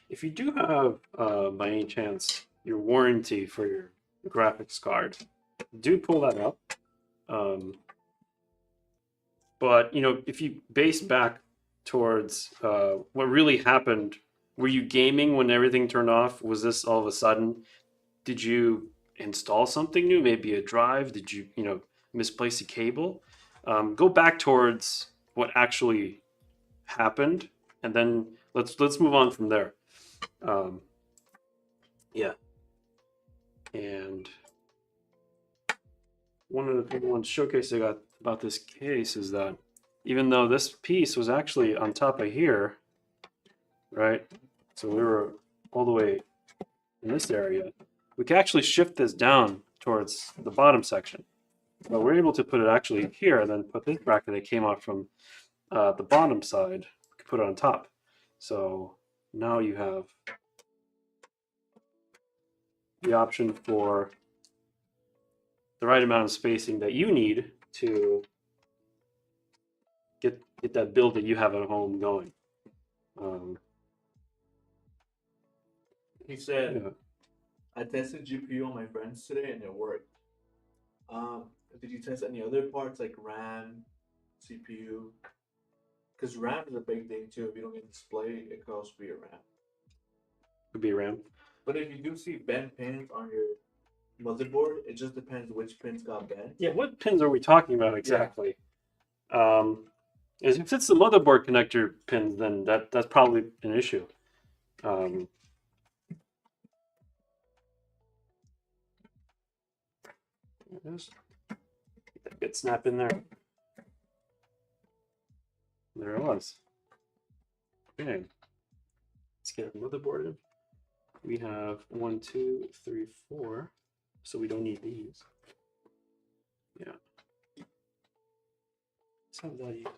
If you do have, by any chance, your warranty for your graphics card, do pull that up. But if you base back towards what really happened, were you gaming when everything turned off? Was this all of a sudden? Did you install something new? Maybe a drive? Did you misplace a cable? Go back towards what actually happened, and then let's move on from there. Yeah. And one of the big ones showcase I got about this case is that even though this piece was actually on top of here, right? So we were all the way in this area. We can actually shift this down towards the bottom section. But we're able to put it actually here and then put this bracket that came out from the bottom side, we can put it on top. So now you have the option for the right amount of spacing that you need to get that build that you have at home going. He said, Yeah. "I tested GPU on my friends today and it worked. Did you test any other parts like RAM, CPU? Because RAM is a big thing too. If you don't get display, it could also be a RAM. Could be RAM. But if you do see bent pins on your motherboard, it just depends which pins got bent. Yeah, what pins are we talking about exactly? If it's the motherboard connector pins, then that's probably an issue. Just get that good snap in there. There it was. Okay. Let's get a motherboard in. We have 1, 2, 3, 4. So we don't need these. Yeah. Let's have that.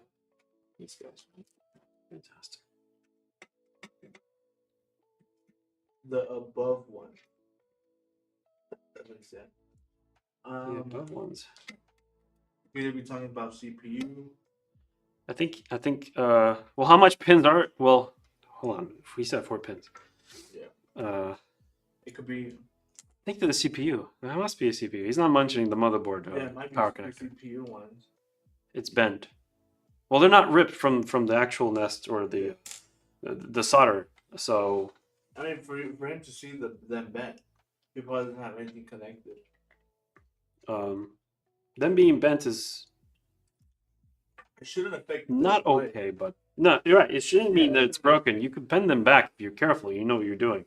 These guys. Fantastic. The above one. That makes sense. The above ones. We'll be talking about CPU. I think well, how much pins are, well, hold on, we said 4 pins. Yeah. It could be. I think to the CPU. That must be a CPU. He's not mentioning the motherboard Yeah, it might be power the connector. CPU ones. It's bent. Well, they're not ripped from the actual nest or the solder. So I mean, for him to see them bent, he probably doesn't have anything connected. them being bent is It shouldn't affect the not display. okay, but no, you're right. It shouldn't mean that it's broken. You could bend them back if you're careful. You know what you're doing.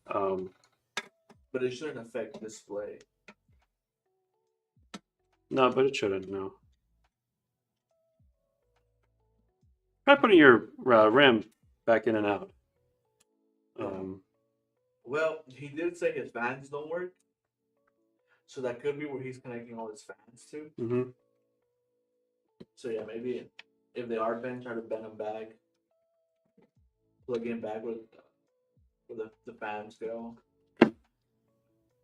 But it shouldn't affect display. No, but it shouldn't. No. Try putting your RAM back in and out. Well, he did say his fans don't work, so that could be where he's connecting all his fans to. Mm-hmm. So yeah, maybe if they are bent, try to bend them back. Plug in back where the fans go.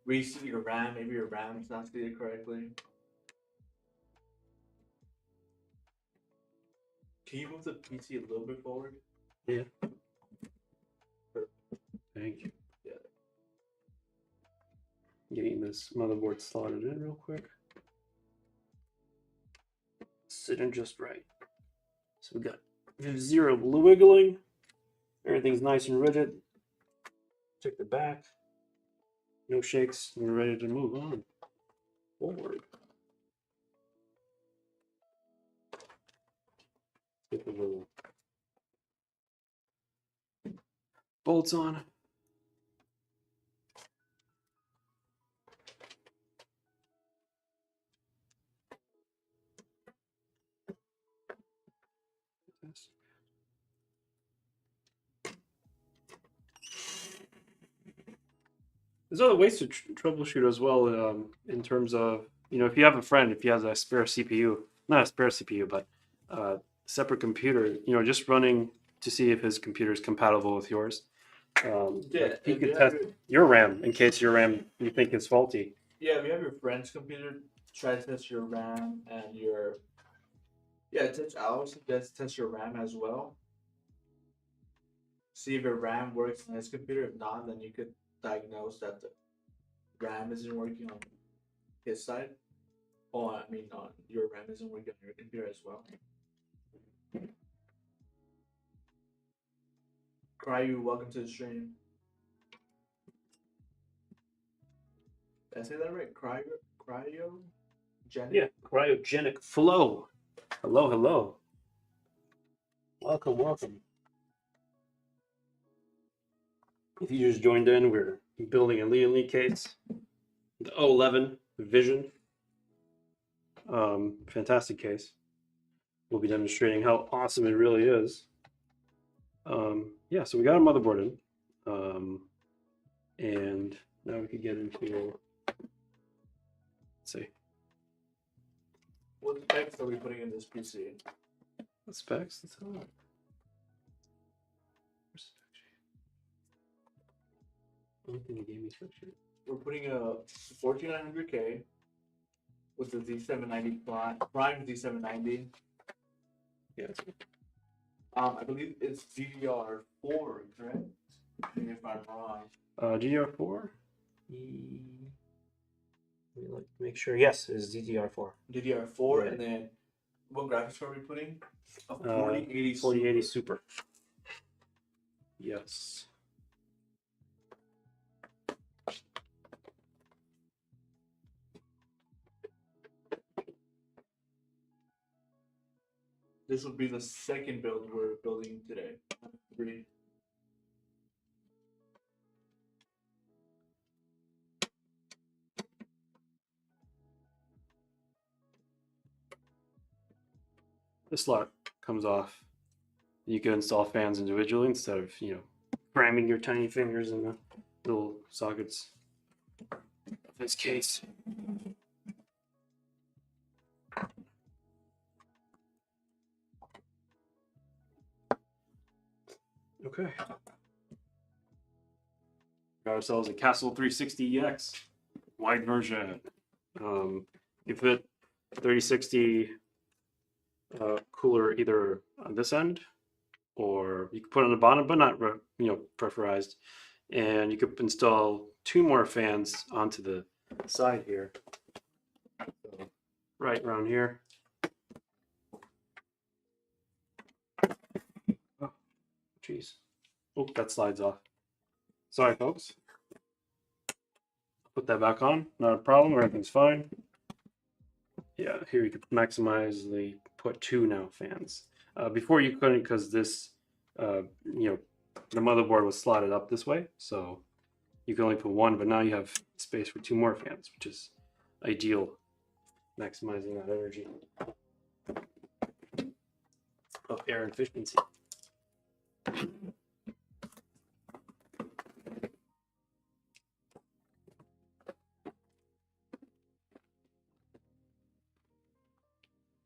Reseat your RAM. Maybe your RAM's not seated correctly. Can you move the PC a little bit forward? Yeah. Thank you. Yeah. Getting this motherboard slotted in real quick. Sitting just right. So we got zero wiggling. Everything's nice and rigid. Check the back. No shakes. We're ready to move on forward. Get the little bolts on. There's other ways to troubleshoot as well, in terms of, if you have a friend, if he has a spare CPU, not a spare CPU, but separate computer, just running to see if his computer is compatible with yours. Yeah, he if could you test have your RAM in case your RAM you think is faulty. Yeah, if you have your friend's computer, try to test your RAM and your. Yeah, I also suggest test your RAM as well. See if your RAM works on his computer. If not, then you could diagnose that the RAM isn't working on his side. Oh, I mean, on your RAM isn't working on your computer as well. Cryu, welcome to the stream. Did I say that right? Cryo? Yeah, cryogenic flow. Hello, hello. Welcome, welcome. If you just joined in, we're building a Lee case, the 011 Vision. Fantastic case. We'll be demonstrating how awesome it really is. Yeah, so we got a motherboard in, and now we could get into, let's see. What specs are we putting in this PC? What specs? Let's have a look. Only thing they gave me spec sheet. We're putting a 14900K with the Z790 Prime Z790. Yeah. I believe it's DDR4, correct? If I'm wrong. DDR4? Let me make sure. Yes, it's DDR4. DDR4, Right. And then what graphics card are we putting? A 4080 4080 Super. Yes. This will be the second build we're building today. 3. This slot comes off. You can install fans individually instead of, cramming your tiny fingers in the little sockets of this case. Okay. Got ourselves a Castle 360EX wide version. You fit 3060 cooler either on this end, or you can put it on the bottom, but not pressurized. and you could install 2 more fans onto the side here. So, right around here. Oh, jeez. Oh, that slides off. Sorry, folks. Put that back on. Not a problem. Everything's fine. Yeah, here you could maximize the put 2 now fans. Before you couldn't because this, you know, the motherboard was slotted up this way, so you can only put 1. But now you have space for 2 more fans, which is ideal, maximizing that energy of air efficiency.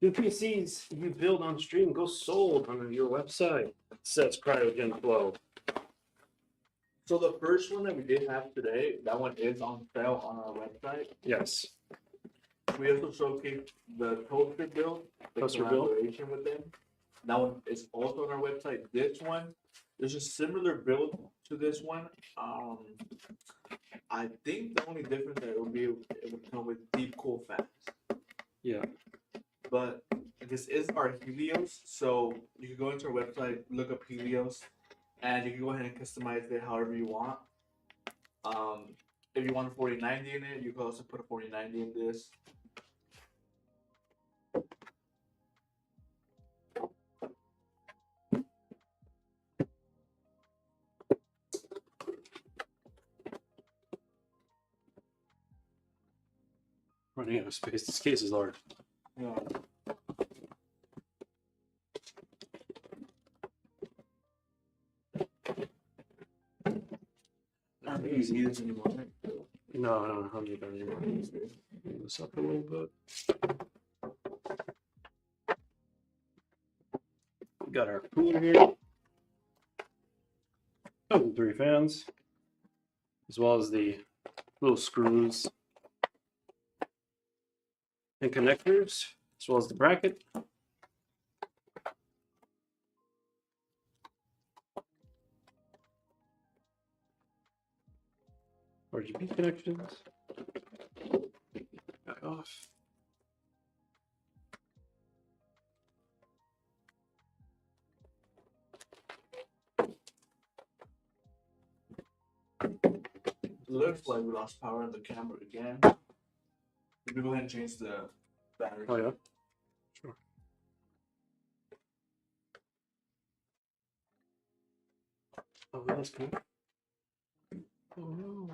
The PCs you build on stream go sold on your website. It says Cryogen Flow. So the first one that we did have today, that one is on sale on our website. Yes. We also showcased the toaster build, the Toaster build? collaboration with them. That one is also on our website. This one, there's a similar build to this one. I think the only difference that it would come with deep cool fans. Yeah. But this is our Helios, so you can go into our website, look up Helios, and you can go ahead and customize it however you want. If you want a 4090 in it, you can also put a 4090 in this. Running out of space. This case is large. Yeah. I don't think you need this anymore. No, I don't need that anymore. Move this up a little bit. We got our cooler here. Oh, 3 fans, as well as the little screws and connectors, as well as the bracket. RGB connections. Back off. Looks like we lost power on the camera again. Let me go ahead and change the battery. Oh yeah. Sure. Oh, that's cool. Oh no.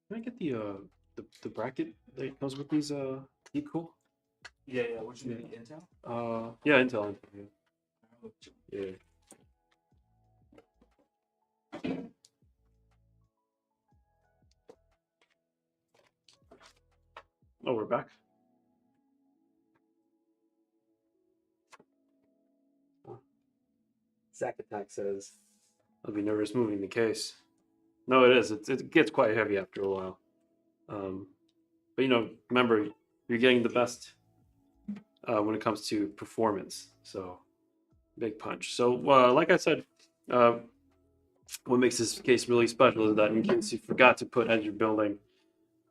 Can I get the bracket that comes with these heat cool? Yeah, what you need, Intel? Yeah, Intel. Yeah. Oh, we're back. Zack Attack says, I'll be nervous moving the case. No, it is. It gets quite heavy after a while. But you know, remember, you're getting the best when it comes to performance. So, big punch. So, like I said, what makes this case really special is that in case you forgot to put as you're building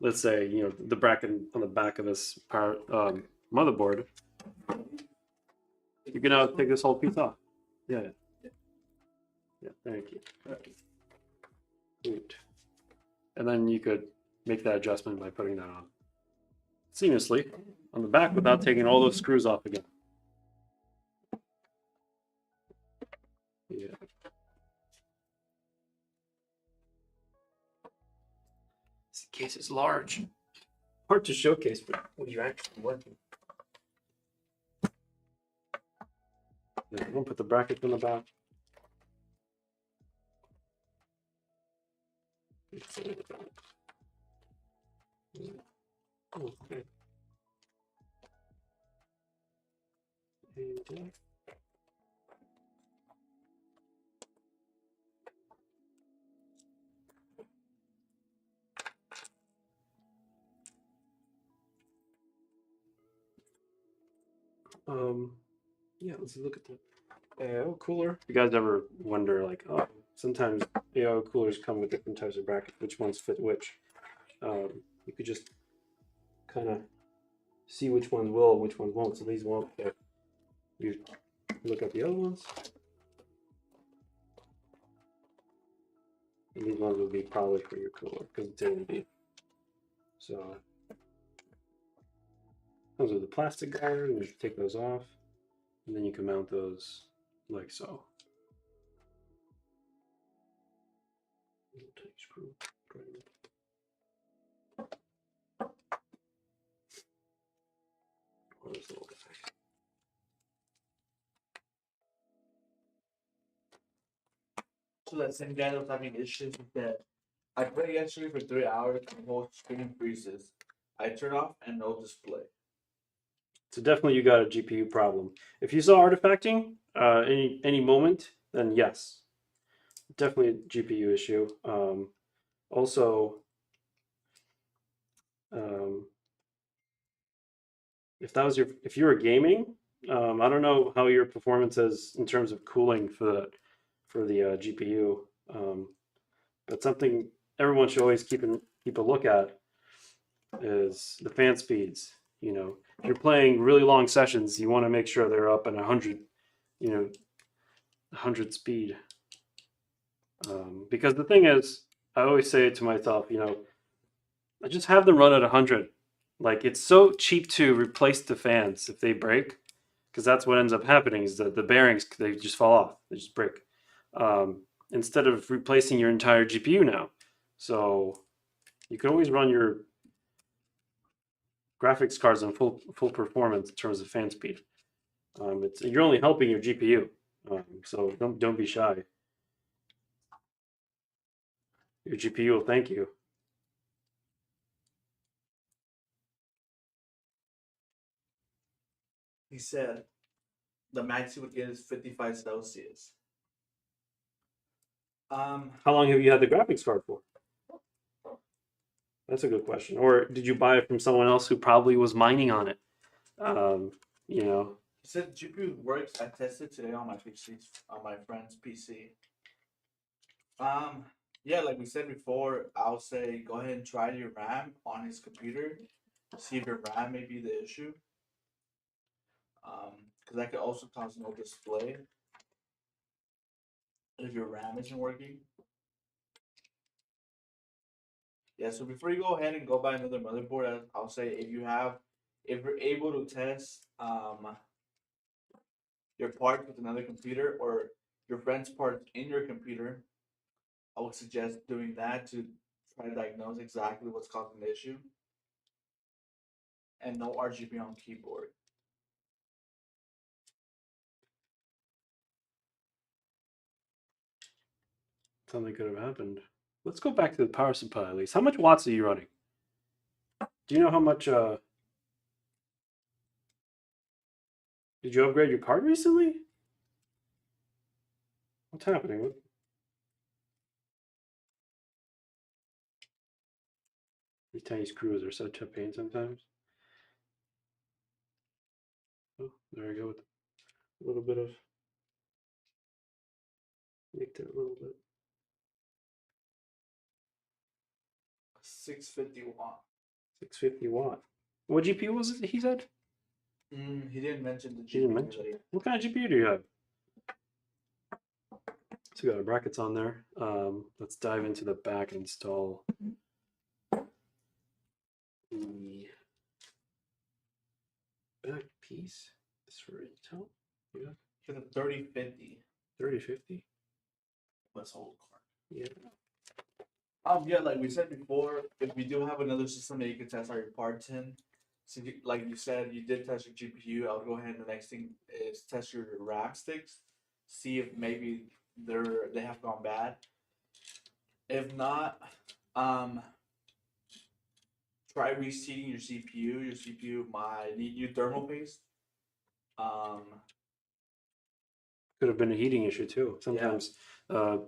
let's say, you know, the bracket on the back of this power motherboard, you can now take this whole piece off. Yeah. Yeah, thank you. Sweet. And then you could make that adjustment by putting that on seamlessly on the back without taking all those screws off again. Yeah. This case is large. Hard to showcase, but when you're actually working. Yeah, I'm gonna put the brackets on the back. Okay. Yeah, let's look at the AIO cooler. You guys ever wonder, like, oh, sometimes AIO coolers come with different types of brackets, which ones fit which? You could just kind of see which ones will, which ones won't. So these won't fit. You look at the other ones. And these ones will be probably for your cooler because it's A&B. So those are the plastic guard, and you take those off, and then you can mount those like so. Tight screw. Where's the little guy? So that same guy that was having issues with that. I played yesterday for 3 hours, the whole screen freezes. I turn off and no display. So definitely you got a GPU problem. If you saw artifacting any moment, then yes, definitely a GPU issue. Also, if you were gaming, I don't know how your performance is in terms of cooling for the GPU, but something everyone should always keep a look at is the fan speeds. You know, if you're playing really long sessions, you want to make sure they're up at 100, 100 speed. Because the thing is, I always say to myself, I just have them run at 100. Like, it's so cheap to replace the fans if they break, because that's what ends up happening is that the bearings, they just fall off, they just break. Instead of replacing your entire GPU now. So you can always run your graphics cards on full performance in terms of fan speed. You're only helping your GPU, so don't be shy. Your GPU will thank you. He said the max he would get is 55 Celsius. How long have you had the graphics card for? That's a good question. Or did you buy it from someone else who probably was mining on it? He said GPU works. I tested today on my PC, on my friend's PC. Yeah, like we said before, I'll say go ahead and try your RAM on his computer. See if your RAM may be the issue. Because that could also cause no display if your RAM isn't working. Yeah, so before you go ahead and go buy another motherboard, I'll say if you're able to test your parts with another computer or your friend's parts in your computer, I would suggest doing that to try to diagnose exactly what's causing the issue. And no RGB on keyboard. Something could have happened. Let's go back to the power supply at least. How much watts are you running? Do you know how much? Did you upgrade your card recently? What's happening? These tiny screws are such a pain sometimes. Oh, there we go with a little bit of nicked it a little bit. 650 watt. 650 watt. What GPU was it? He said. He didn't mention the GPU. He didn't mention. What kind of GPU do you have? So we got our brackets on there. Let's dive into the back and install the back piece. This for Intel. Yeah. For the 3050. 3050. Let's hold card. Yeah. Yeah, like we said before, if we do have another system that you can test out your parts in, so like you said, you did test your GPU. I'll go ahead and the next thing is test your rack sticks, see if maybe they have gone bad. If not, try reseating your CPU. Your CPU might need new thermal paste. Could have been a heating issue too. Sometimes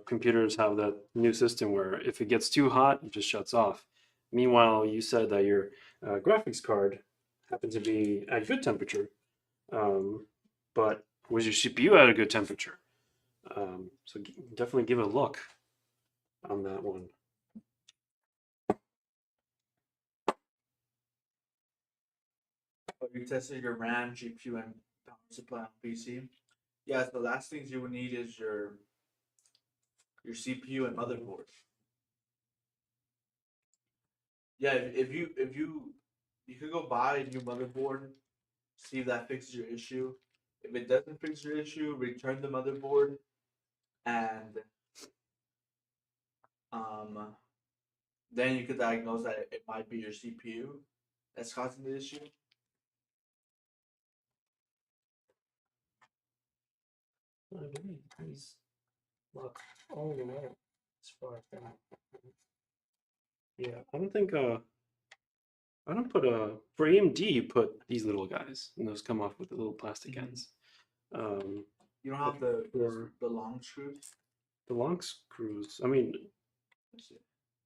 computers have that new system where if it gets too hot, it just shuts off. Meanwhile, you said that your graphics card happened to be at good temperature, but was your CPU at a good temperature? So definitely give it a look on that one. You tested your RAM, GPU, and power supply on PC. Yeah, the last things you would need is your CPU and motherboard. Yeah, if you could go buy a new motherboard, see if that fixes your issue. If it doesn't fix your issue, return the motherboard, and then you could diagnose that it might be your CPU that's causing the issue. I believe these look all the way as far as that. Yeah, I don't think I don't put for AMD you put these little guys and those come off with the little plastic ends. You don't have the long screws. The long screws. I mean,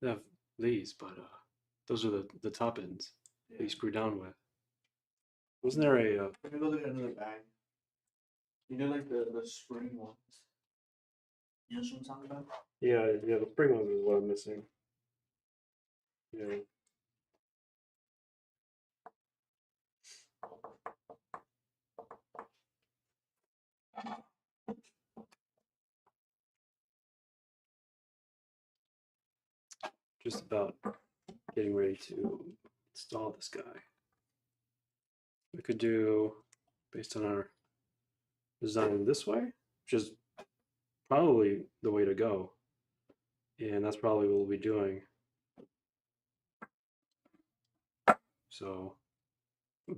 they have these, but those are the top ends that you screw down with. Wasn't there a? Let me go look at another bag. You know, like the spring ones. You know what I'm talking about? Yeah, the spring ones is what I'm missing. Yeah. Just about getting ready to install this guy. We could do, based on our design this way, which is probably the way to go. And that's probably what we'll be doing. So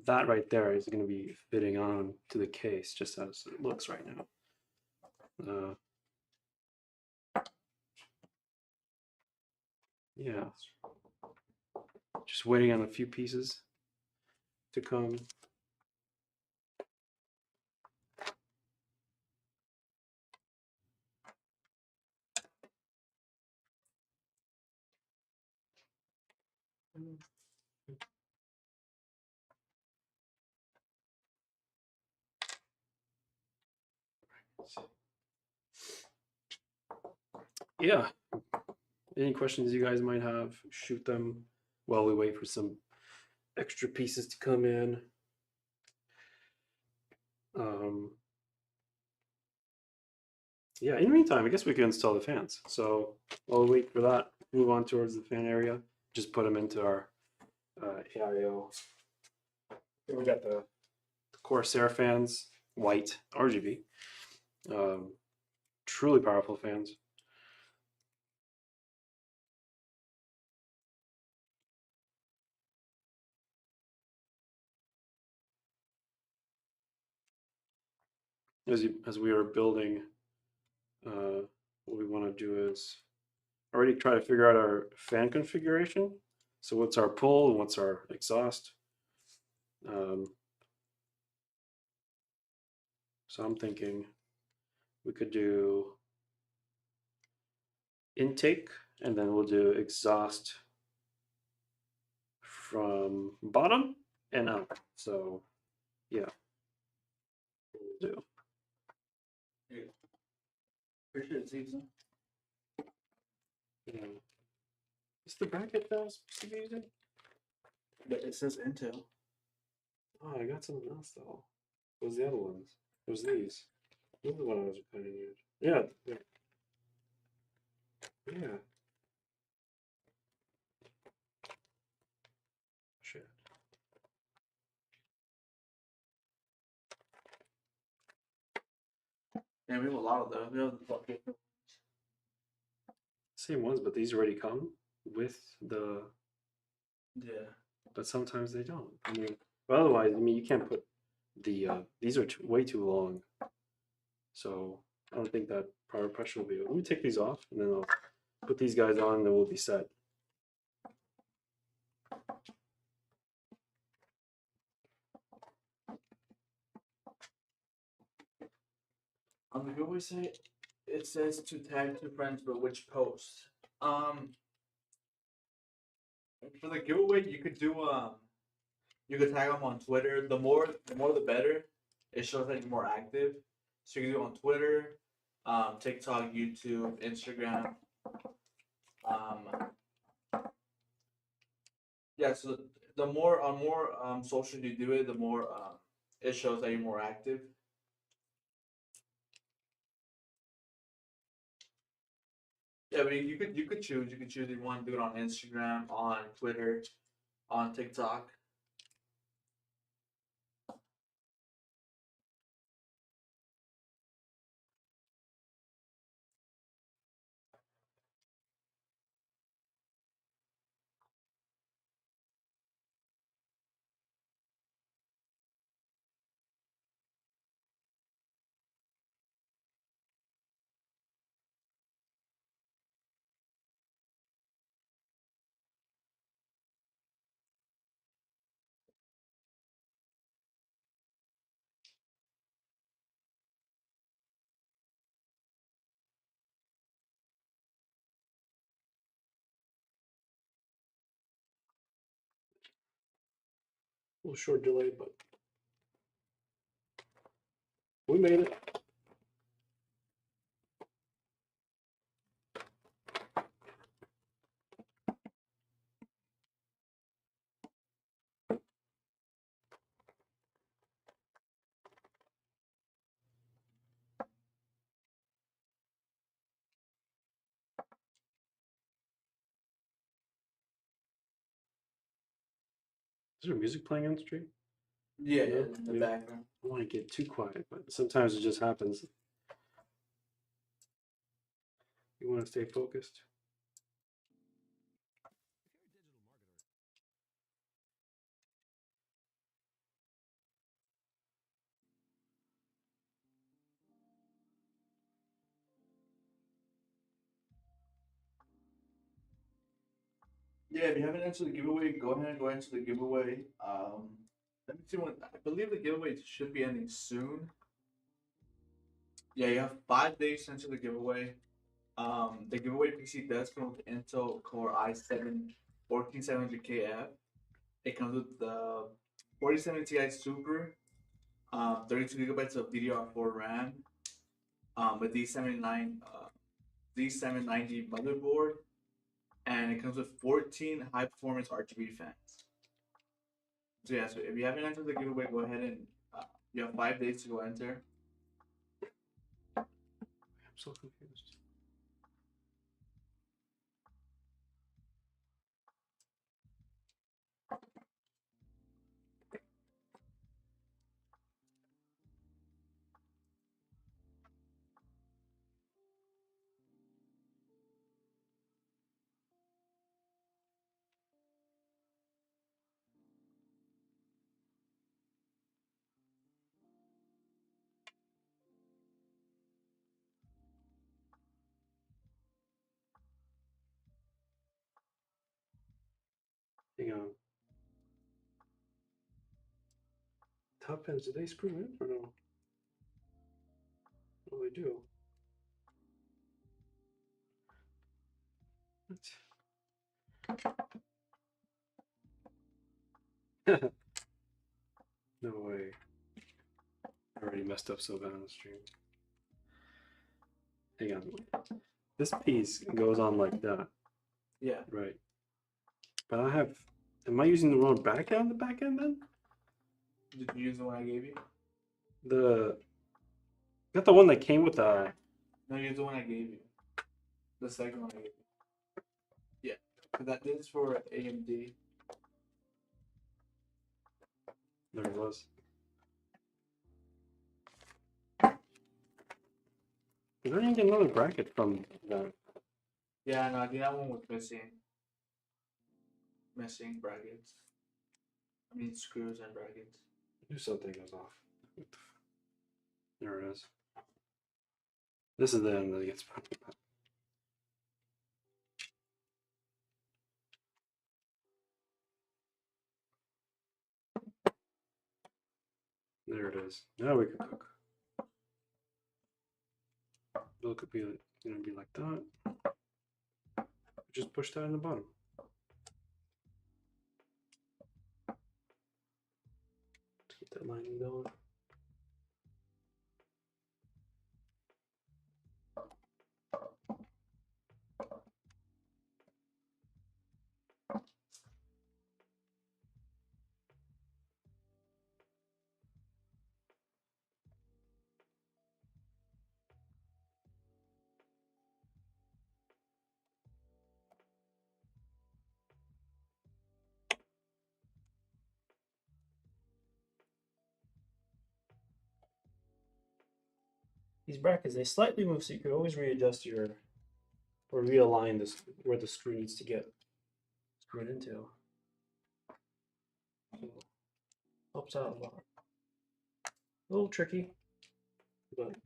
that right there is going to be fitting on to the case just as it looks right now. Yeah, just waiting on a few pieces to come. Yeah, any questions you guys might have, shoot them while we wait for some extra pieces to come in. Yeah, in the meantime, I guess we can install the fans. So while we wait for that, move on towards the fan area. Just put them into our AIO. Here we got the Corsair fans, white, RGB. Truly powerful fans. As we are building, what we want to do is already try to figure out our fan configuration. So what's our pull and what's our exhaust? So I'm thinking we could do intake and then we'll do exhaust from bottom and up. So yeah, we'll do. Appreciate it, Caesar. Yeah. Is the bracket that I was supposed to be using? But it says Intel. Oh, I got something else though. What was the other ones? It was these. These are the one I was putting in. Yeah. Yeah. Shit. Yeah, we have a lot of those. We have the Same ones, but these already come with the. yeah. But sometimes they don't. I mean, but otherwise, I mean, you can't put the. These are way too long. So I don't think that power pressure will be. Let me take these off, and then I'll put these guys on, and then we'll be set. On the giveaway site, it says to tag two friends, but which post? For the giveaway, you could tag them on Twitter. The more the better. It shows that you're more active. So you can do it on Twitter, TikTok, YouTube, Instagram. Yeah. So the more on more socials you do it, the more it shows that you're more active. Yeah, but you could choose. You could choose if you want to do it on Instagram, on Twitter, on TikTok. A little short delay, but we made it. Is there music playing on the stream? Yeah, No? in the Yeah. background. I don't want to get too quiet, but sometimes it just happens. You want to stay focused. Yeah, if you haven't answered the giveaway, go ahead and go into the giveaway. Let me see when I believe the giveaway should be ending soon. Yeah, you have 5 days to enter the giveaway. The giveaway PC does come with Intel Core i7 14700KF. It comes with the 47 Ti Super, 32 gigabytes of DDR4 RAM, a D790 motherboard, and it comes with 14 high performance RGB fans. So yeah, so if you haven't entered the giveaway, go ahead and you have 5 days to go enter. I'm so confused. Hang on. Top pins, do they screw in or no? Oh, they do. What? No way. I already messed up so bad on the stream. Hang on. This piece goes on like that, Yeah. right? But I have Am I using the wrong bracket on the back end then? Did you use the one I gave you? Not the one that came with the. No, use the one I gave you. The second one I gave you. Yeah. This is for AMD. There it was. I didn't get another bracket from that. Yeah, no, I think that one was missing. Missing brackets. I mean screws and brackets. Do something goes off. There it is. This is the end that gets. There it is. Now we can cook. It could be gonna be like that. Just push that in the bottom. Keep that lining going. These brackets, they slightly move, so you could always readjust or realign this where the screw needs to get screwed into. So, helps out a lot. A little tricky, but I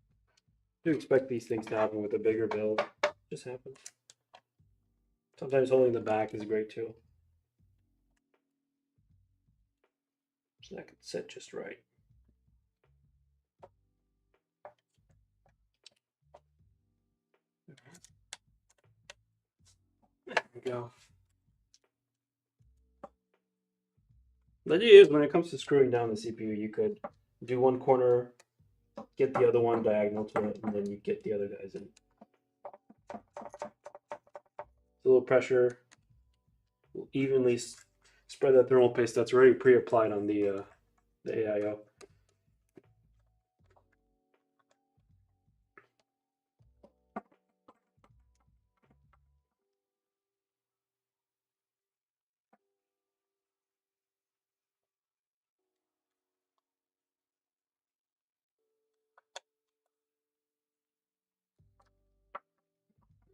do expect these things to happen with a bigger build. Just happens. Sometimes holding the back is great too. So that could sit just right. There we go. The idea is when it comes to screwing down the CPU, you could do one corner, get the other one diagonal to it, and then you get the other guys in. It's a little pressure. We'll evenly spread that thermal paste that's already pre-applied on the AIO.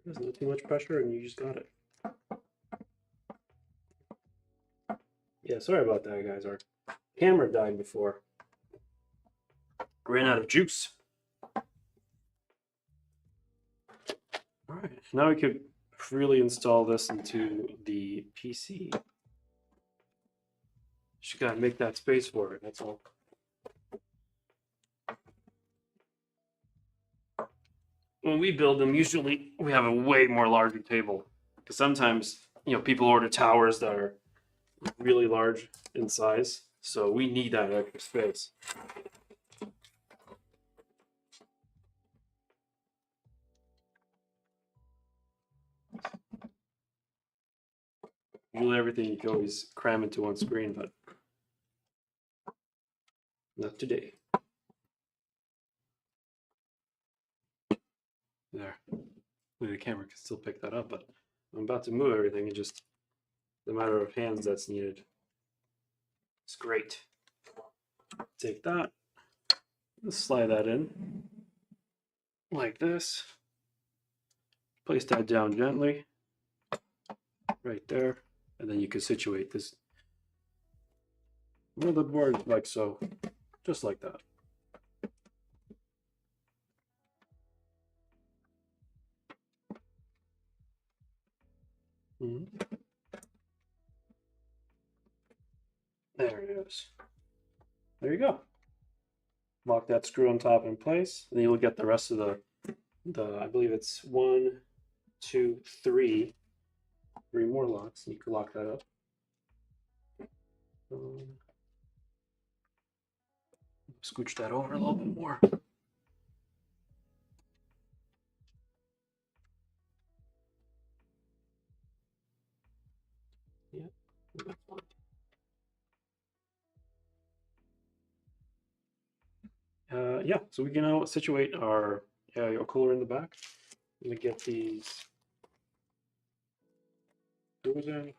There's not too much pressure, and you just got it. Yeah, sorry about that, guys. Our camera died before. Ran out of juice. All right, now we could freely install this into the PC. Just gotta make that space for it, that's all. When we build them, usually we have a way more larger table. Because sometimes, people order towers that are really large in size. So we need that extra space. Usually everything you can always cram into one screen, but not today. There. The camera can still pick that up, but I'm about to move everything. It's just the matter of hands that's needed. It's great. Take that. Let's slide that in like this. Place that down gently. Right there. And then you can situate this motherboard like so. Just like that. There it is. There you go. Lock that screw on top in place, and then you'll get the rest of the I believe it's 1, 2, 3 more locks, and you can lock that up. Scooch that over a little bit more. Yeah, that's fine. Yeah, so we can now situate our cooler in the back. I'm gonna get these doors in.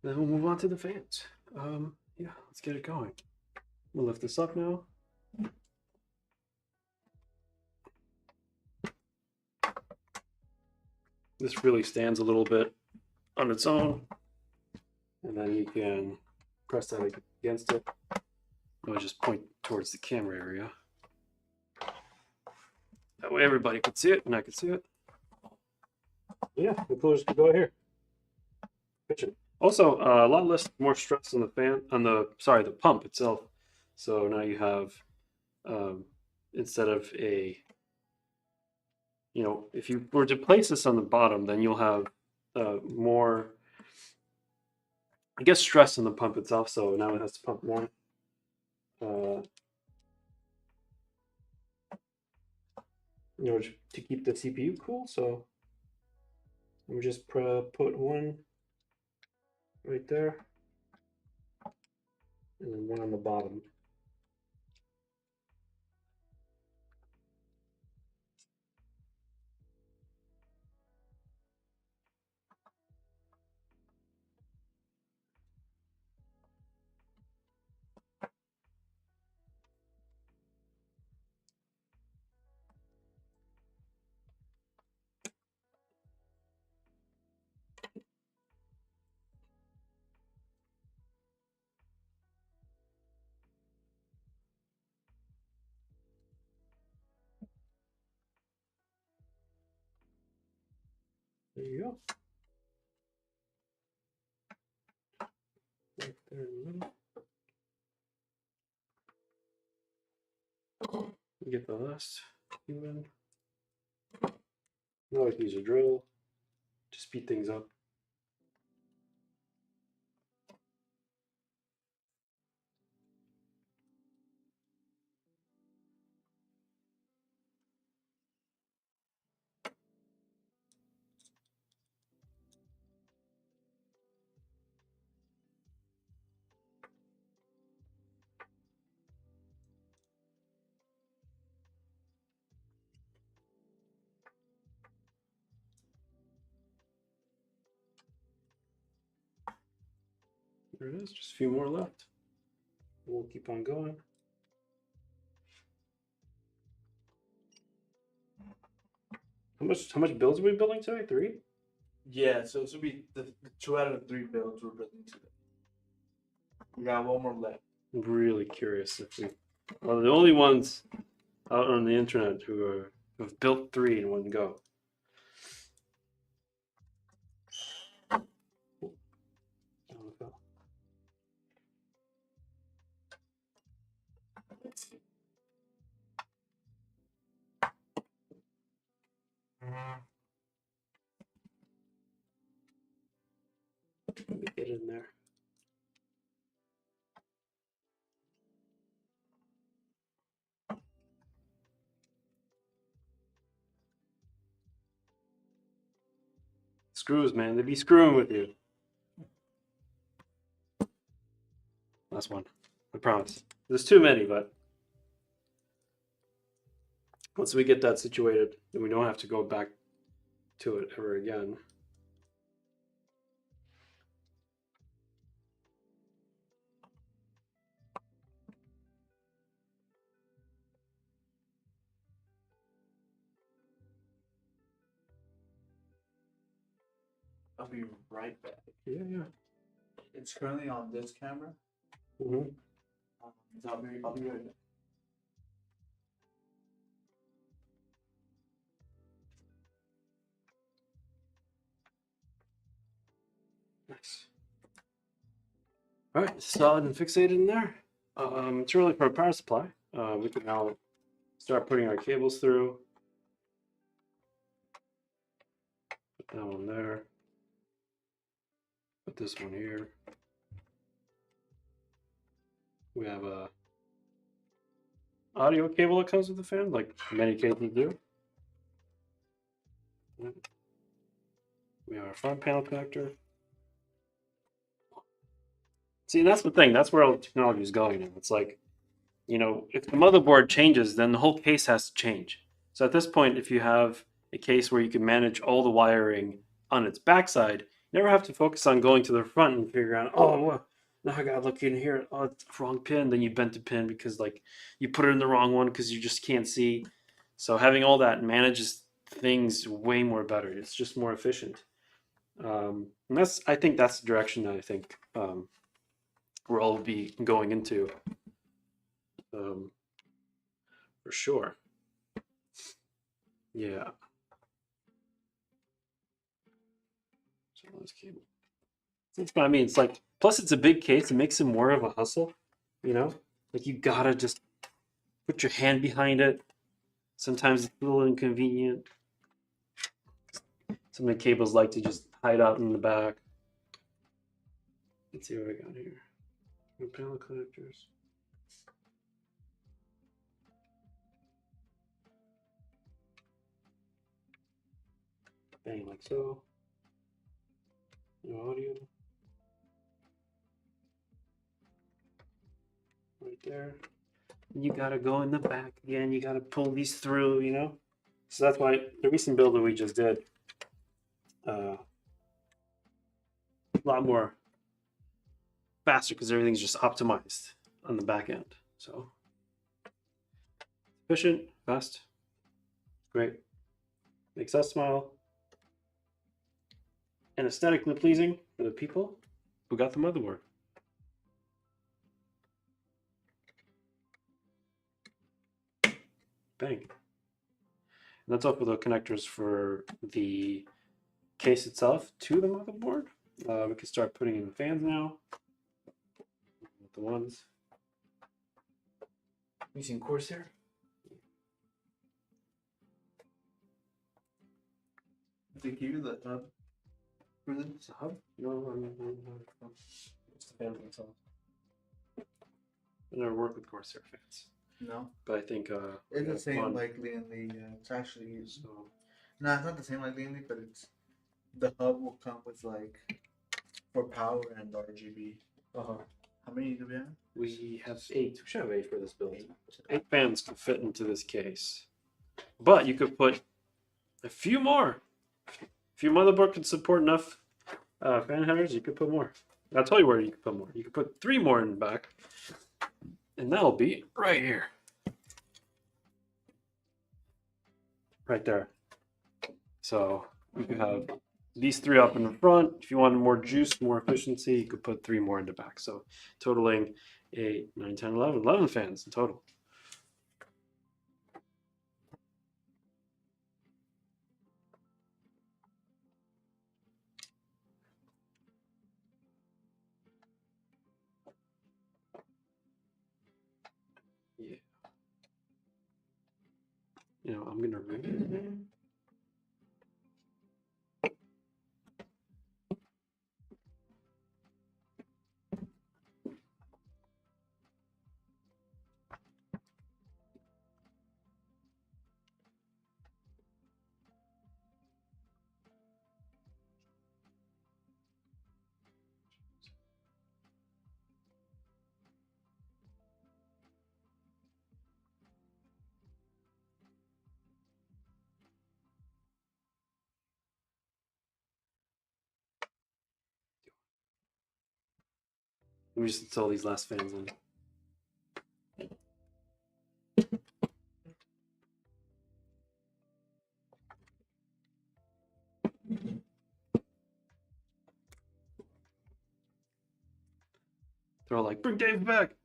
Then we'll move on to the fans. Yeah, let's get it going. We'll lift this up now. This really stands a little bit on its own. And then you can press that against it. I'll just point towards the camera area. That way everybody can see it and I can see it. Yeah, the cooler's can go here. Kitchen. Also, a lot less, more stress on the fan, on the pump itself. So now you have, instead of a, if you were to place this on the bottom, then you'll have more, I guess, stress on the pump itself. So now it has to pump more. To keep the CPU cool. So let me just put one right there, and then one on the bottom. There you go. Right there in the middle. Get the last few in. Now I can use a drill to speed things up. There it is, just a few more left. We'll keep on going. How much builds are we building today? 3? Yeah, so this will be the 2 out of the 3 builds we're building today. We got one more left. I'm really curious if we are the only ones out on the internet who have built 3 in one go. Let me get in there. Screws, man. They be screwing with you. Last one. I promise. There's too many, but once we get that situated, then we don't have to go back to it ever again. I'll be right back. Yeah, yeah. It's currently on this camera. Mm-hmm. So I'll be right back. Nice. All right, solid and fixated in there. It's really for a power supply. We can now start putting our cables through. Put that one there. Put this one here. We have a audio cable that comes with the fan, like many cases do. We have our front panel connector. See, and that's the thing. That's where all the technology is going. And it's like, you know, if the motherboard changes, then the whole case has to change. So at this point, if you have a case where you can manage all the wiring on its backside, you never have to focus on going to the front and figure out, oh, well, now I gotta look in here. Oh, it's the wrong pin. Then you bent the pin because like you put it in the wrong one because you just can't see. So having all that manages things way more better. It's just more efficient. And I think that's the direction that I think we'll all be going into, for sure. Yeah. So let's keep. That's what I mean. It's like, plus it's a big case. It makes it more of a hustle, you know? Like you gotta just put your hand behind it. Sometimes it's a little inconvenient. Some of the cables like to just hide out in the back. Let's see what I got here. Panel connectors. Bang, like so. No audio. Right there. You gotta go in the back again. You gotta pull these through, you know? So that's why the recent build that we just did, a lot more faster because everything's just optimized on the back end. So efficient, fast, great. Makes us smile. And aesthetically pleasing for the people who got the motherboard. Bang. And that's all for the connectors for the case itself to the motherboard. We can start putting in the fans now. With the ones. Using Corsair. They give you the hub for this hub? No, it's the fans themselves. I never worked with Corsair fans, No. but I think It's the same one. like Leanly. It's actually So no, it's not the same like Leanly, but it's the hub will come with like for power and RGB. How many do we have? we have 8. We should have 8 for this build. 8 fans can fit into this case, but you could put a few more. If your motherboard can support enough fan headers, you could put more. I'll tell you where you could put more. You could put 3 more in the back, and that'll be right here. Right there. So you could have these 3 up in the front. If you wanted more juice, more efficiency, you could put 3 more in the back. So totaling 8, 9, 10, 11. 11 fans in total. Yeah. You know, I'm gonna remove it. Let me just install these last fans in. They're all like, bring Dave back.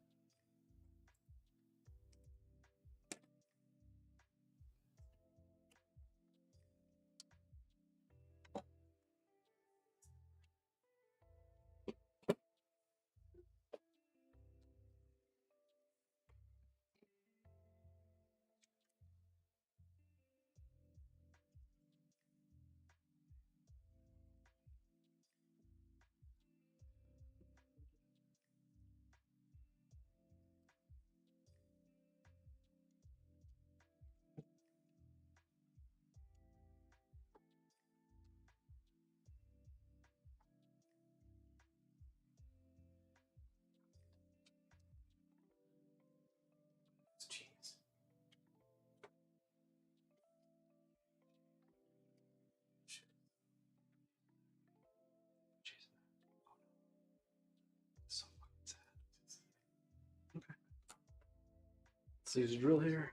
Let's use a drill here.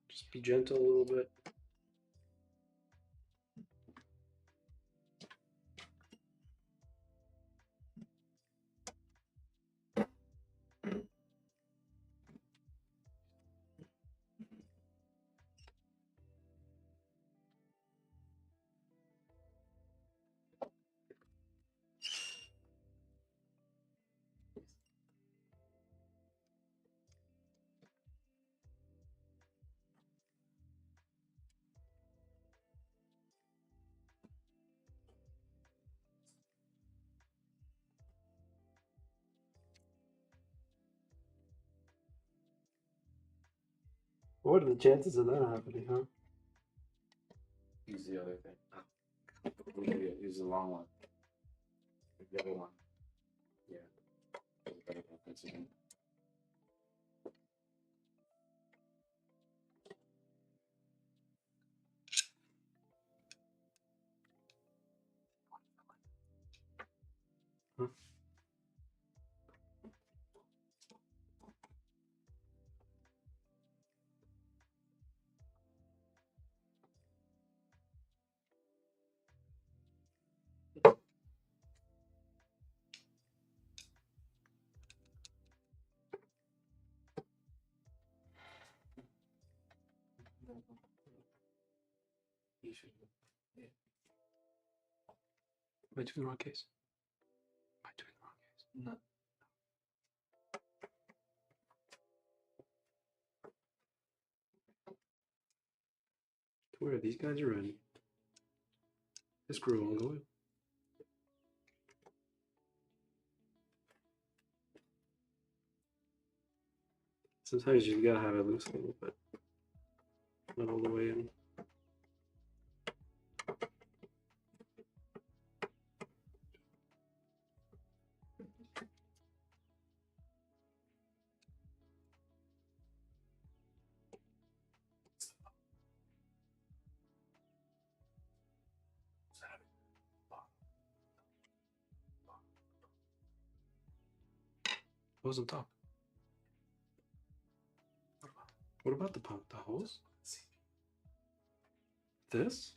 Just be gentle a little bit. What are the chances of that happening, huh? Use the other thing. Use the long one. The other one. Yeah. That's it. You should. Yeah. Am I doing the wrong case? Am I doing the wrong case? No. To where these guys are in. This screw won't go in. Sometimes you gotta have it loose a little bit. Not all the way in. Hose on top. What about the pump? The hose? This?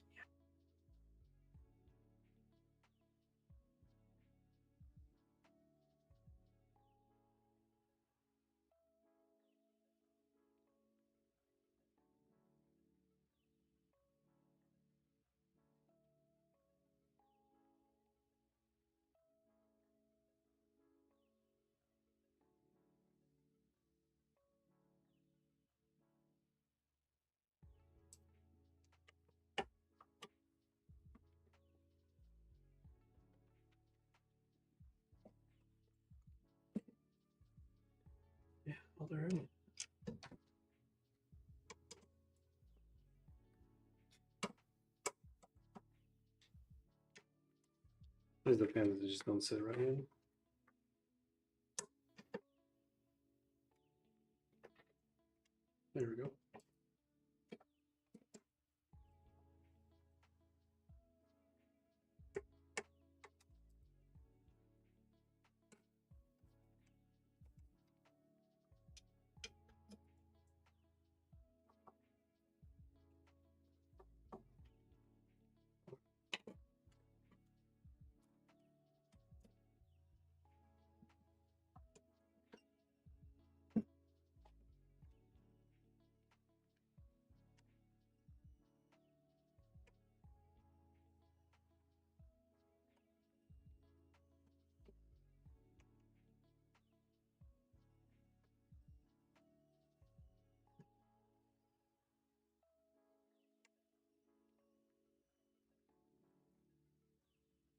Yeah, well, they're in it. There's the fans that just don't sit right in. There we go.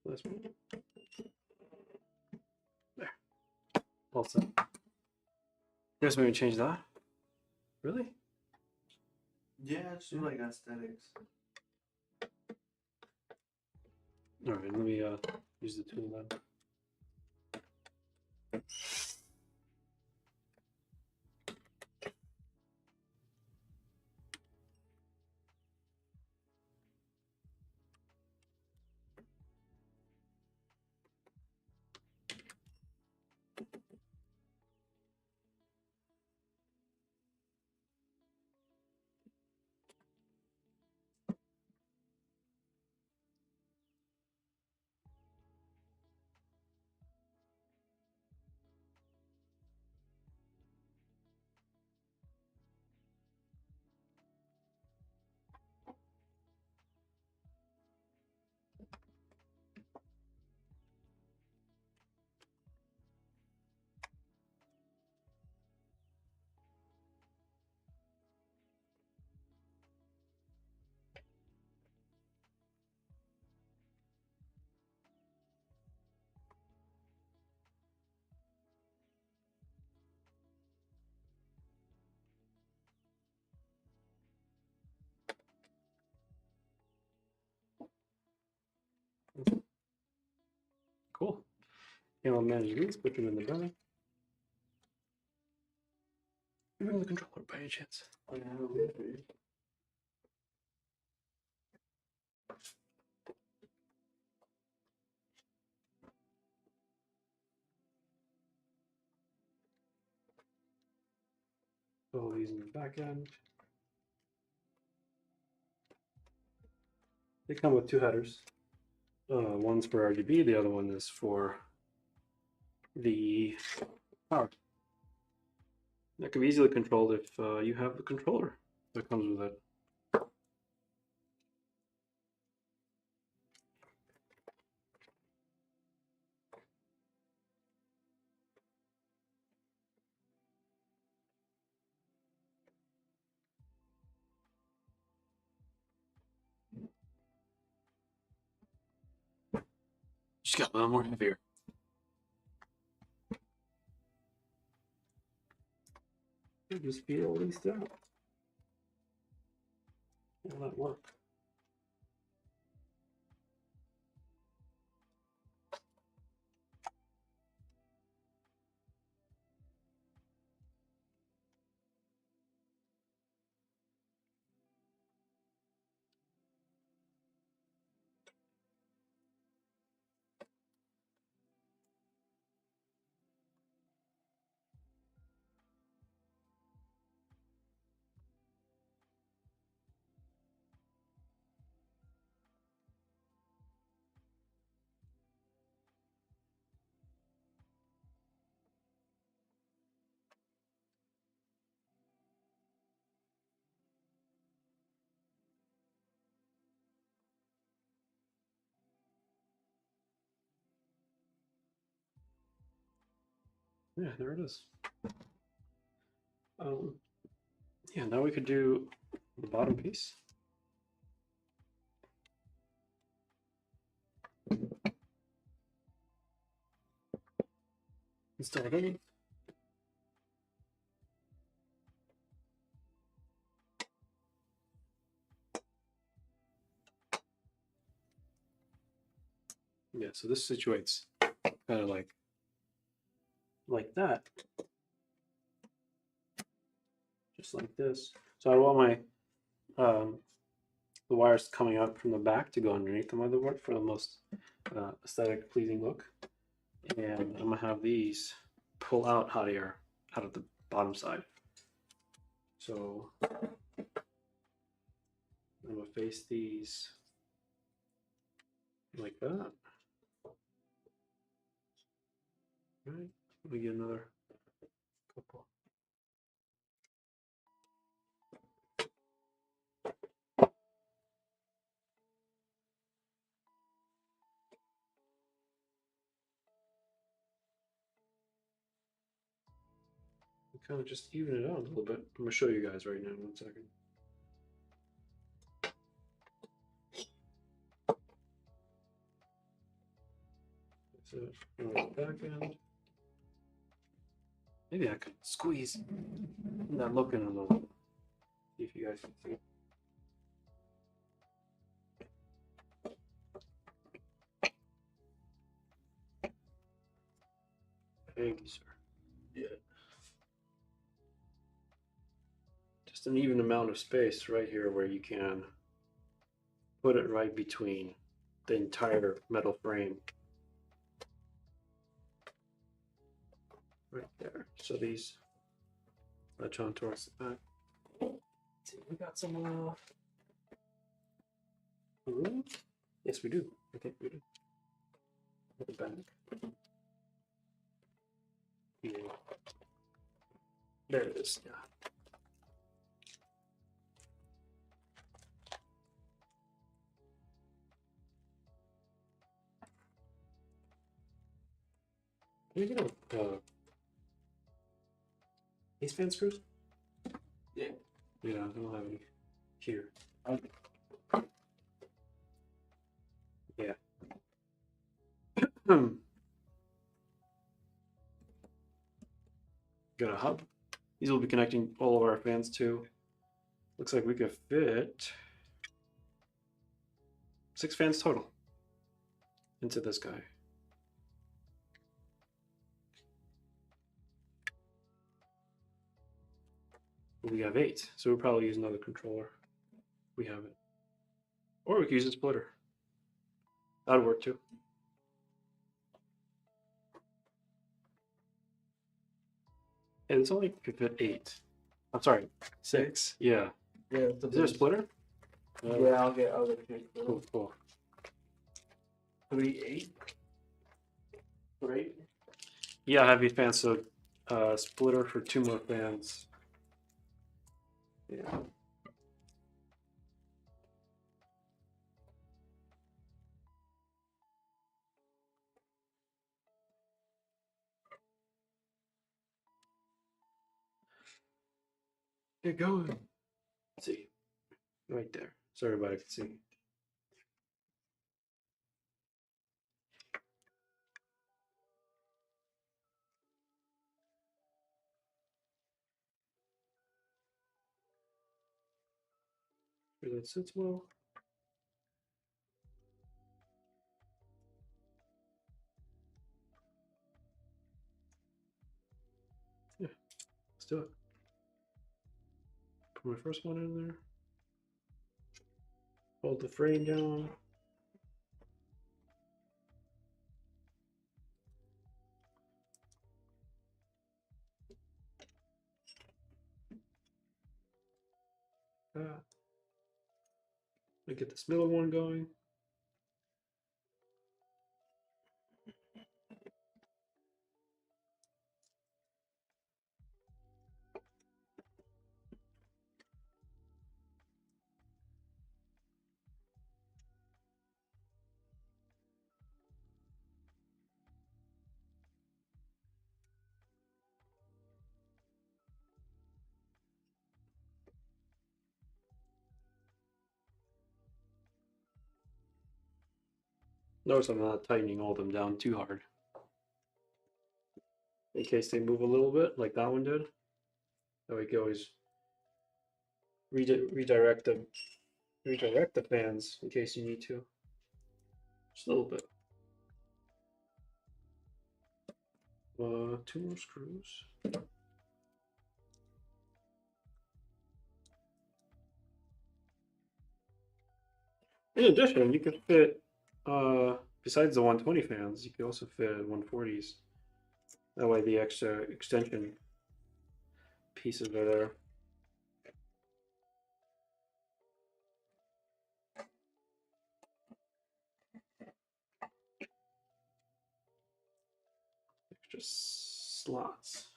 Last one. There. All set. Guess maybe change that. Really? Yeah, it's like aesthetics. All right, let me use the tool then. I'll manage these, put them in the back. Even the controller by any chance. I have a link for you. All these in the back end. They come with two headers. One's for RGB, the other one is for the power. That can be easily controlled if you have the controller that comes with it. Just got a little more heavier. Just feel these out. Will that work? Yeah, there it is. Yeah, now we could do the bottom piece. Install it in. Yeah, so this situates kind of like that. Just like this. So I want my the wires coming out from the back to go underneath the motherboard for the most aesthetic pleasing look. And I'm gonna have these pull out hot air out of the bottom side. So I'm gonna face these like that. Right, let me get another couple. Kind of just even it out a little bit. I'm gonna show you guys right now. 1 second. So back end. Maybe I could squeeze that look in a little bit. See if you guys can see. Thank you, sir. Yeah. Just an even amount of space right here where you can put it right between the entire metal frame. Right there. So these latch on towards the back. Let's see, we got some room? Yes, we do. I think we do. At the back. Yeah. There it is. Yeah. Can you get a ace fan screws? Yeah. Yeah, I don't have any here. Yeah. Got a hub. These will be connecting all of our fans to. Looks like we could fit 6 fans total into this guy. We have 8, so we'll probably use another controller. We have it. Or we could use a splitter. That'd work too. And it's only could fit 8. I'm sorry, 6. Yeah. Yeah. Is there a splitter? Yeah, I'll get it. Cool, cool. 3, 8. Right? Yeah, heavy fan, so splitter for 2 more fans. Yeah. Get going. Let's see. Right there. So everybody can see. Sure that sits well. Yeah, let's do it. Put my first one in there. Hold the frame down. I get this middle one going. Notice I'm not tightening all of them down too hard. In case they move a little bit, like that one did. That way you can always redirect the fans in case you need to. Just a little bit. 2 more screws. In addition, you could fit, besides the 120 fans, you could also fit 140s. That way the extra extension pieces are there. Extra slots.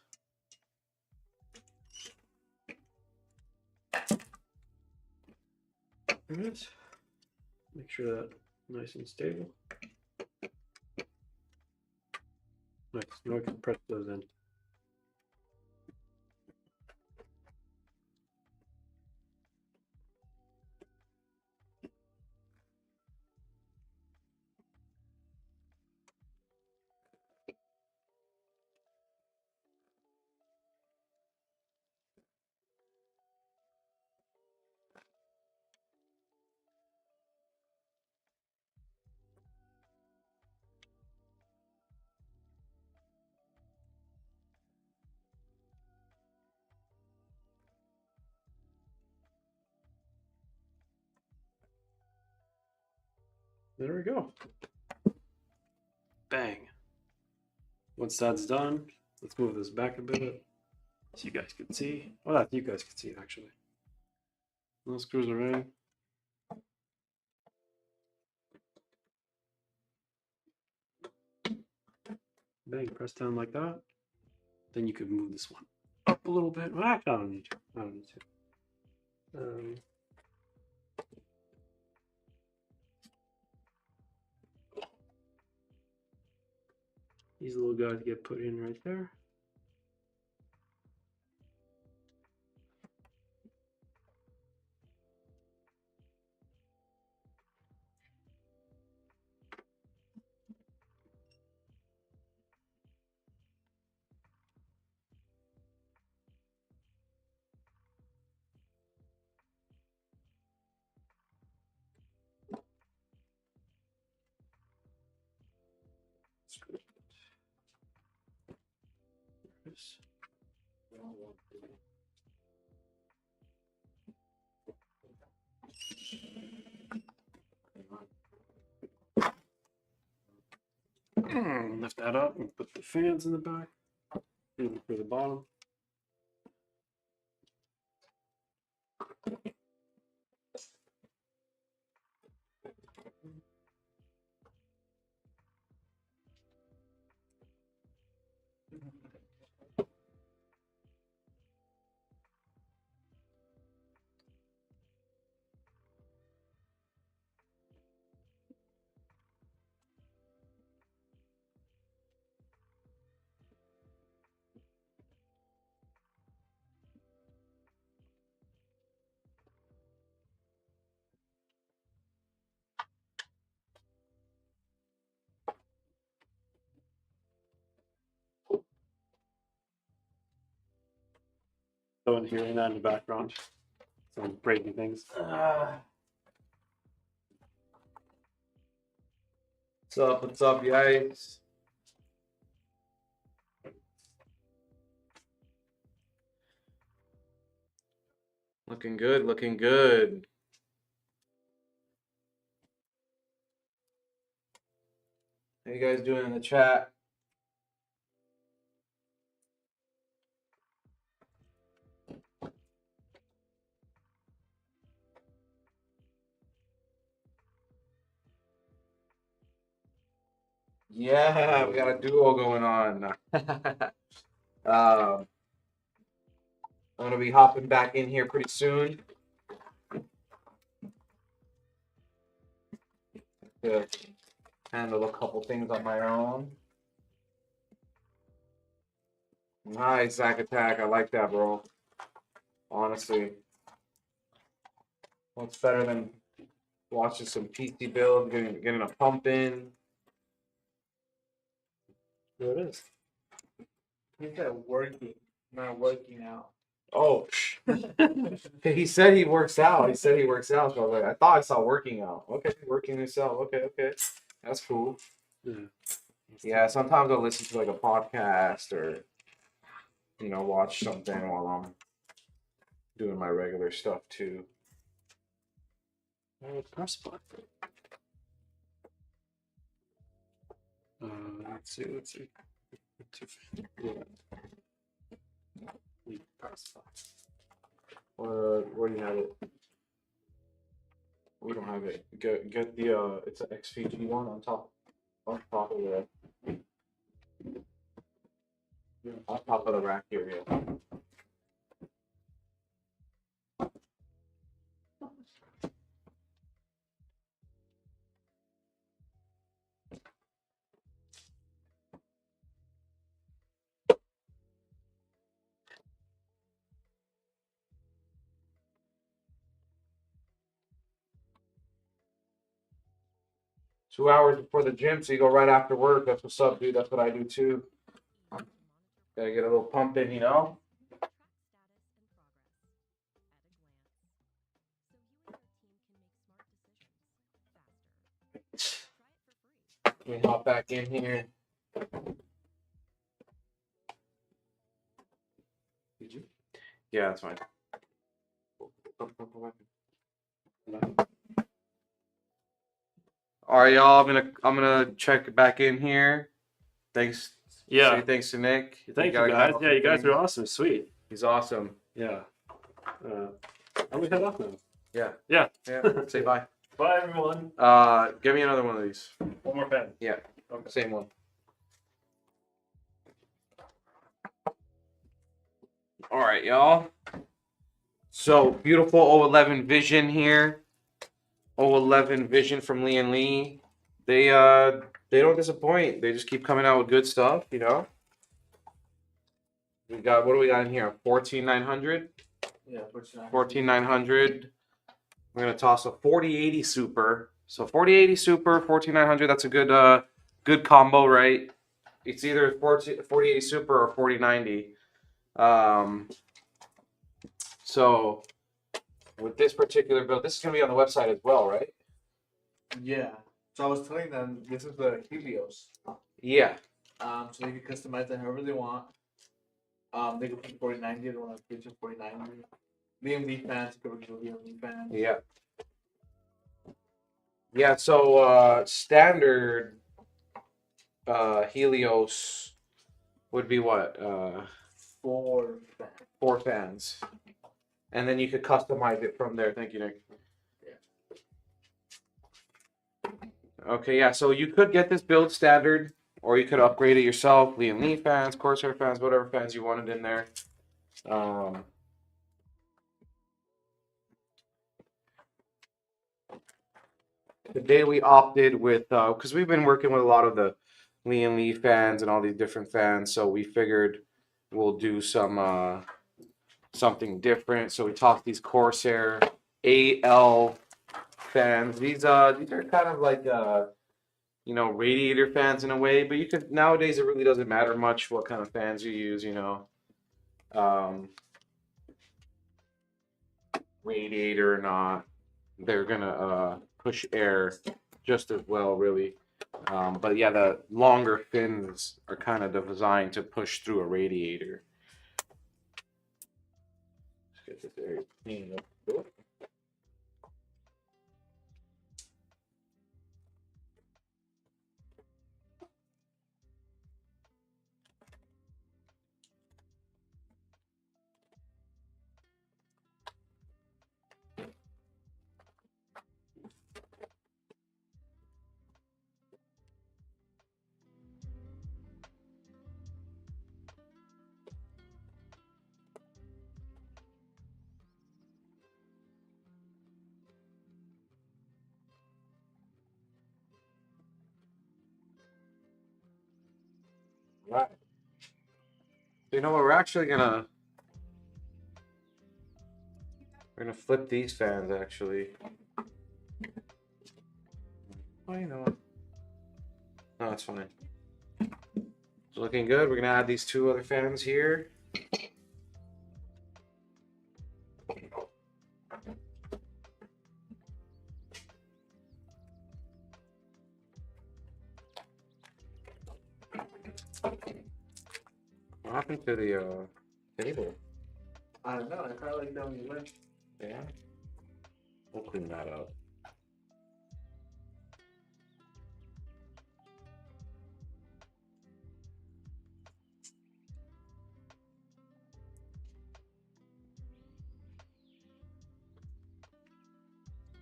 Alright. Make sure that nice and stable. Nice. Now I can press those in. There we go. Bang. Once that's done, let's move this back a bit so you guys can see. Well, that you guys can see actually. Those screws are in. Bang, press down like that. Then you could move this one up a little bit. Well, actually, I don't need to. I don't need to. These little guys get put in right there. Lift that up and put the fans in the back. Even for the bottom. So in hearing that in the background, some breaking things. What's up? What's up, guys? Looking good, looking good. How you guys doing in the chat? Yeah, we got a duo going on. I'm gonna be hopping back in here pretty soon. To handle a couple things on my own. Nice, Zack Attack. I like that, bro. Honestly. What's better than watching some PC build, getting a pump in? There it is. He said working, not working out. Oh, he said he works out. He said he works out. So I was like, I thought I saw working out. Okay, working yourself. Okay, that's cool. Yeah, sometimes I'll listen to like a podcast or watch something while I'm doing my regular stuff too. Press button. Let's see. Yeah. Press button. Where do you have it? We don't have it. Get the it's an XVG one on top of the on top of the rack here. Yeah. 2 hours before the gym, so you go right after work. That's what's up, dude. That's what I do too. Gotta get a little pump in, Let me hop back in here. Did you? Yeah, that's fine. All right, y'all. I'm gonna check back in here. Thanks. Yeah. Say thanks to Nick. Thank you guys. Yeah, you guys are awesome. Sweet. He's awesome. Yeah. I'm gonna head off now. Yeah. Yeah. Say bye. Bye, everyone. Give me another one of these. One more pen. Yeah. Okay. Same one. All right, y'all. So beautiful 011 Vision here. 011 Vision from Lee and Lee. They don't disappoint. They just keep coming out with good stuff, We got, what do we got in here? 14900. Yeah, 14900. We're gonna toss a 4080 Super. So 4080 Super, 14900. That's a good combo, right? It's either 4080 Super or 4090. So with this particular build, this is gonna be on the website as well, right? Yeah. So I was telling them this is the Helios. Yeah. So they can customize it however they want. They can put 4090, they want to pitch 4090. VMD fans, you could give VMD fans. Yeah. Yeah, so standard Helios would be what? 4 fans. 4 fans. And then you could customize it from there. Thank you, Nick. Okay, yeah, so you could get this build standard, or you could upgrade it yourself. Lian Li fans, Corsair fans, whatever fans you wanted in there. Today we opted with, because we've been working with a lot of the Lian Li fans and all these different fans, so we figured we'll do some something different. So we tossed these Corsair AL fans. These are kind of like you know, radiator fans in a way, but you could nowadays it really doesn't matter much what kind of fans you use, you know. Radiator or not, they're gonna push air just as well, really. But yeah, the longer fins are kind of designed to push through a radiator. Let's get this area cleaned up. Right. So you know what? We're gonna flip these fans actually. Oh, you know what? No, that's fine. It's looking good. We're gonna add these 2 other fans here. What happened to the table? I don't know. I kind of like that when you went. Yeah. We'll clean that up.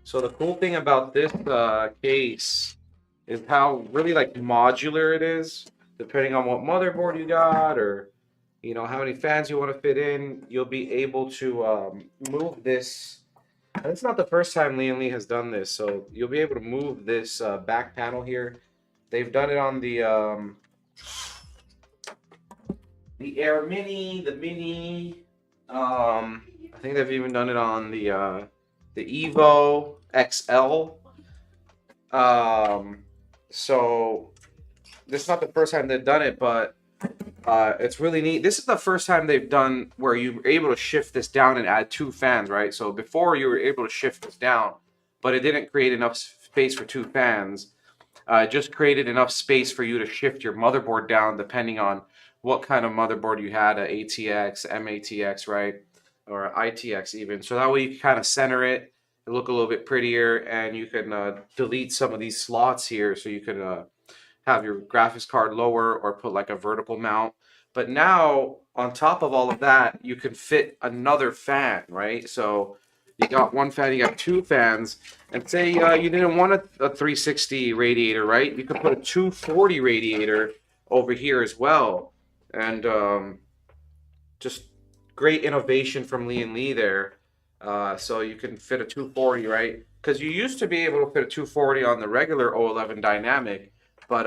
So the cool thing about this case is how really like modular it is. Depending on what motherboard you got, or you know how many fans you want to fit in, you'll be able to move this. And it's not the first time Lian Li has done this, so you'll be able to move this back panel here. They've done it on the Air Mini, the Mini. I think they've even done it on the Evo XL. So this is not the first time they've done it, but it's really neat. This is the first time they've done where you were able to shift this down and add 2 fans, right? So before you were able to shift this down, but it didn't create enough space for 2 fans. It just created enough space for you to shift your motherboard down depending on what kind of motherboard you had, a ATX, MATX, right? Or ITX even. So that way you can kind of center it, look a little bit prettier, and you can delete some of these slots here so you can have your graphics card lower or put like a vertical mount. But now on top of all of that, you can fit another fan, right? So you got 1 fan, you got 2 fans, and say you didn't want a 360 radiator, right? You could put a 240 radiator over here as well. And just great innovation from Lian Li there. So you can fit a 240, right? Because you used to be able to fit a 240 on the regular O11 Dynamic, but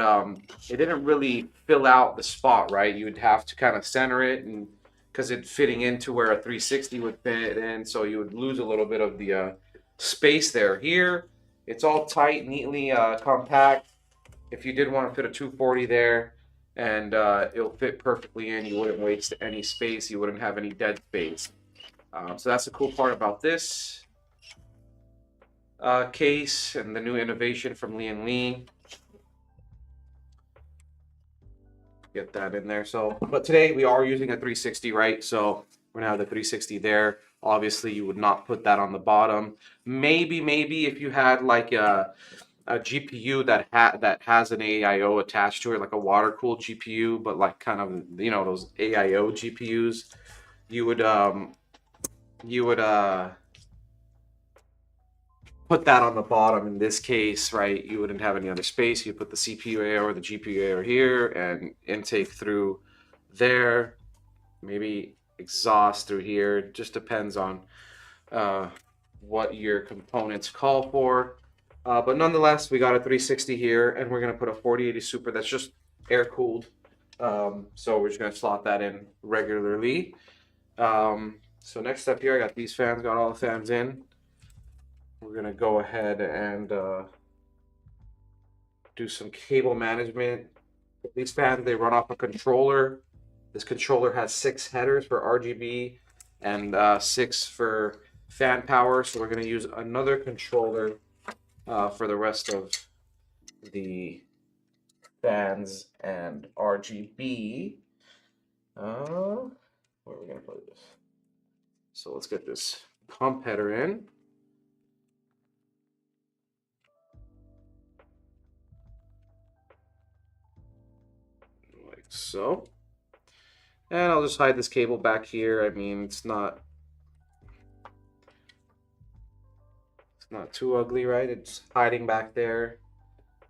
it didn't really fill out the spot, right? You would have to kind of center it, and because it's fitting into where a 360 would fit in, so you would lose a little bit of the space there. Here, it's all tight, neatly compact. If you did want to fit a 240 there, and it'll fit perfectly in, you wouldn't waste any space, you wouldn't have any dead space. So that's the cool part about this case and the new innovation from Lian Li. Get that in there. So, but today we are using a 360, right? So we're gonna have the 360 there. Obviously, you would not put that on the bottom. Maybe if you had like a a GPU that has an AIO attached to it, like a water cooled GPU, but like kind of those AIO GPUs, you would put that on the bottom. In this case, right, you wouldn't have any other space. You put the CPU AIO or the GPU AIO here, and intake through there, maybe exhaust through here. Just depends on what your components call for. But nonetheless, we got a 360 here, and we're going to put a 4080 Super that's just air cooled. So we're just going to slot that in regularly. So next step here, I got these fans, got all the fans in. We're going to go ahead and do some cable management. These fans, they run off a controller. This controller has 6 headers for RGB and 6 for fan power. So we're going to use another controller for the rest of the fans and RGB. Where are we going to put this? So let's get this pump header in. Like so. And I'll just hide this cable back here. I mean, it's not too ugly, right? It's hiding back there.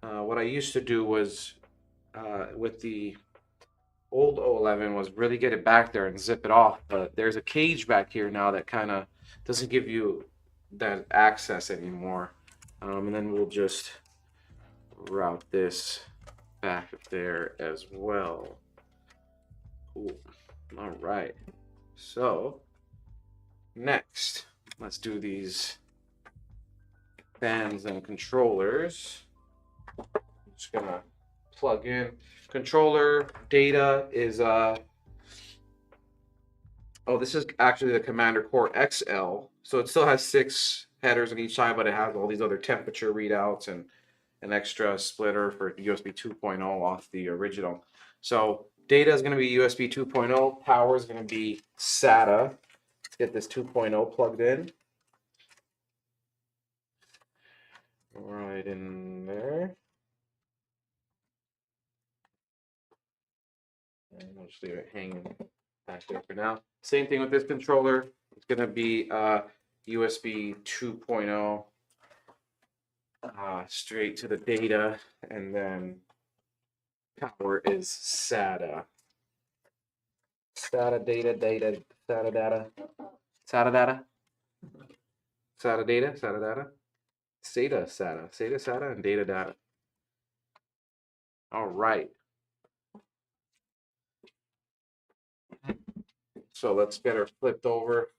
What I used to do was with the old O11 was really get it back there and zip it off, but there's a cage back here now that kind of doesn't give you that access anymore. And then we'll just route this back there as well. Cool. All right. So next, let's do these fans and controllers. I'm just gonna plug in controller data is this is actually the Commander Core XL, so it still has 6 headers on each side, but it has all these other temperature readouts and an extra splitter for USB 2.0 off the original. So data is going to be USB 2.0, power is going to be SATA. Let's get this 2.0 plugged in. Right in there. And I'll just leave it hanging back there for now. Same thing with this controller. It's going to be USB 2.0 straight to the data, and then power is SATA. SATA data, SATA data, SATA data, SATA data, SATA data, SATA SATA, and data. All right. So let's get her flipped over.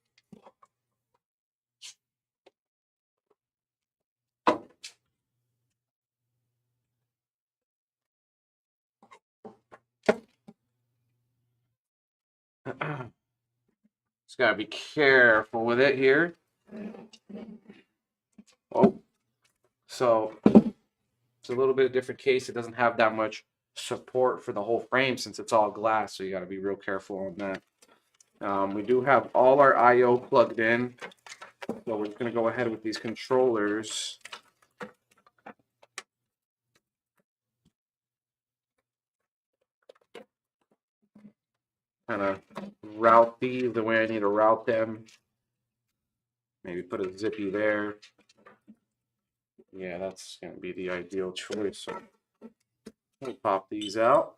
Just gotta be careful with it here. Oh, so it's a little bit of different case. It doesn't have that much support for the whole frame since it's all glass, so you gotta be real careful on that. We do have all our I/O plugged in, so we're gonna go ahead with these controllers. Kind of route these the way I need to route them. Maybe put a zippy there. Yeah, that's going to be the ideal choice. So let me pop these out.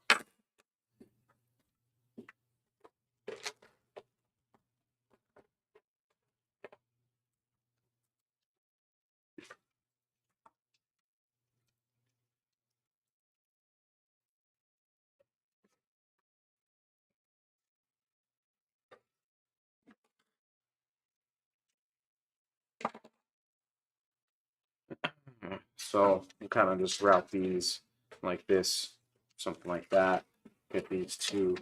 So you kind of just route these like this, something like that. Get these two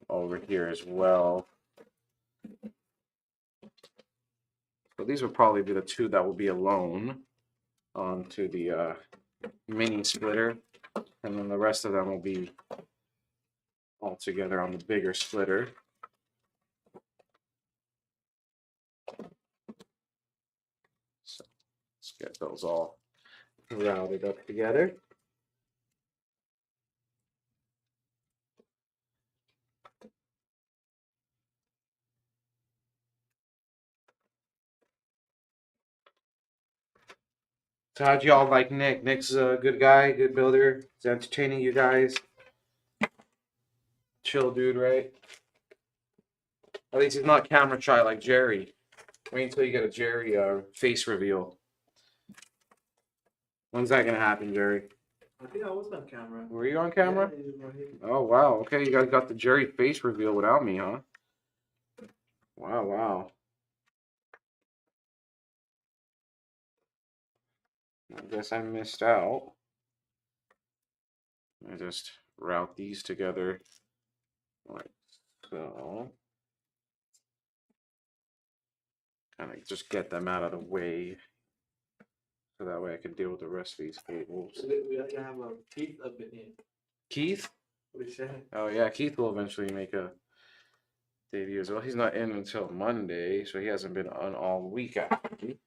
over here as well. So these will probably be the two that will be alone onto the mini splitter, and then the rest of them will be all together on the bigger splitter. So let's Get those all routed up together. So how'd y'all like Nick? Nick's a good guy, good builder. He's entertaining you guys. Chill dude, right? At least he's not camera shy like Jerry. Wait until you get a Jerry face reveal. When's that gonna happen, Jerry? I think I was on camera. Were you on camera? Yeah, he was right here. Oh wow. Okay, you guys got the Jerry face reveal without me, huh? Wow, wow. I guess I missed out. I just route these together like so. Kind of just get them out of the way. So that way I can deal with the rest of these cables. We have to have a Keith up in here. Keith? What is that? Oh yeah, Keith will eventually make a debut as well. He's not in until Monday, so he hasn't been on all week actually.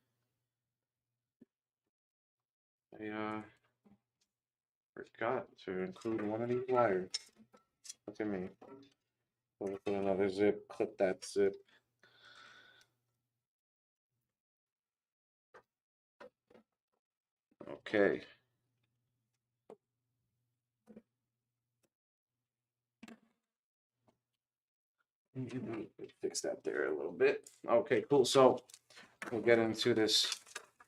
I forgot to include one of these wires. Look at me. Put another zip, clip that zip. Okay. Fix that there a little bit. Okay, cool. So we'll get into this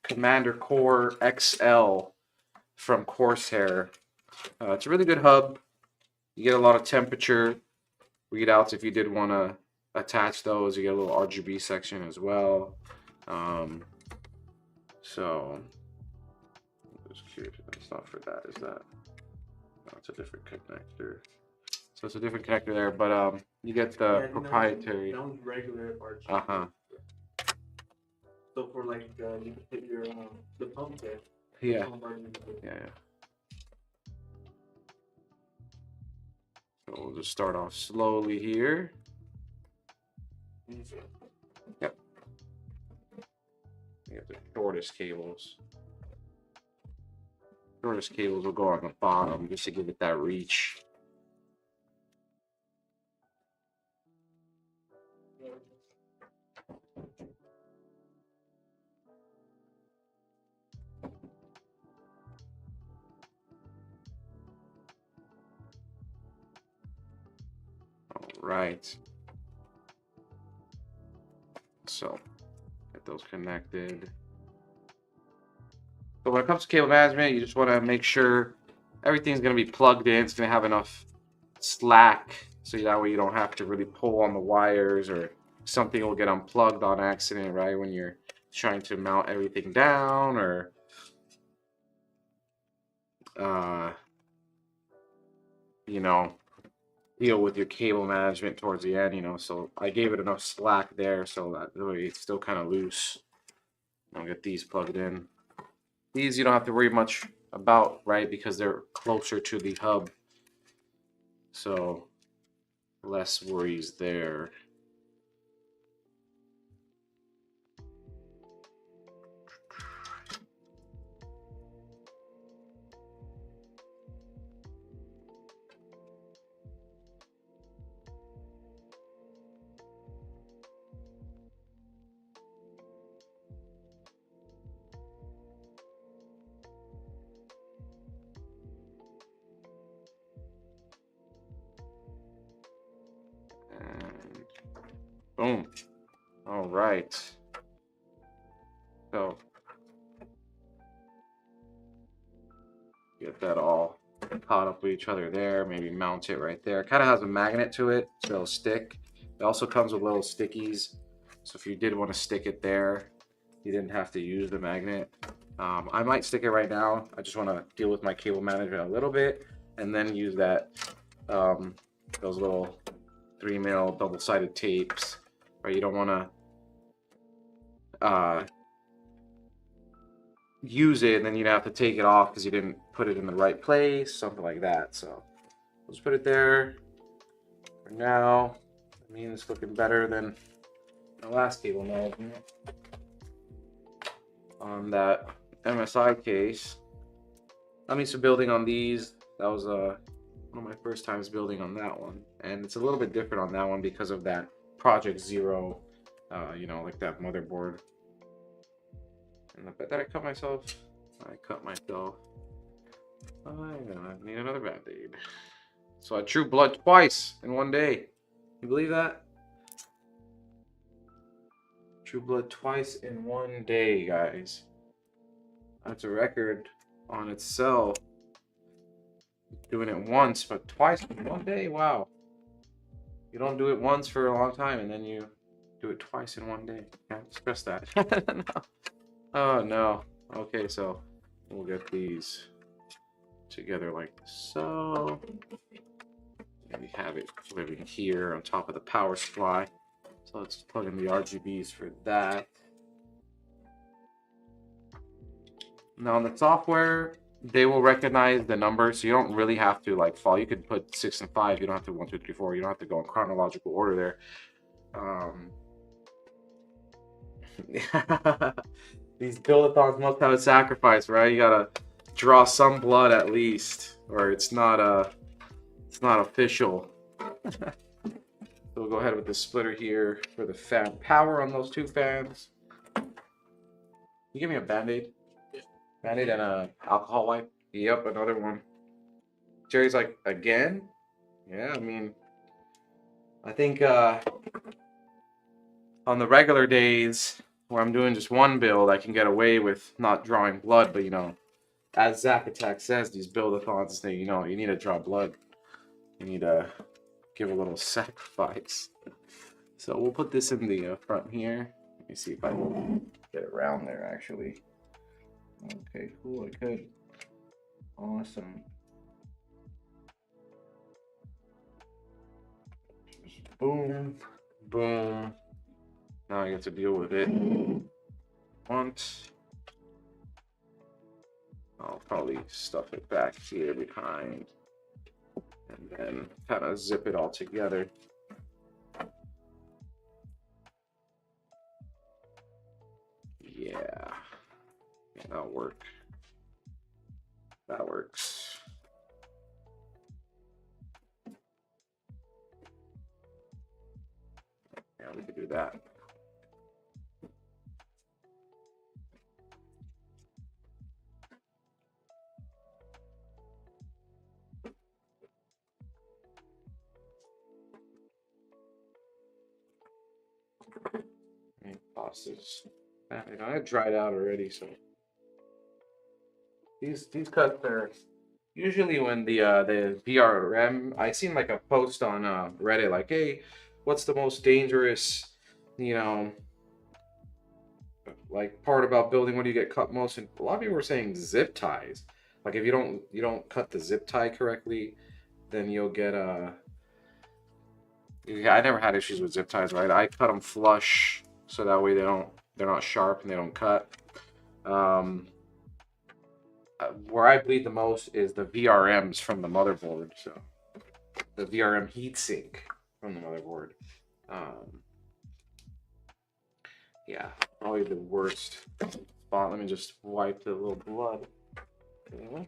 Commander Core XL from Corsair. It's a really good hub. You get a lot of temperature readouts if you did want to attach those. You get a little RGB section as well. So just curious. It's not for that, is that? No, it's a different connector. So it's a different connector there, but you get the proprietary. That one's regular RGB. Uh-huh. So for like you can hit your the pump there. Yeah. Pump RGB. Yeah. So we'll just start off slowly here. Yep. We have the shortest cables. Shortest cables will go on the bottom just to give it that reach. Right. So get those connected. So when it comes to cable management, you just want to make sure everything's going to be plugged in. It's going to have enough slack so that way you don't have to really pull on the wires or something will get unplugged on accident, right? When you're trying to mount everything down or you know, deal with your cable management towards the end, you know. So I gave it enough slack there so that way it's still kind of loose. I'll get these plugged in. These you don't have to worry much about, right? Because they're closer to the hub. So less worries there. And boom. All right. So get that all caught up with each other there. Maybe mount it right there. It kind of has a magnet to it, so it'll stick. It also comes with little stickies. So if you did want to stick it there, you didn't have to use the magnet. I might stick it right now. I just want to deal with my cable management a little bit and then use that those little 3mm double-sided tapes. Right, you don't want to use it and then you'd have to take it off because you didn't put it in the right place, something like that. So let's put it there for now. I mean, it's looking better than the last cable management on that MSI case. I'm used to building on these. That was one of my first times building on that one, and it's a little bit different on that one because of that Project Zero, you know, like that motherboard. And I bet that I cut myself. I cut myself. I need another band-aid. So I drew blood twice in one day. You believe that? Drew blood twice in one day, guys. That's a record on itself. Doing it once, but twice in one day. Wow. You don't do it once for a long time, and then you do it twice in one day. Can't stress that. No. Oh no. Okay, so we'll get these together like so. And we have it living here on top of the power supply. So let's plug in the RGBs for that. Now on the software, they will recognize the numbers, so you don't really have to like follow. You could put 6 and 5. You don't have to 1, 2, 3, 4. You don't have to go in chronological order there. These build-a-thons must have a sacrifice, right? You gotta draw some blood at least, or it's not official. So we'll go ahead with the splitter here for the fan power on those 2 fans. You give me a band-aid? Yeah. Band-aid and a alcohol wipe? Yep, another one. Jerry's like, again? Yeah, I mean, I think on the regular days where I'm doing just one build, I can get away with not drawing blood, but you know, as Zach Attack says, these build-a-thons, you know, you need to draw blood. You need to give a little sacrifice. So we'll put this in the front here. Let me see if I can get it around there, actually. Okay, cool, I could. Awesome. Just boom, boom. Now I get to deal with it. Once. I'll probably stuff it back here behind. And then kind of zip it all together. Yeah, that'll work. That works. Yeah, we could do that. Sauces. I dried out already, so these cuts are usually when the VRM. I seen like a post on Reddit like, hey, what's the most dangerous, you know, like part about building when you get cut most? And a lot of people were saying zip ties. Like if you don't cut the zip tie correctly, then you'll get yeah, I never had issues with zip ties, right? I cut them flush so that way they're not sharp and they don't cut. Where I bleed the most is the VRMs from the motherboard. So the VRM heatsink from the motherboard. Yeah, probably the worst spot. Let me just wipe the little blood. Okay.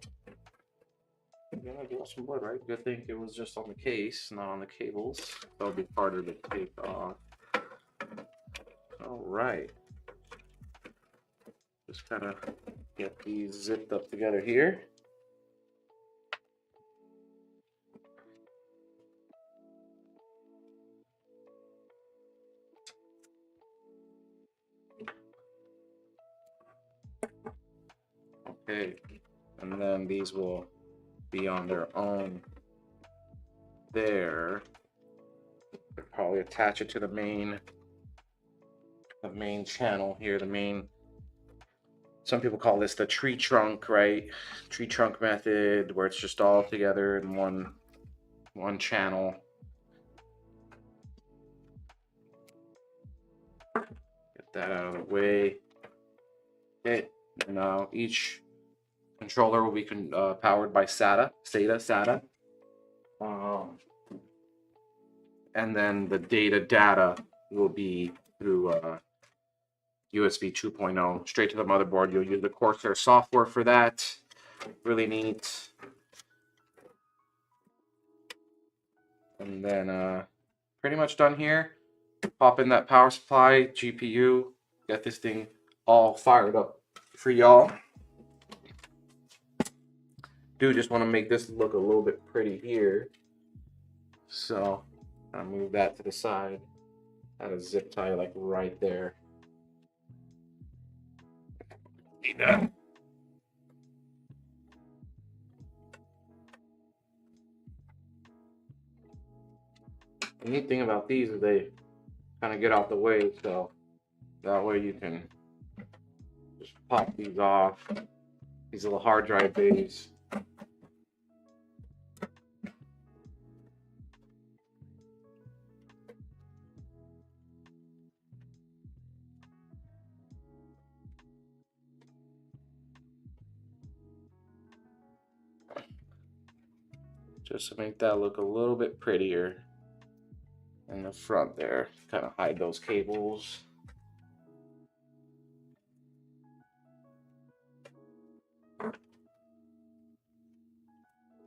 Yeah, I got some blood, right? Good thing it was just on the case, not on the cables. That'll be harder to take off. All right. Just kind of get these zipped up together here. Okay, and then these will be on their own there. They'll probably attach it to the main channel here, the main. Some people call this the tree trunk, right? Tree trunk method, where it's just all together in one channel. Get that out of the way. Okay, now each controller will be powered by SATA. And then the data will be through USB 2.0 straight to the motherboard. You'll use the Corsair software for that. Really neat. And then pretty much done here. Pop in that power supply, GPU, get this thing all fired up for y'all. Do just want to make this look a little bit pretty here. So I'll move that to the side. Add a zip tie like right there. Need that. The neat thing about these is they kind of get out the way, so that way you can just pop these off. These little hard drive bays. Just to make that look a little bit prettier in the front there. Kind of hide those cables.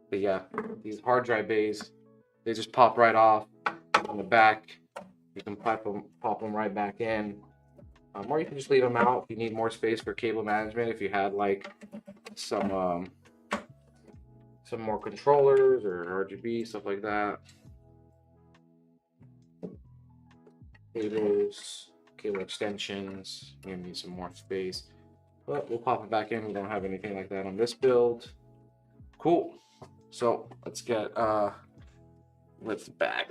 But yeah, these hard drive bays, they just pop right off on the back. You can pop them right back in. Or you can just leave them out if you need more space for cable management. If you had like some more controllers or RGB, stuff like that. Cables, cable extensions, you need some more space. But we'll pop it back in. We don't have anything like that on this build. Cool. So let's get let's back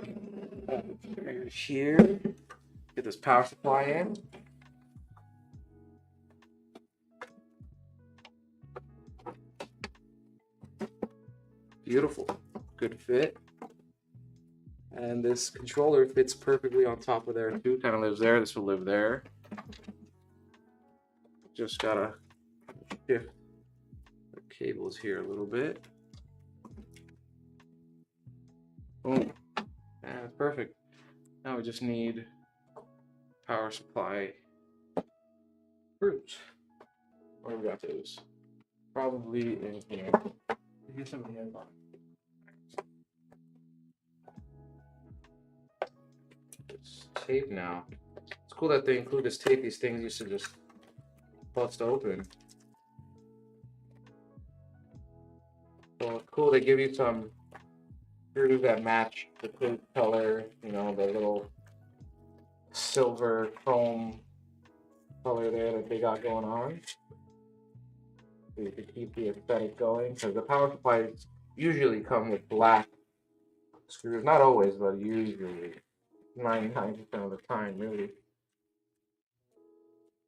here. Get this power supply in. Beautiful. Good fit. And this controller fits perfectly on top of there too. Kind of lives there. This will live there. Just gotta shift the cables here a little bit. Boom. Yeah, perfect. Now we just need power supply screws. Where we got those? Probably in here. Get some of the on. It's tape now. It's cool that they include this tape. These things used to just bust open. So it's cool they give you some screws that match the plate color, you know, the little silver chrome color there that they got going on. So you can keep the aesthetic going, because the power supplies usually come with black screws. Not always, but usually 99% of the time, really.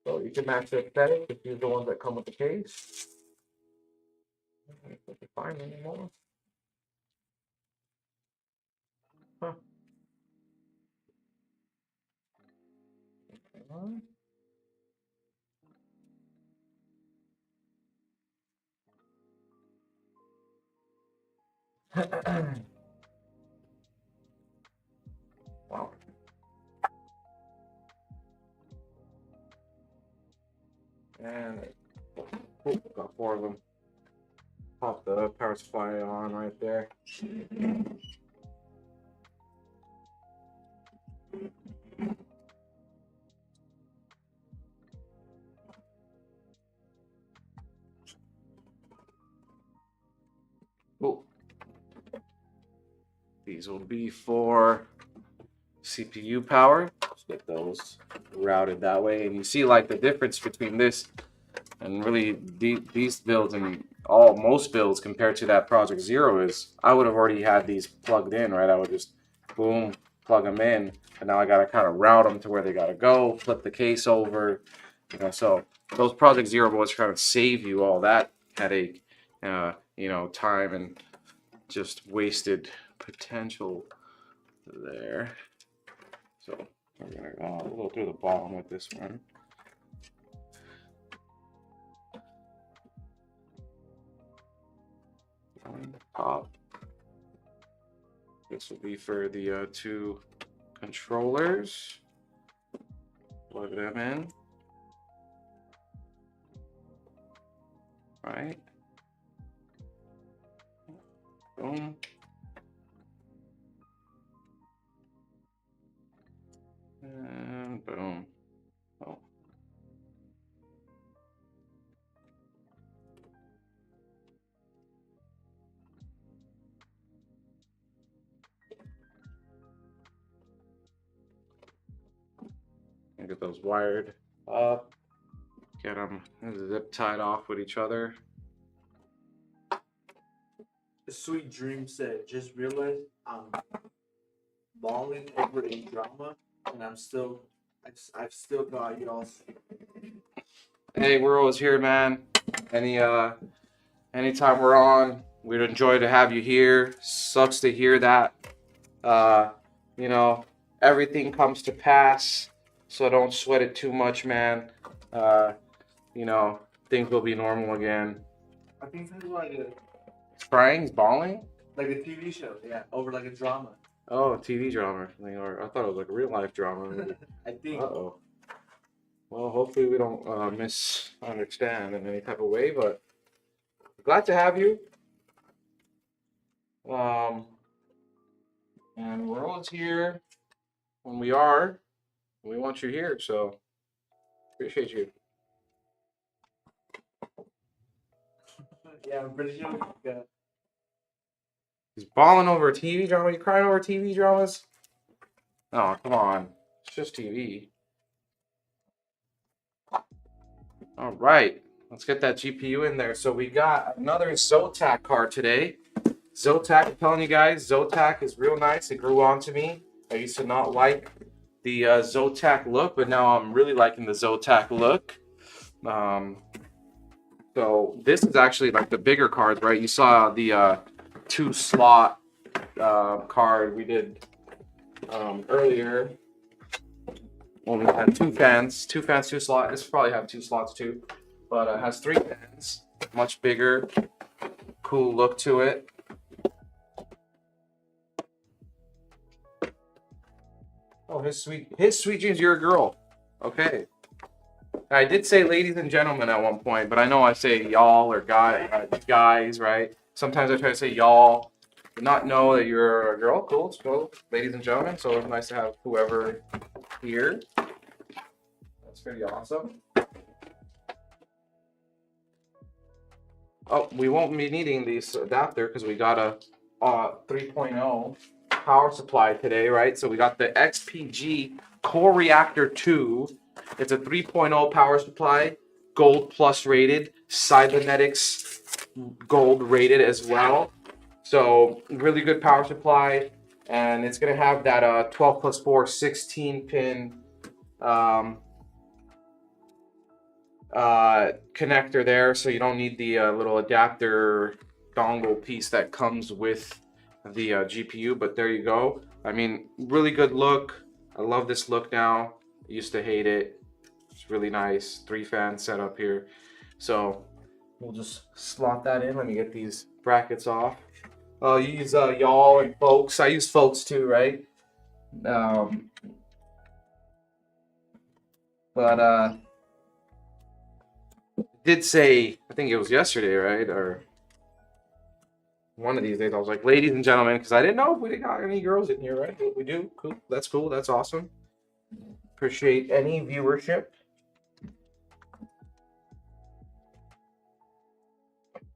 So you can match the aesthetic if use the ones that come with the case. I don't think you find anymore. Huh. Wow. And got 4 of them. Pop the power supply on right there. Cool. These will be for CPU power. Let's get those routed that way. And you see like the difference between this and really these builds and most builds compared to that Project Zero is I would have already had these plugged in, right? I would just boom, plug them in. But now I got to kind of route them to where they got to go, flip the case over, you know. So those Project Zero boards kind of save you all that headache, you know, time and just wasted potential there. So we're gonna go through the bottom with this one. On the top. This will be for the 2 controllers. Plug them in. right? Boom. And boom. Oh. And get those wired up. Get them zip tied off with each other. The Sweet Dream said, just realized I'm balling over a drama, and I've still got y'all's. Hey, we're always here, man. Anytime we're on, we'd enjoy to have you here. Sucks to hear that. You know, everything comes to pass, so don't sweat it too much, man. You know, things will be normal again. I think this is like Sprang's balling? a TV show, yeah, over like a drama. Oh, a TV drama. Or I thought it was like a real life drama. I think. Uh-oh. Well, hopefully we don't misunderstand in any type of way, but glad to have you. And we're always here when we are. We want you here, so appreciate you. Yeah, I'm pretty sure. Yeah. He's balling over a TV drama. You crying over TV dramas? Oh, come on. It's just TV. All right. Let's get that GPU in there. So we got another Zotac card today. Zotac, I'm telling you guys, Zotac is real nice. It grew on to me. I used to not like the Zotac look, but now I'm really liking the Zotac look. So this is actually like the bigger cards, right? You saw the 2-slot card we did earlier. When we had 2 fans, 2 slot. This probably have 2 slots too, but it has 3 fans. Much bigger, cool look to it. Oh, his sweet dreams. You're a girl. Okay. I did say ladies and gentlemen at one point, but I know I say y'all or guys, right? Sometimes I try to say y'all, but not know that you're a girl. Cool. So, ladies and gentlemen. So it's nice to have whoever here. That's pretty awesome. Oh, we won't be needing this adapter because we got a 3.0 power supply today, right? So we got the XPG Core Reactor 2. It's a 3.0 power supply, Gold Plus rated, Cybernetics Gold rated as well. So really good power supply, and it's gonna have that 12 plus 4 16-pin connector there, so you don't need the little adapter dongle piece that comes with the GPU, but there you go. I mean, really good look. I love this look now. I used to hate it. It's really nice. 3-fan setup here. So we'll just slot that in. Let me get these brackets off. I'll use y'all and folks. I use folks too, right? But did say, I think it was yesterday, right? Or one of these days, I was like, ladies and gentlemen, because I didn't know if we got any girls in here, right? But we do. Cool. That's cool. That's awesome. Appreciate any viewership.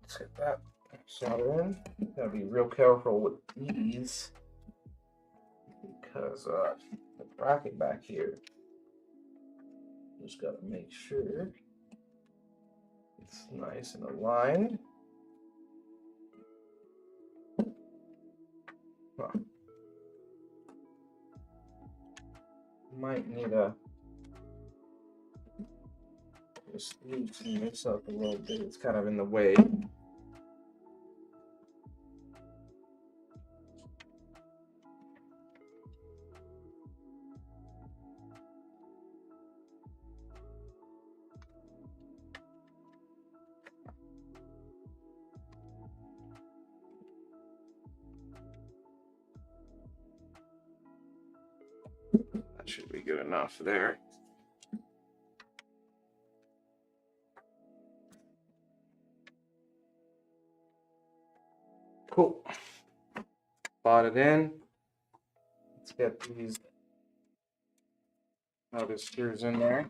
Let's get that solder in. Gotta be real careful with these because the bracket back here. Just gotta make sure it's nice and aligned. Huh. Might need a just loosen this up a little bit. It's kind of in the way. That should be good enough there. Cool. Bought it in. Let's get these other screws in there.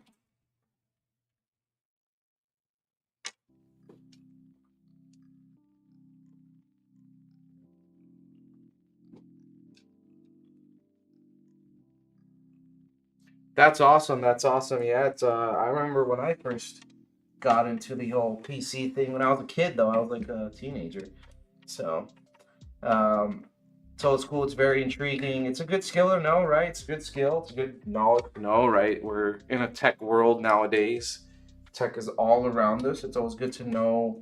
That's awesome. That's awesome. Yeah, it's I remember when I first got into the whole PC thing when I was a kid, though. I was like a teenager. So, um, so it's cool. It's very intriguing. It's a good skill to know, right? It's a good skill. It's a good knowledge to know, right? We're in a tech world nowadays. Tech is all around us. It's always good to know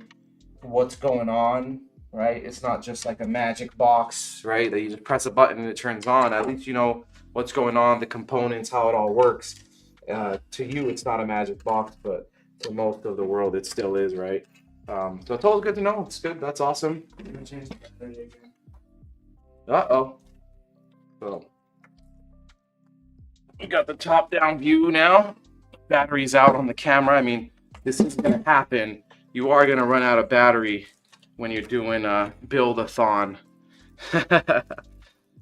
what's going on, right? It's not just like a magic box, right? That you just press a button and it turns on. At least you know what's going on, the components, how it all works. To you, it's not a magic box, but to most of the world, it still is, right? So it's always good to know. It's good. That's awesome. Uh-oh. So we got the top-down view now. Battery's out on the camera. I mean, this is going to happen. You are going to run out of battery when you're doing a Buildathon.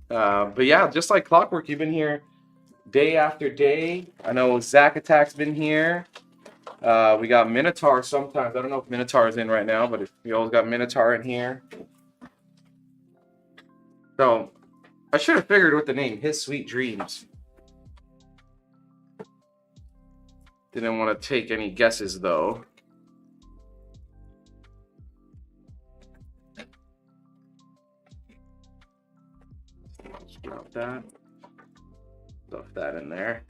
But yeah, just like clockwork, you've been here day after day. I know Zack Attack's been here. We got Minotaur sometimes. I don't know if Minotaur is in right now, but we always got Minotaur in here. So I should have figured with the name, His Sweet Dreams. Didn't want to take any guesses though. Drop that. Stuff that in there.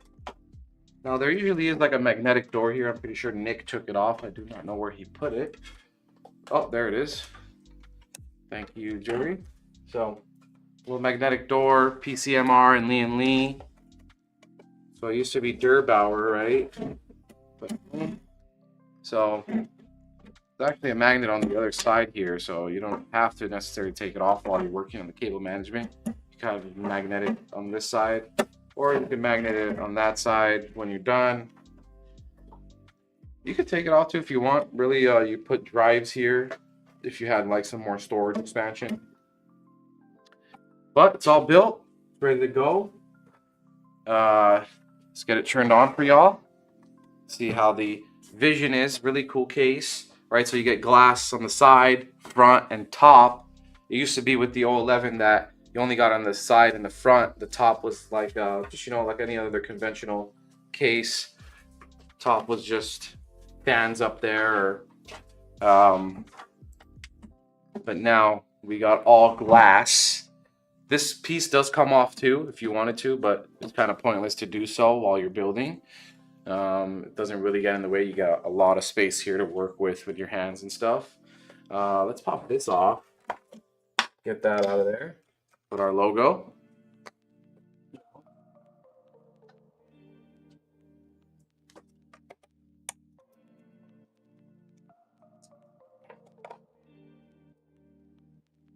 Now there usually is like a magnetic door here. I'm pretty sure Nick took it off. I do not know where he put it. Oh, there it is. Thank you, Jerry. So, little magnetic door, PCMR and Lee. So it used to be Durbauer, right? So it's actually a magnet on the other side here, so you don't have to necessarily take it off while you're working on the cable management. You kind of magnet it on this side, or you can magnet it on that side when you're done. You could take it off too if you want. Really, you put drives here if you had like some more storage expansion. But it's all built, it's ready to go. Let's get it turned on for y'all. See how the vision is. Really cool case, right? So you get glass on the side, front, and top. It used to be with the 011 that you only got on the side and the front. The top was like just, you know, like any other conventional case. Top was just fans up there, or but now we got all glass. This piece does come off too if you wanted to, but it's kind of pointless to do so while you're building. It doesn't really get in the way. You got a lot of space here to work with your hands and stuff. Let's pop this off. Get that out of there. Put our logo.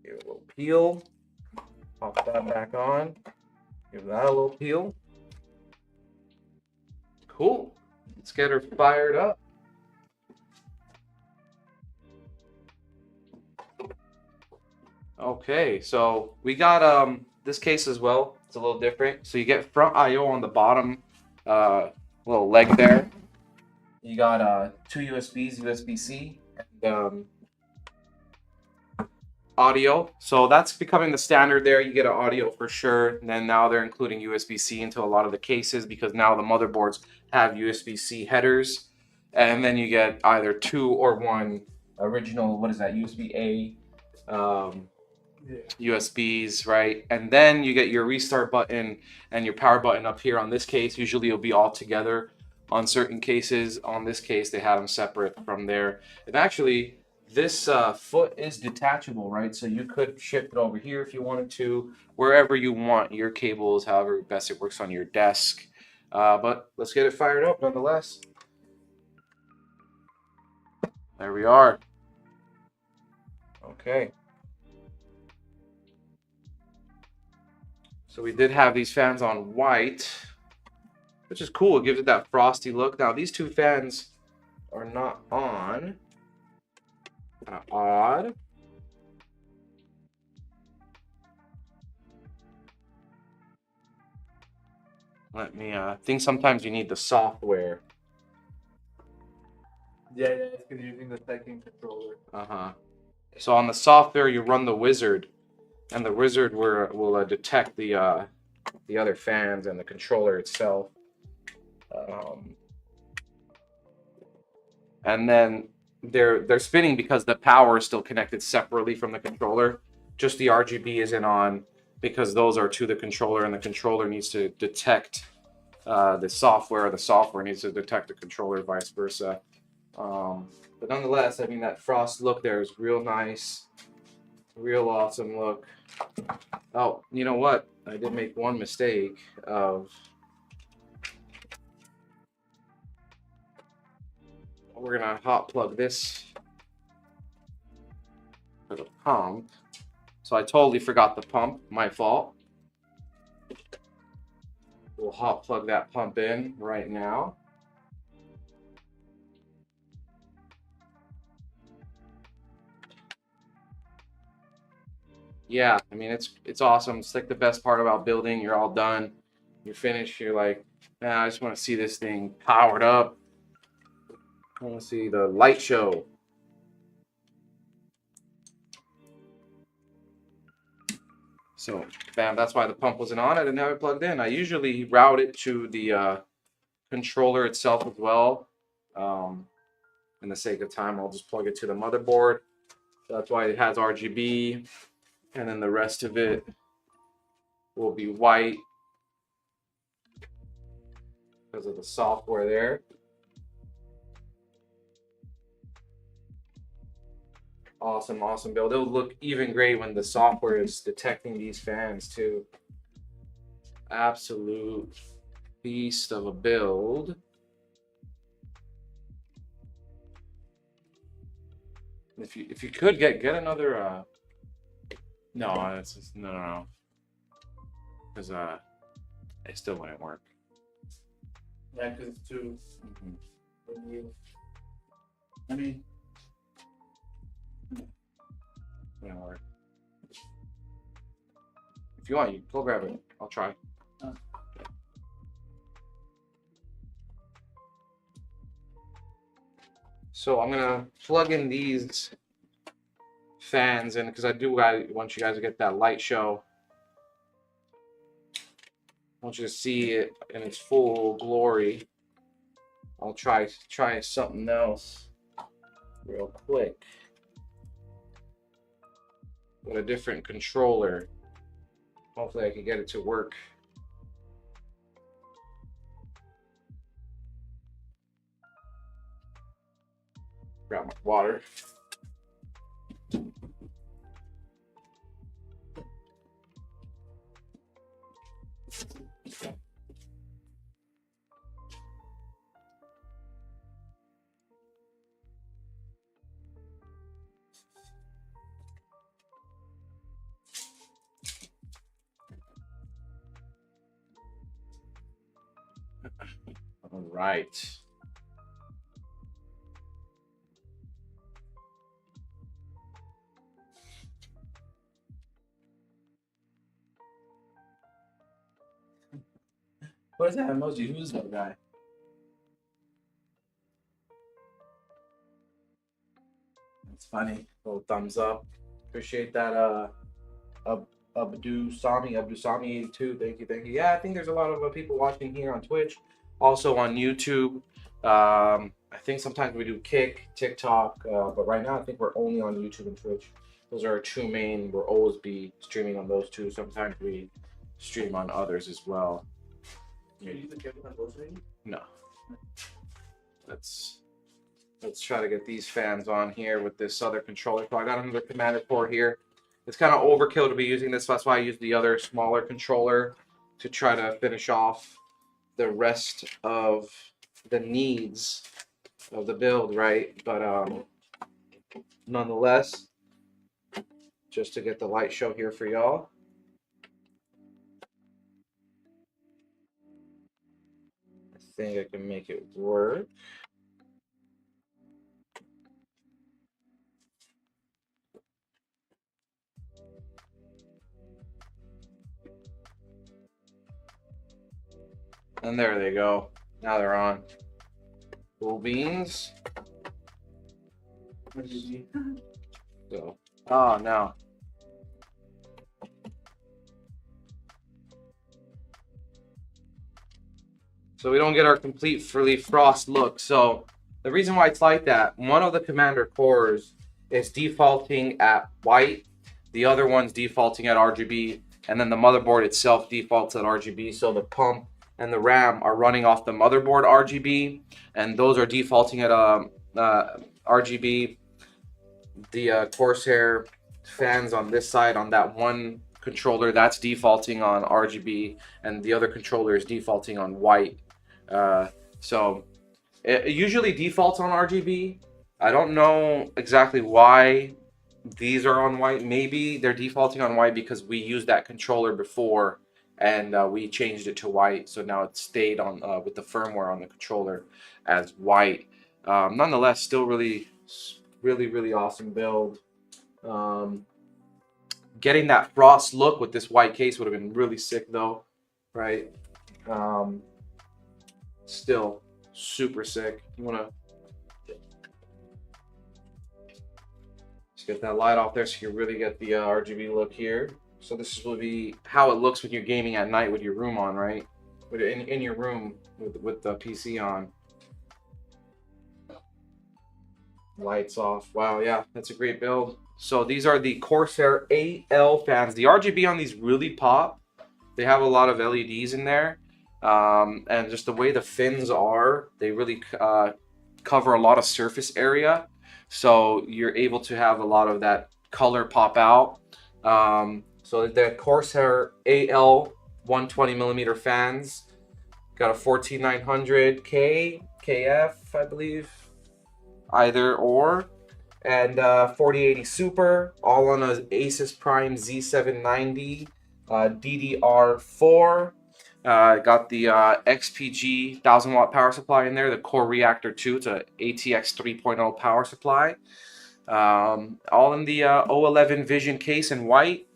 Give it a little peel. Pop that back on. Give that a little peel. Cool. Let's get her fired up. Okay, so we got this case as well. It's a little different. So you get front I/O on the bottom little leg there. You got 2 USBs, USB-C, and audio. So that's becoming the standard there. You get an audio for sure. And then now they're including USB-C into a lot of the cases because now the motherboards have USB-C headers. And then you get either 2 or 1 original, what is that, USB-A USBs, right? And then you get your restart button and your power button up here on this case. Usually it'll be all together on certain cases. On this case, they have them separate from there. And actually, this foot is detachable, right? So you could shift it over here if you wanted to, wherever you want your cables, however best it works on your desk. But let's get it fired up nonetheless. There we are. Okay. So we did have these fans on white, which is cool. It gives it that frosty look. Now these 2 fans are not on. Kind of odd. Let me, I think sometimes you need the software. Yeah, it's because you're using the second controller. Uh-huh. So on the software, you run the wizard, and the wizard will detect the other fans and the controller itself. And then they're spinning because the power is still connected separately from the controller. Just the RGB isn't on because those are to the controller, and the controller needs to detect the software, or the software needs to detect the controller, vice versa. But nonetheless, I mean, that frost look there is real nice, real awesome look. Oh, you know what? I did make one mistake of. We're gonna hot plug this for the pump. So I totally forgot the pump, my fault. We'll hot plug that pump in right now. Yeah, I mean, it's awesome. It's like the best part about building. You're all done, you're finished. You're like, man, I just want to see this thing powered up. I want to see the light show. So, bam, that's why the pump wasn't on. I didn't have it plugged in. I usually route it to the controller itself as well. In the sake of time, I'll just plug it to the motherboard. So that's why it has RGB, and then the rest of it will be white because of the software there. Awesome, awesome build. It'll look even great when the software is detecting these fans too. Absolute beast of a build. If you could get another no, it's just, no. Because it still wouldn't work. Yeah, because it's too. I mean, Wouldn't work. If you want, you go grab it. I'll try. So I'm gonna plug in these fans in because I want you guys to get that light show. I want you to see it in its full glory. I'll try something else real quick with a different controller. Hopefully I can get it to work. Grab my water. All right. what is that emoji? Who's that guy? It's funny. Little thumbs up. Appreciate that. Abdusami 82. Thank you. Yeah, I think there's a lot of people watching here on Twitch, also on YouTube. I think sometimes we do Kick, TikTok, but right now I think we're only on YouTube and Twitch. Those are our two main. We'll always be streaming on those two. Sometimes we stream on others as well. You use the camera on both sides? No. Let's try to get these fans on here with this other controller. So I got another commander port here. It's kind of overkill to be using this. That's why I use the other smaller controller to try to finish off the rest of the needs of the build, right? But nonetheless, just to get the light show here for y'all. I think I can make it work. And there they go. Now they're on. Cool beans. RGB. So, oh no. So we don't get our complete fully frost look. So the reason why it's like that, one of the commander cores is defaulting at white, the other one's defaulting at RGB, and then the motherboard itself defaults at RGB. So the pump and the RAM are running off the motherboard RGB, and those are defaulting at RGB. The Corsair fans on this side, on that one controller, that's defaulting on RGB, and the other controller is defaulting on white. So it usually defaults on RGB. I don't know exactly why these are on white. Maybe they're defaulting on white because we used that controller before and we changed it to white. So now it stayed on with the firmware on the controller as white. Nonetheless, still really awesome build. Getting that frost look with this white case would have been really sick though, right? Still super sick. You want to just get that light off there so you really get the RGB look here. So this will be how it looks when you're gaming at night with your room on, right? In your room with the PC on. Lights off. Wow, yeah, that's a great build. So these are the Corsair AL fans. The RGB on these really pop. They have a lot of LEDs in there. And just the way the fins are, they really cover a lot of surface area. So you're able to have a lot of that color pop out. So the Corsair AL 120mm fans. Got a 14900K, KF, I believe. Either or. And 4080 Super, all on a Asus Prime Z790 DDR4. Got the XPG 1000 watt power supply in there, the core reactor 2, it's a ATX 3.0 power supply. All in the O11 Vision case in white.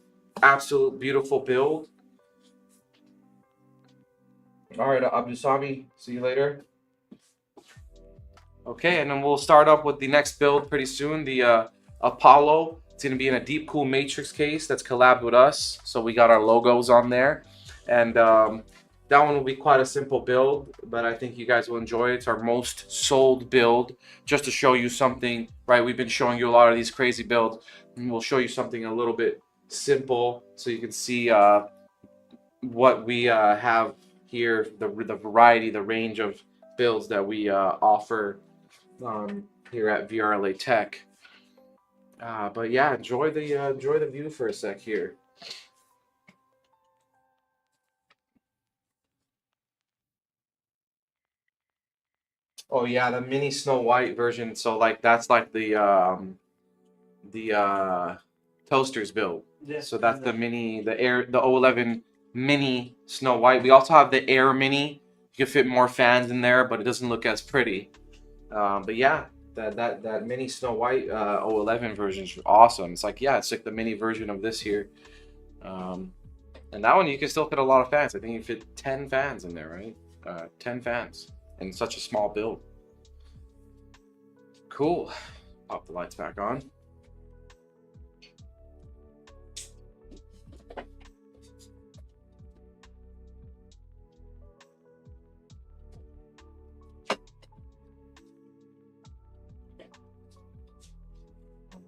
Absolute beautiful build. All right, Abdusami, see you later. Okay, and then we'll start up with the next build pretty soon, the Apollo. It's going to be in a deep cool matrix case that's collabed with us, so we got our logos on there. And that one will be quite a simple build, but I think you guys will enjoy it. It's our most sold build, just to show you something, right? We've been showing you a lot of these crazy builds, and we'll show you something a little bit simple so you can see what we have here, the variety, the range of builds that we offer here at VRLA Tech. But yeah, enjoy the view for a sec here. Oh yeah, the mini Snow White version. So like that's like the toasters build. Yeah. So that's the mini, the O11 mini Snow White. We also have the Air Mini. You can fit more fans in there, but it doesn't look as pretty. But yeah, that mini Snow White O11 version is awesome. It's like, yeah, it's like the mini version of this here. And that one you can still fit a lot of fans. I think you fit 10 fans in there, right? 10 fans in such a small build. Cool. Pop the lights back on.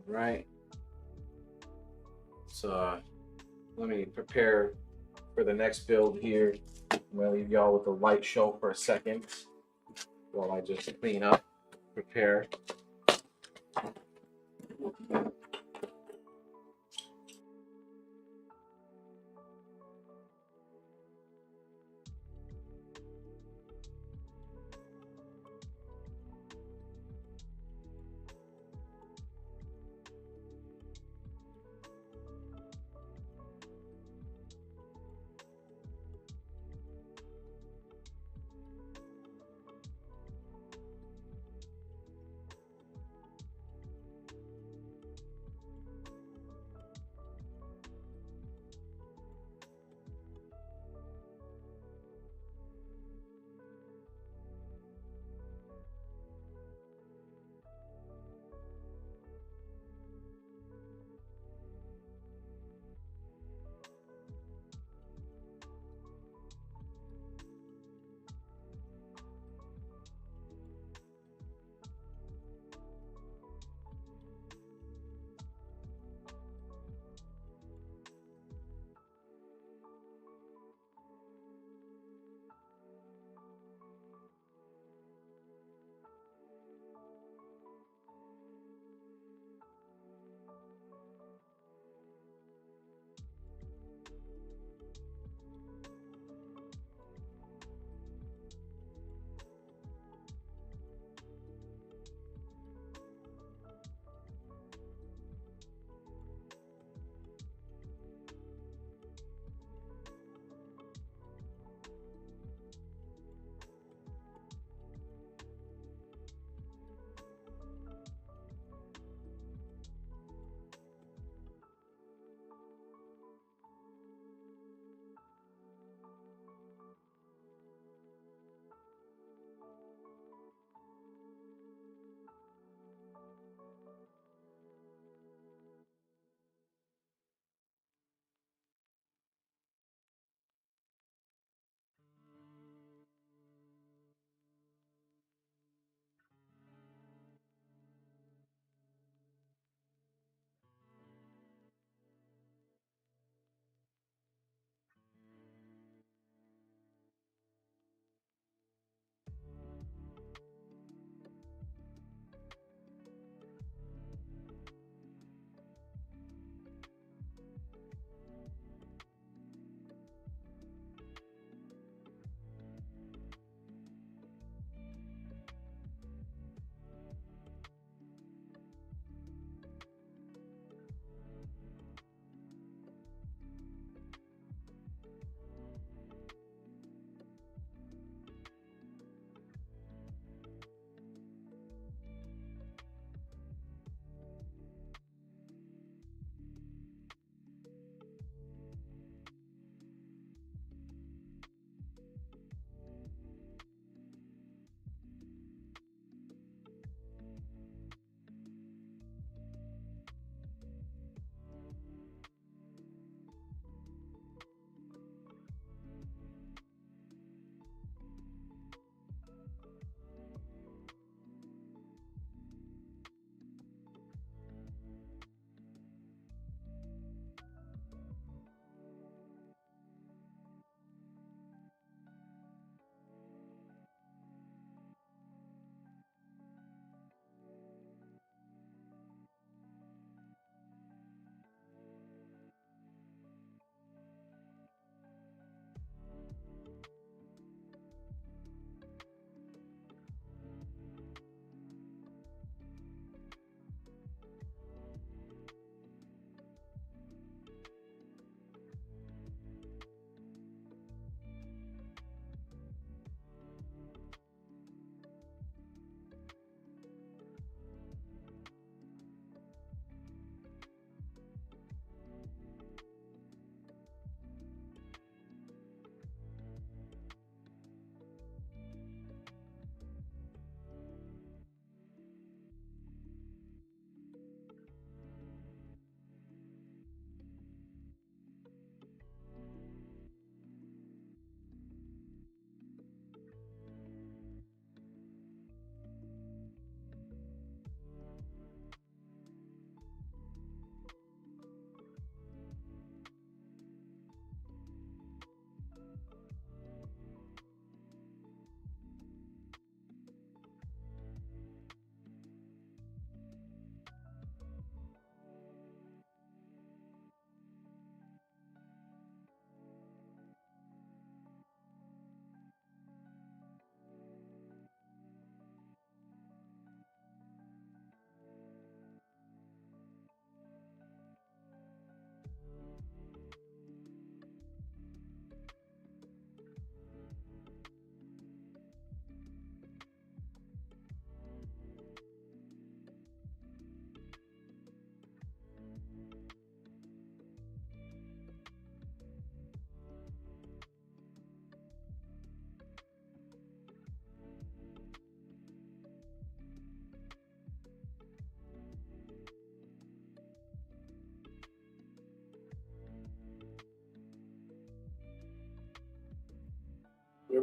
Right. So let me prepare for the next build here. I'm gonna leave y'all with the light show for a second while I just clean up, prepare.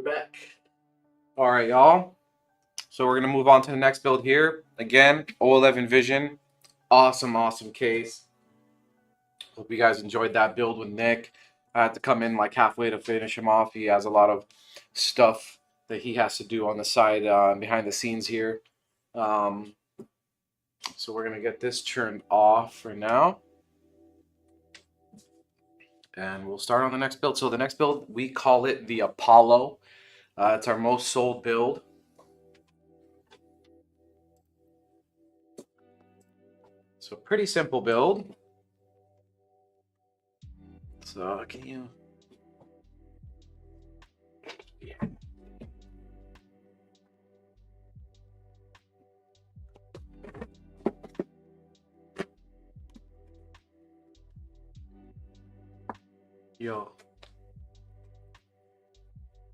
back. All right, y'all. So we're gonna move on to the next build here. Again, O11 Vision. Awesome, awesome case. Hope you guys enjoyed that build with Nick. I had to come in like halfway to finish him off. He has a lot of stuff that he has to do on the side behind the scenes here. So we're gonna get this turned off for now. And we'll start on the next build. So the next build, we call it the Apollo. It's our most sold build. So pretty simple build. So can you? Yeah. Yo.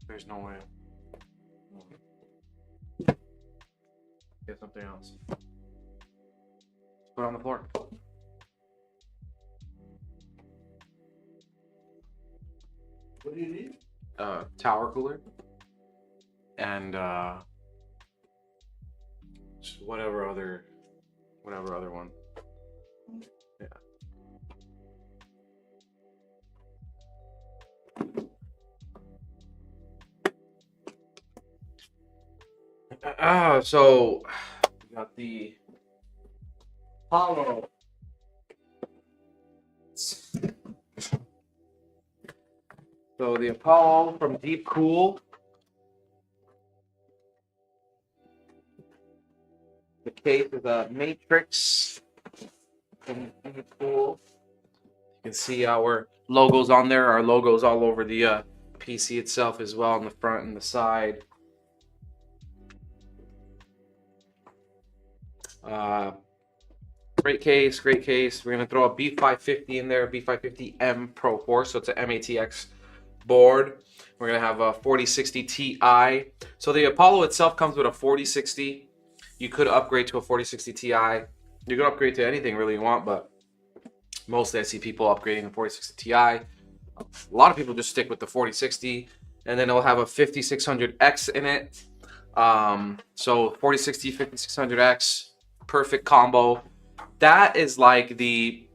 There's no way. Get something else. Put it on the floor. What do you need? Tower cooler. And just whatever other one. Yeah. So we got the Apollo. So the Apollo from Deep Cool. The case is a Matrix from Deep Cool. You can see our logos on there. Our logos all over the PC itself as well, on the front and the side. Great case, great case. We're gonna throw a B550 in there, B550M Pro 4, so it's an MATX board. We're gonna have a 4060 Ti. So the Apollo itself comes with a 4060. You could upgrade to a 4060 Ti. You can upgrade to anything really you want, but mostly I see people upgrading the 4060 Ti. A lot of people just stick with the 4060, and then it'll have a 5600X in it. So 4060, 5600X, perfect combo. That is like the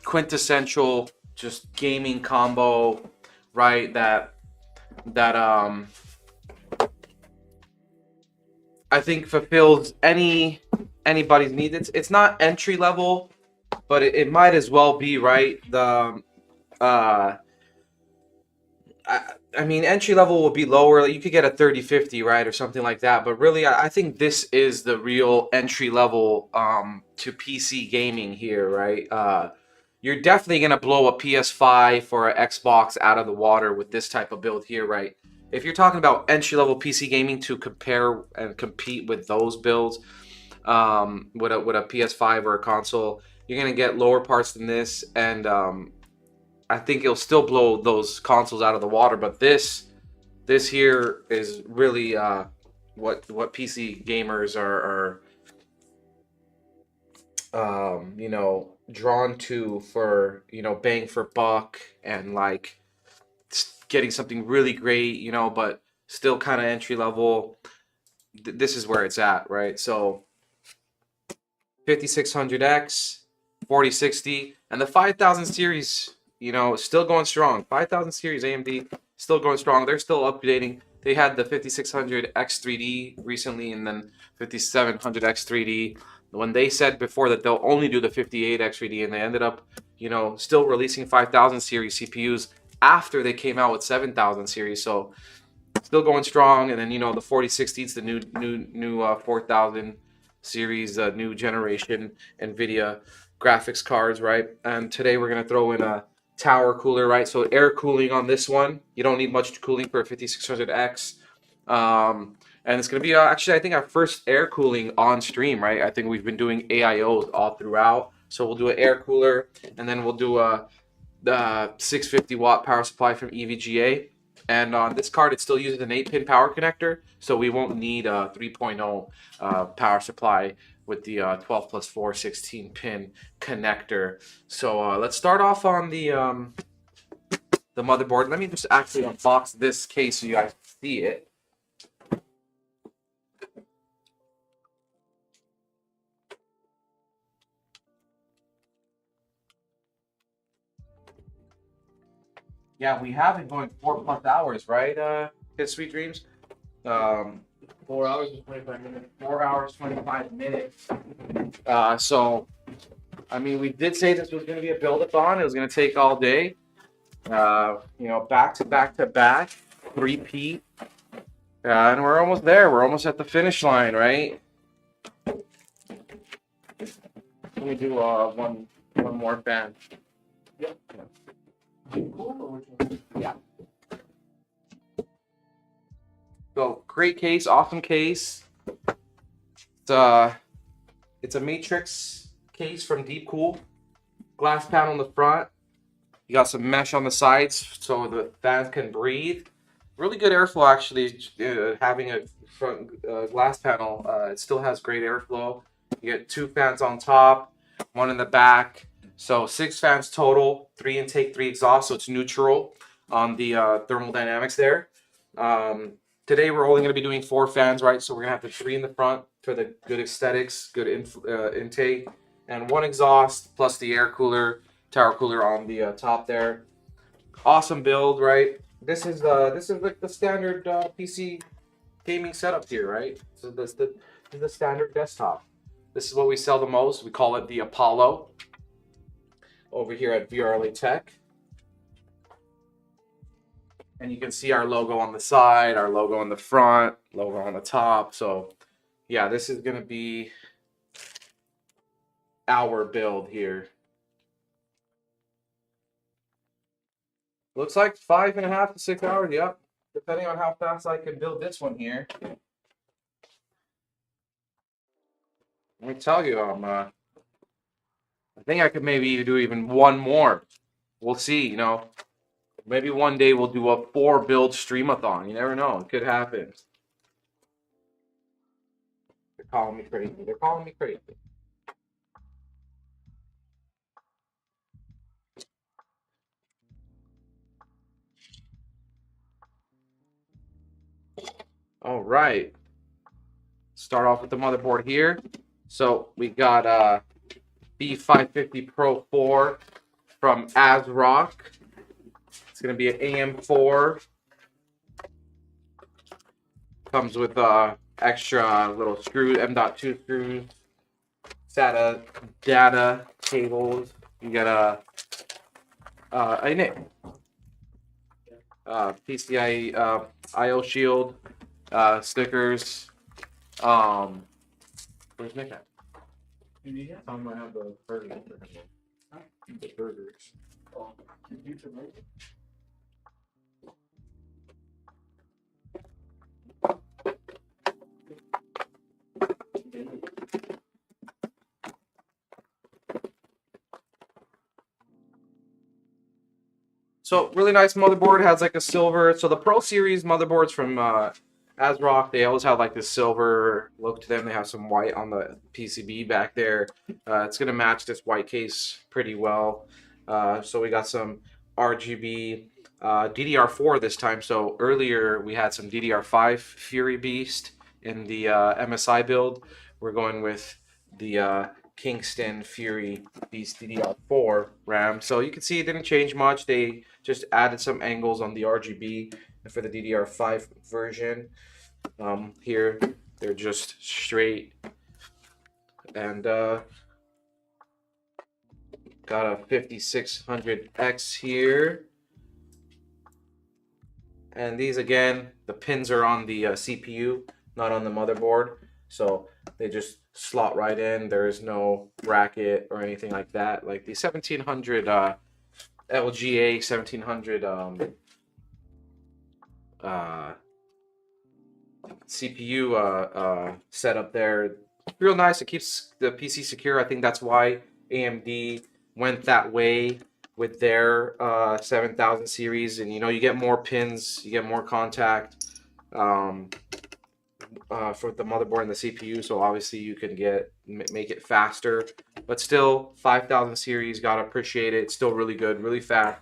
quintessential just gaming combo, right? That I think fulfills anybody's needs. It's not entry level, but it might as well be, right? I mean, entry level will be lower. Like you could get a 3050, right, or something like that. But really, I think this is the real entry level to PC gaming here, right? You're definitely gonna blow a PS5 or an Xbox out of the water with this type of build here, right? If you're talking about entry level PC gaming to compare and compete with those builds, with a PS5 or a console, you're gonna get lower parts than this, and I think it'll still blow those consoles out of the water. But this here is really what PC gamers are you know, drawn to for, you know, bang for buck and like getting something really great, you know, but still kind of entry level. This is where it's at, right? So 5600X, 4060, and the 5000 series, you know, still going strong. 5000 series AMD still going strong. They're still updating. They had the 5600X3D recently, and then 5700X3D. When they said before that they'll only do the 58X3D, and they ended up, you know, still releasing 5000 series CPUs after they came out with 7000 series. So still going strong. And then, you know, the 4060 is the new 4000 series, new generation NVIDIA graphics cards, right? And today we're gonna throw in a tower cooler, right? So air cooling on this one. You don't need much cooling for a 5600X. And it's gonna be actually, I think, our first air cooling on stream, right? I think we've been doing AIOs all throughout. So we'll do an air cooler, and then we'll do a 650 watt power supply from EVGA. And on this card, it still uses an 8-pin power connector, so we won't need a 3.0 power supply with the 12 plus 4 16-pin connector. So let's start off on the the motherboard. Let me just actually unbox this case so you guys see it. Yeah, we have been going 4+ hours, right? His Sweet Dreams. 4 hours and 25 minutes. 4 hours 25 minutes. So, I mean, we did say this was going to be a build-a-thon. It was going to take all day. You know, back to back to back, repeat, and we're almost there. We're almost at the finish line, right? Let me do one more fan. Yep. Cool, or which one? Yeah. So great case, awesome case. It's a matrix case from Deep Cool. Glass panel in the front. You got some mesh on the sides so the fans can breathe. Really good airflow actually. Having a front glass panel, it still has great airflow. You get 2 fans on top, 1 in the back. So 6 fans total, 3 intake, 3 exhaust. So it's neutral on the thermal dynamics there. Today we're only going to be doing 4 fans, right? So we're going to have the 3 in the front for the good aesthetics, good intake, and 1 exhaust plus the air cooler, tower cooler on the top there. Awesome build, right? This is like the standard PC gaming setup here, right? So this is the standard desktop. This is what we sell the most. We call it the Apollo over here at VRLA Tech. And you can see our logo on the side, our logo on the front, logo on the top. So yeah, this is going to be our build here. Looks like 5.5 to 6 hours, yep. Depending on how fast I can build this one here. Let me tell you, I think I could maybe do even one more. We'll see, you know. Maybe one day we'll do a 4 build streamathon. You never know. It could happen. They're calling me crazy. They're calling me crazy. All right. Start off with the motherboard here. So we got B550 Pro 4 from ASRock. It's going to be an AM4. Comes with extra little screws, M.2 screws, SATA data cables. You get a PCI IO shield, stickers. Where's Nick at? Yeah. I might have the burgers for him. Huh? The burgers. Oh, you too, right? So really nice motherboard. Has like a silver. So the Pro Series motherboards from ASRock, they always have like this silver look to them. They have some white on the PCB back there. It's gonna match this white case pretty well. So we got some RGB DDR4 this time. So earlier we had some DDR5 Fury Beast in the MSI build. We're going with the Kingston Fury Beast DDR4 RAM. So you can see it didn't change much. They just added some angles on the RGB for the DDR5 version. Here they're just straight, and got a 5600X here. And these again, the pins are on the CPU, not on the motherboard. So they just slot right in. There is no bracket or anything like that. Like the 1700 LGA 1700 CPU setup there. Real nice. It keeps the PC secure. I think that's why AMD went that way with their 7000 series. And you know, you get more pins, you get more contact for the motherboard and the CPU, so obviously you can make it faster. But still, 5000 series, gotta appreciate it. It's still really good, really fast.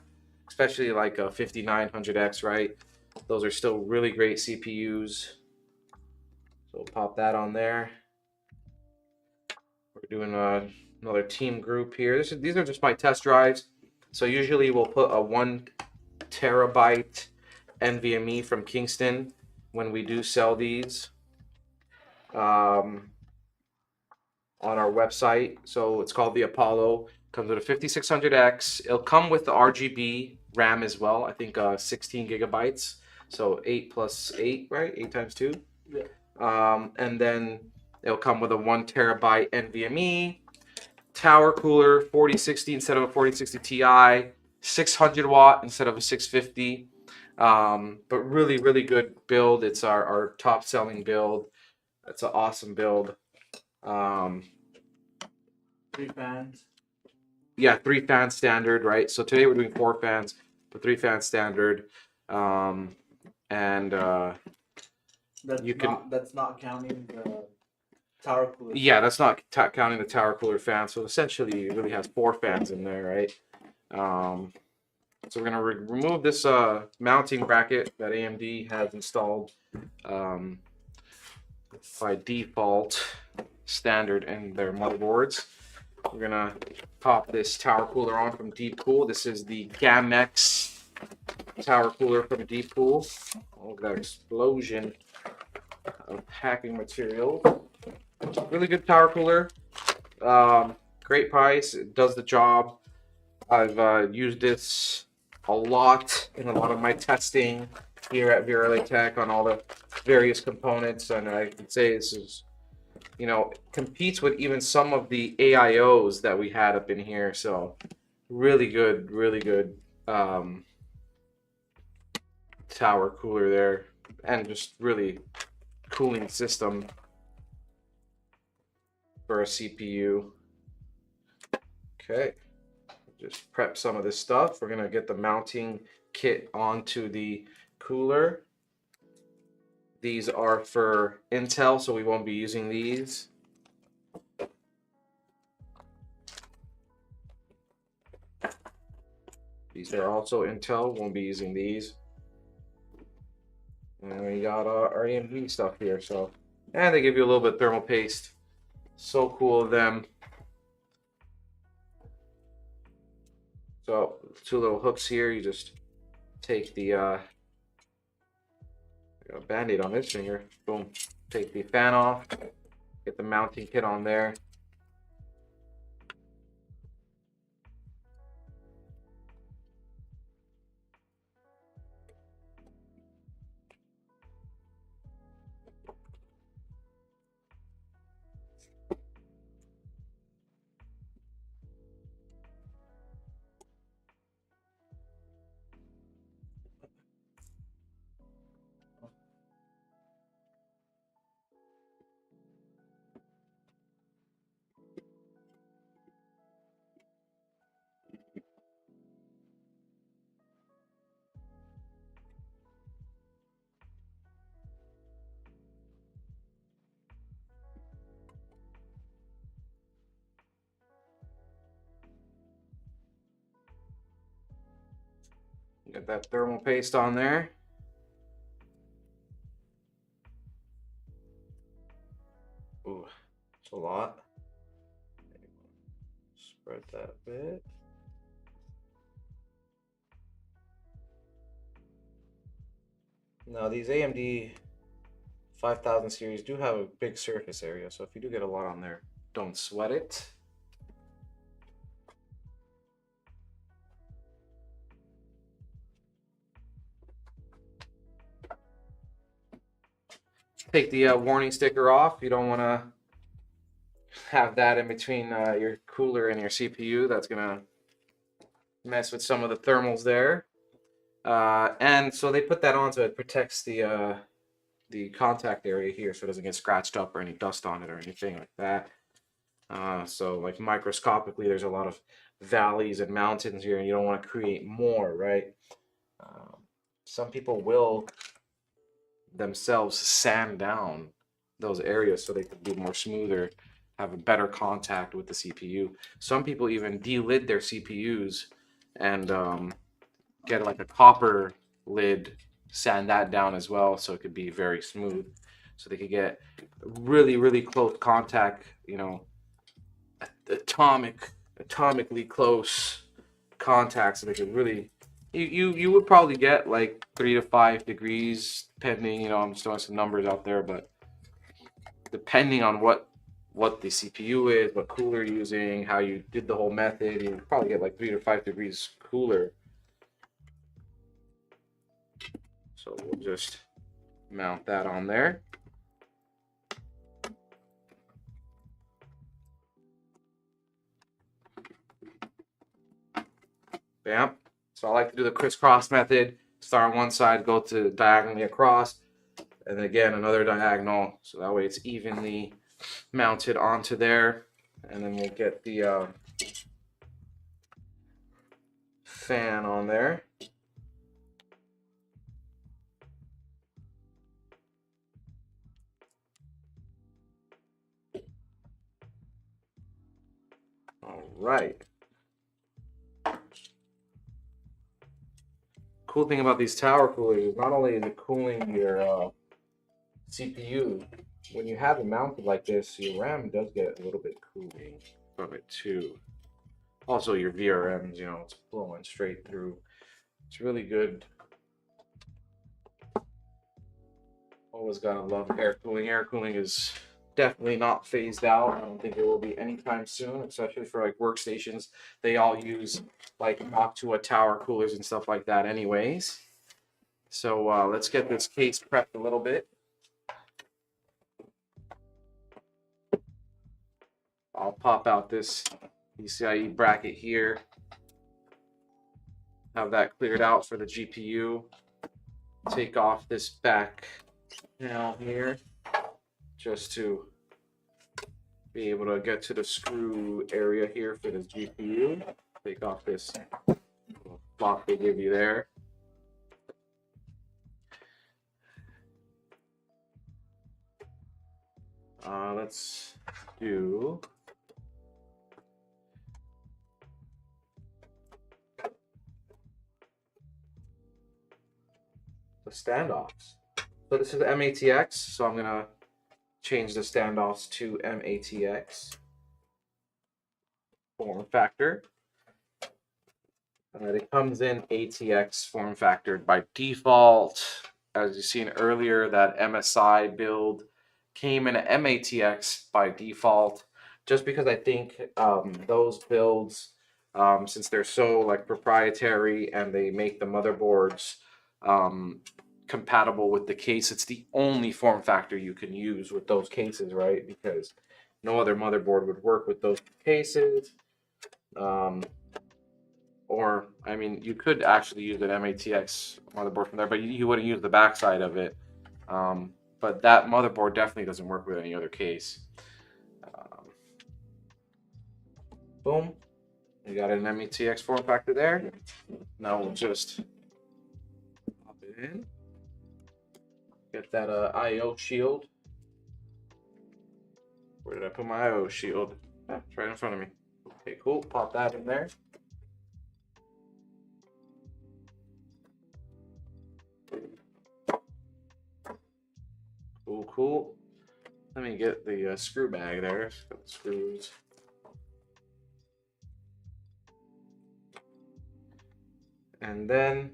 especially like a 5900X, right? Those are still really great CPUs. So we'll pop that on there. We're doing another team group here. These are just my test drives. So usually we'll put a 1 terabyte NVMe from Kingston when we do sell these on our website. So it's called the Apollo. Comes with a 5600X. It'll come with the RGB RAM as well. I think 16 gigabytes. So 8 plus 8, right? 8 times 2. Yeah. And then it'll come with a 1 terabyte NVMe, tower cooler, 4060 instead of a 4060 Ti, 600 watt instead of a 650. But really, really good build. It's our top selling build. It's an awesome build. 3 fans. Yeah, 3 fan standard, right? So today we're doing 4 fans, but 3 fan standard. That's not counting the tower cooler. Yeah, that's not counting the tower cooler fan. So essentially, it really has 4 fans in there, right? So we're gonna remove this mounting bracket that AMD has installed by default standard in their motherboards. We're gonna pop this tower cooler on from Deepcool. This is the Gamex tower cooler from Deepcool. Oh, look at that explosion of packing material. Really good tower cooler. Great price. It does the job. I've used this a lot in a lot of my testing here at VRLA Tech on all the various components, and I can say this is, you know, competes with even some of the AIOs that we had up in here. So really good tower cooler there, and just really cooling system for a CPU. Okay, just prep some of this stuff. We're gonna get the mounting kit onto the cooler. These are for Intel, so we won't be using these. These are also Intel, won't be using these. And we got our AMD stuff here, so, and they give you a little bit of thermal paste. So cool of them. So 2 little hooks here. You just take the got a band-aid on this finger. Boom. Take the fan off. Get the mounting kit on there. Get that thermal paste on there. Ooh, it's a lot. Spread that a bit. Now these AMD 5000 series do have a big surface area, so if you do get a lot on there, don't sweat it. Take the warning sticker off. You don't want to have that in between your cooler and your CPU. That's gonna mess with some of the thermals there. And so they put that on so it protects the contact area here, so it doesn't get scratched up or any dust on it or anything like that. So like microscopically, there's a lot of valleys and mountains here, and you don't want to create more, right? Some people will themselves sand down those areas so they can be more smoother, have a better contact with the CPU. Some people even delid their CPUs and get like a copper lid, sand that down as well, so it could be very smooth. So they could get really, really close contact, you know, atomically close contact, so they could really, you would probably get like 3 to 5 degrees, depending, you know, I'm just throwing some numbers out there, but depending on what the CPU is, what cooler you're using, how you did the whole method, you probably get like 3 to 5 degrees cooler. So we'll just mount that on there. Bam. So I like to do the crisscross method. Start on one side, go to diagonally across, and then again another diagonal. So that way it's evenly mounted onto there. And then we'll get the fan on there. All right. Cool thing about these tower coolers is not only is it cooling your CPU, when you have it mounted like this, your RAM does get a little bit cooling from it too. Also, your VRMs, you know, it's flowing straight through. It's really good. Always gotta love air cooling. Air cooling is definitely not phased out. I don't think it will be anytime soon, especially for like workstations. They all use like Noctua tower coolers and stuff like that anyways. So let's get this case prepped a little bit. I'll pop out this PCIe bracket here. Have that cleared out for the GPU. Take off this back panel here just to be able to get to the screw area here for this GPU. Take off this block they give you there. Let's do the standoffs. So this is the MATX, so I'm gonna change the standoffs to MATX form factor. It comes in ATX form factor by default. As you've seen earlier, that MSI build came in MATX by default, just because I think those builds, since they're so like proprietary and they make the motherboards compatible with the case, it's the only form factor you can use with those cases, right? Because no other motherboard would work with those cases. Or, I mean, you could actually use an MATX motherboard from there, but you wouldn't use the backside of it. But that motherboard definitely doesn't work with any other case. Boom. You got an MATX form factor there. Now we'll just pop it in. Get that I/O shield. Where did I put my I/O shield? Ah, it's right in front of me. Okay, cool. Pop that in there. Cool, cool. Let me get the screw bag there. Got the screws. And then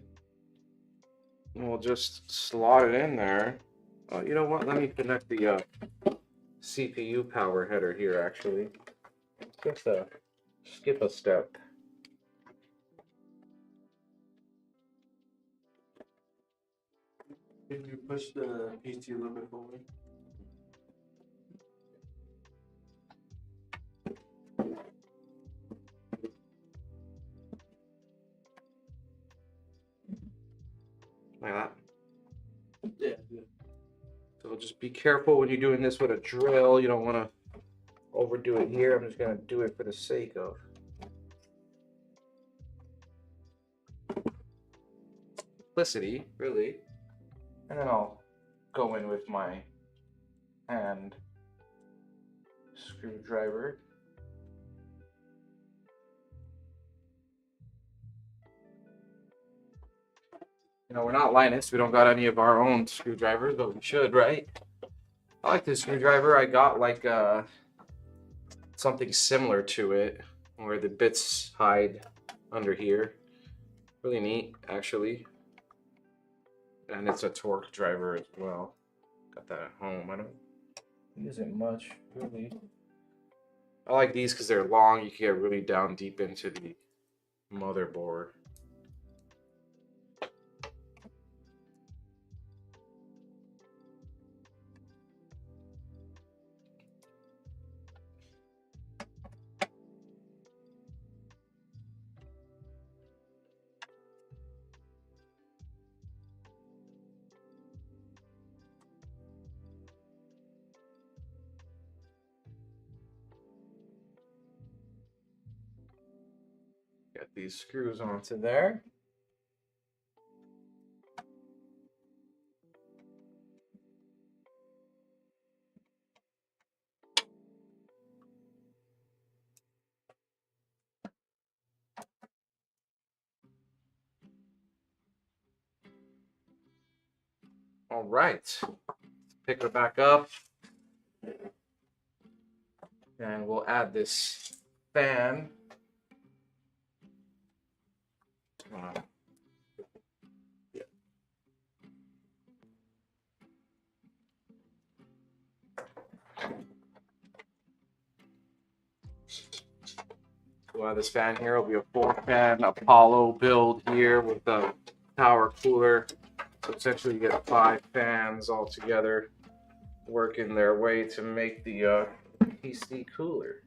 we'll just slot it in there. Oh, you know what? Let me connect the CPU power header here, actually. Just skip a step. Can you push the PC a little bit forward? Like that. Yeah, good. So just be careful when you're doing this with a drill. You don't want to overdo it here. I'm just going to do it for the sake of simplicity, really. And then I'll go in with my hand screwdriver. No, we're not Linus. We don't got any of our own screwdrivers, but we should, right? I like this screwdriver. I got like something similar to it, where the bits hide under here. Really neat, actually. And it's a torque driver as well. Got that at home. I don't use it much, really. I like these because they're long. You can get really down deep into the motherboard. Get these screws onto there. All right, pick her back up, and we'll add this fan. We'll have this fan here. It'll be a 4-fan Apollo build here with the power cooler. So essentially you get 5 fans all together working their way to make the PC cooler.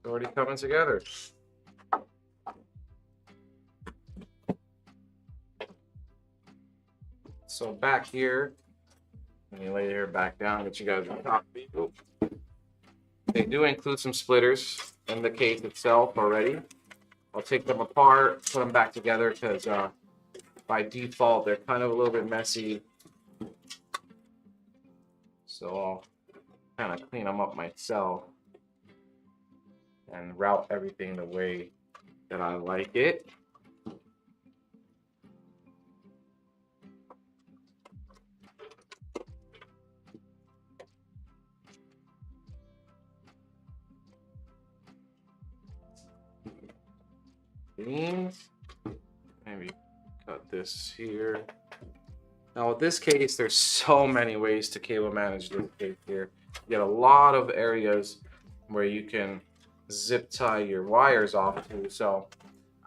It's already coming together. So back here, let me lay your hair back down, get you guys on top of me. They do include some splitters in the case itself already. I'll take them apart, put them back together because by default they're kind of a little bit messy. So I'll kind of clean them up myself and route everything the way that I like it. Beans. Maybe cut this here. Now with this case, there's so many ways to cable manage this case here. You get a lot of areas where you can zip tie your wires off to. So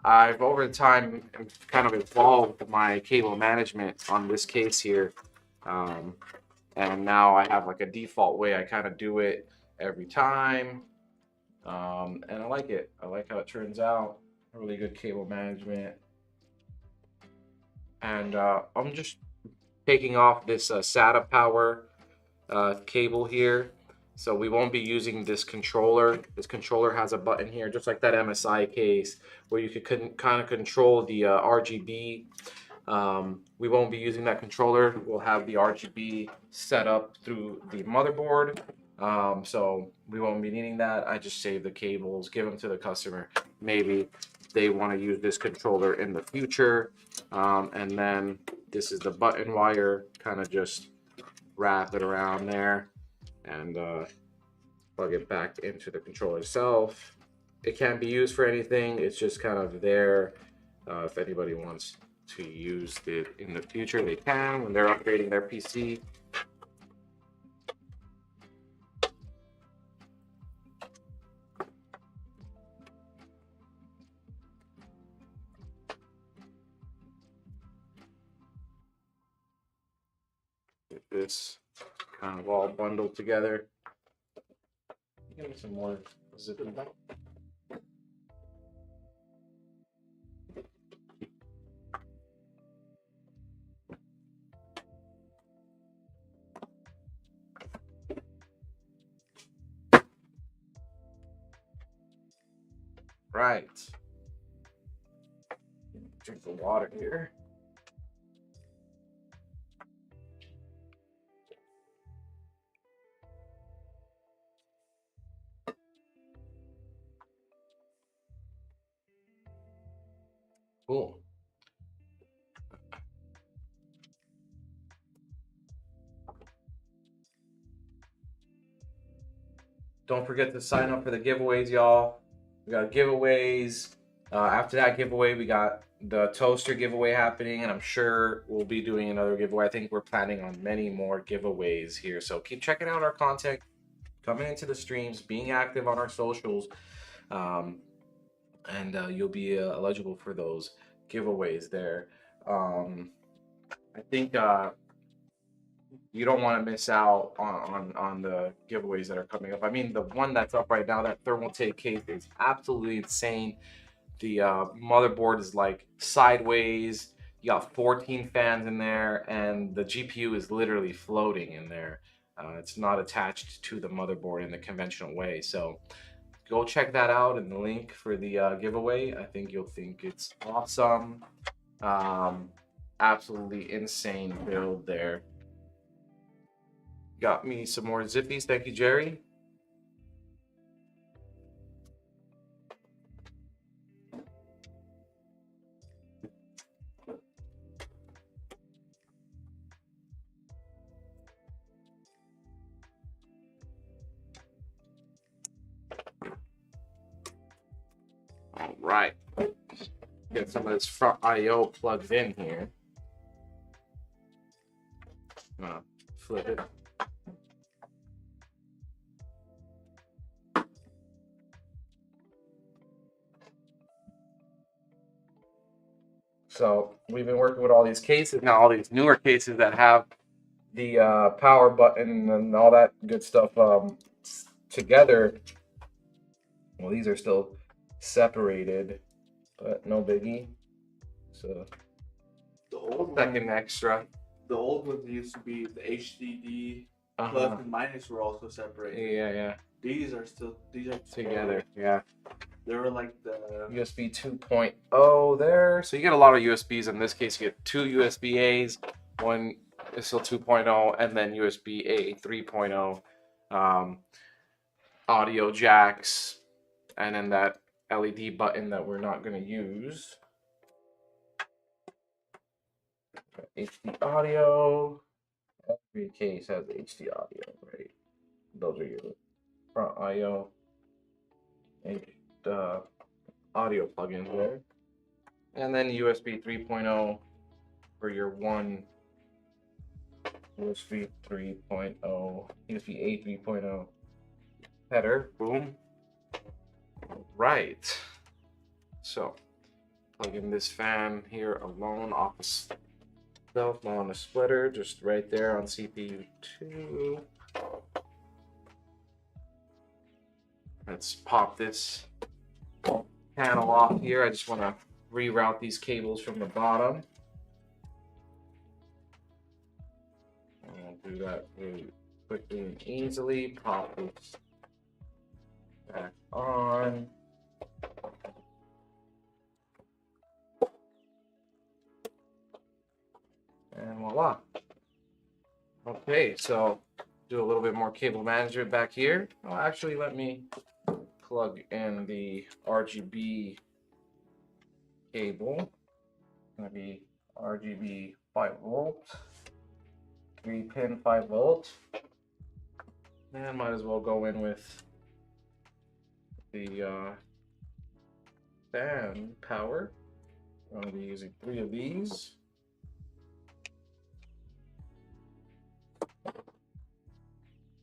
I've over time kind of evolved my cable management on this case here. And now I have like a default way I kind of do it every time. And I like it. I like how it turns out. Really good cable management. And I'm just taking off this SATA power cable here. So we won't be using this controller. This controller has a button here, just like that MSI case, where you could kind of control the RGB. We won't be using that controller. We'll have the RGB set up through the motherboard. So we won't be needing that. I just save the cables, give them to the customer. Maybe they want to use this controller in the future. And then this is the button wire, kind of just wrap it around there and plug it back into the controller itself. It can't be used for anything. It's just kind of there. If anybody wants to use it in the future, they can when they're upgrading their PC. Get this kind of all bundled together. Give me some more zip in back. right. Drink the water here. Cool. Don't forget to sign up for the giveaways, y'all. We got giveaways. After that giveaway, we got the toaster giveaway happening, and I'm sure we'll be doing another giveaway. I think we're planning on many more giveaways here. So keep checking out our content, coming into the streams, being active on our socials, and you'll be eligible for those giveaways there. I think you don't want to miss out on the giveaways that are coming up. I mean, the one that's up right now, that thermal tape case, is absolutely insane. The motherboard is like sideways. You got 14 fans in there, and the GPU is literally floating in there. It's not attached to the motherboard in the conventional way. So go check that out in the link for the giveaway. I think you'll think it's awesome. Absolutely insane build there. Got me some more zippies. Thank you, Jerry. All right. Get some of this front IO plugged in here. Flip it. So we've been working with all these cases now, all these newer cases that have the power button and all that good stuff together. Well, these are still separated, but no biggie. So The old second extra. The old ones used to be the HDD plus and minus were also separated. Yeah. These are Together. Yeah. They were like the USB 2.0 there. So you get a lot of USBs. In this case, you get two USB A's, one is still 2.0, and then USB A 3.0, audio jacks, and then that LED button that we're not going to use. HD audio. Every case has HD audio, right? Those are your front IO and audio plugins there. And then USB 3.0 for your one USB 3.0, USB A 3.0 header. Boom. Right. So plug in this fan here alone off the stuff, not on the splitter, just right there on CPU 2. Let's pop this panel off here. I just want to reroute these cables from the bottom. I'll do that really quickly and easily. Pop this back on. And voila. Okay, so do a little bit more cable management back here. Oh, actually, let me plug in the RGB cable. Gonna be RGB 5-volt, 3-pin 5-volt, and might as well go in with the fan power. I'm gonna be using 3 of these.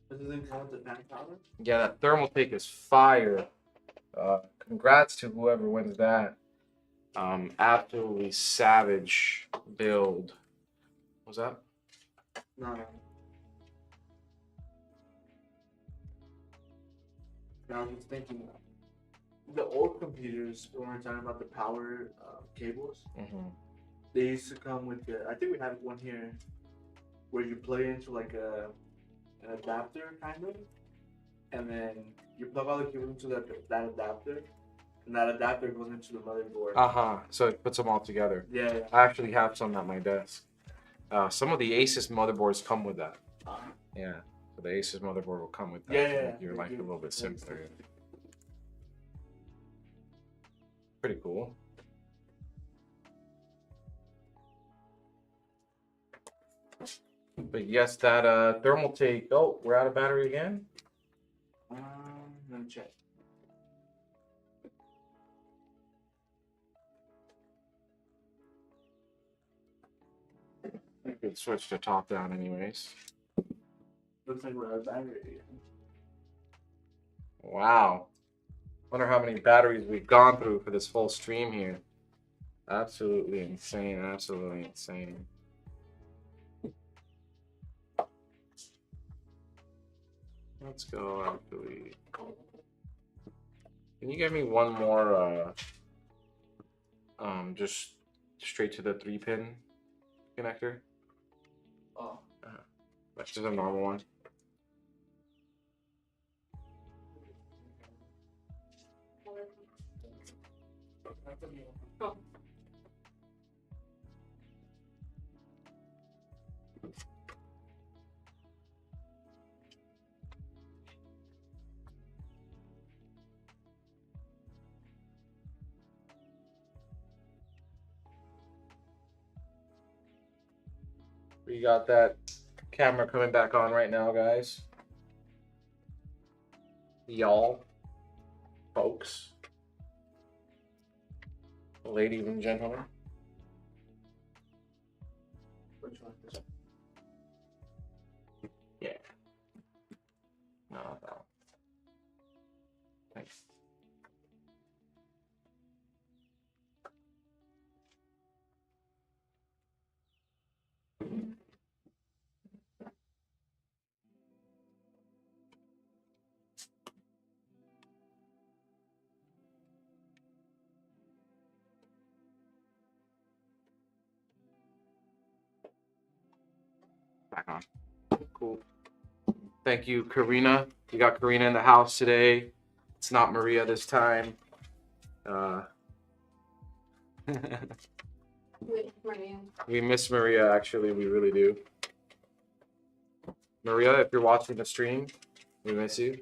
This doesn't count the fan power? Yeah, that thermal take is fire. Congrats to whoever wins that. Absolutely savage build. What's that? No. I was just thinking, the old computers, when we were talking about the power cables, they used to come with the, I think we have one here, where you plug into like an adapter kind of, and then you plug all the cables into that adapter, and that adapter goes into the motherboard. So it puts them all together. Yeah. I actually have some at my desk. Some of the Asus motherboards come with that. Yeah. So the Asus motherboard will come with that. Yeah, to yeah, make your they life do. a little bit simpler. Pretty cool. But yes, that thermal take. Oh, we're out of battery again. Let me check. You could switch to top down, anyways. Looks like we're out of battery. Wow. Wonder how many batteries we've gone through for this whole stream here. Absolutely insane. Absolutely insane. Let's go, actually. Can you get me one more, just straight to the 3-pin connector? Oh. That's just a normal one. We got that camera coming back on right now, guys. Y'all, folks, ladies and gentlemen. Which one? This one? Yeah. No, no. Thanks. Back on. Cool. Thank you, Karina. We got Karina in the house today. It's not Maria this time. Maria. We miss Maria, actually. We really do. Maria, if you're watching the stream, we miss you.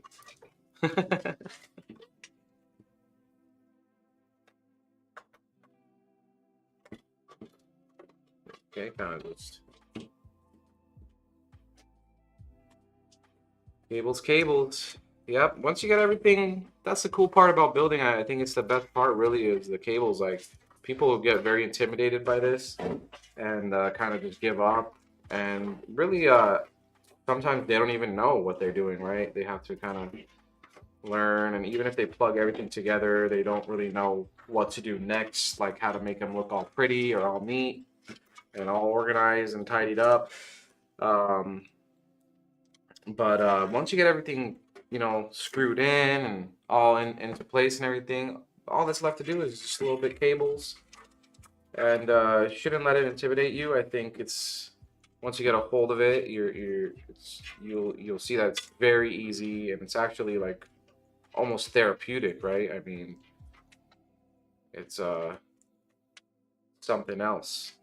Okay, kind of just cables. Yep. Once you get everything, that's the cool part about building. I think it's the best part, really, is the cables. Like, people get very intimidated by this and kind of just give up. And really, sometimes they don't even know what they're doing, right? They have to kind of learn, and even if they plug everything together, they don't really know what to do next, like how to make them look all pretty or all neat and all organized and tidied up. But once you get everything, screwed in and all into place and everything, all that's left to do is just a little bit cables, and shouldn't let it intimidate you. I think it's once you get a hold of it, you'll see that it's very easy, and it's actually like almost therapeutic, right? I mean, it's something else.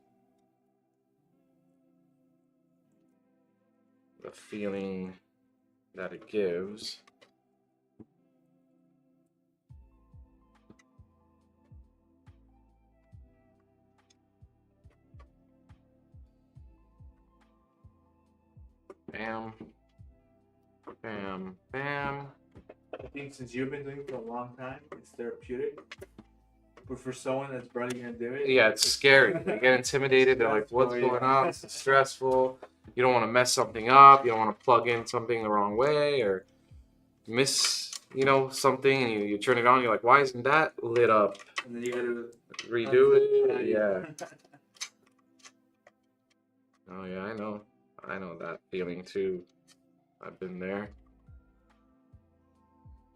The feeling that it gives. Bam. Bam. Bam. I think since you've been doing it for a long time, it's therapeutic. But for someone that's barely gonna do it, Yeah, it's scary. They get intimidated. They're like, what's Stressful, going yeah. on? It's stressful. You don't want to mess something up. You don't want to plug in something the wrong way or miss, something, and you turn it on. You're like, why isn't that lit up? and then you gotta Redo it. unzip- Yeah. Oh, yeah, I know. I know that feeling too. I've been there.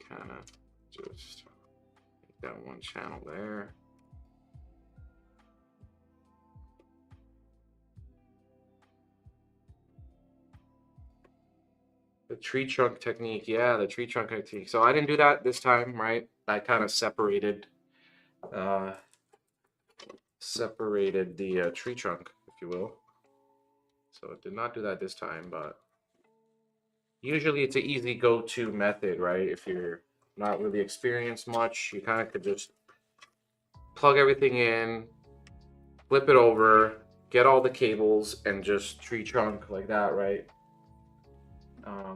Kind of just make that one channel there. tree trunk technique. Yeah, the tree trunk technique. So I didn't do that this time, right? I kind of separated the tree trunk, if you will. So I did not do that this time, but usually it's an easy go-to method, right? If you're not really experienced much, you kind of could just plug everything in, flip it over, get all the cables, and just tree trunk like that, right?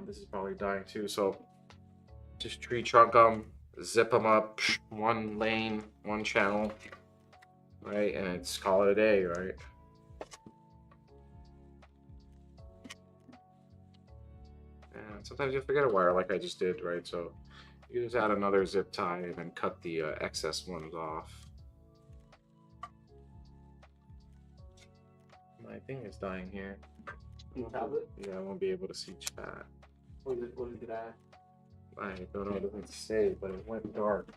This is probably dying too, so just tree trunk them, zip them up, one lane, one channel, right? And it's call it a day, right? And sometimes you forget a wire like I just did, right? So you just add another zip tie and then cut the excess ones off. My thing is dying here. Tablet? Yeah, I won't be able to see chat. What did I? I don't know what it doesn't say, but it went dark.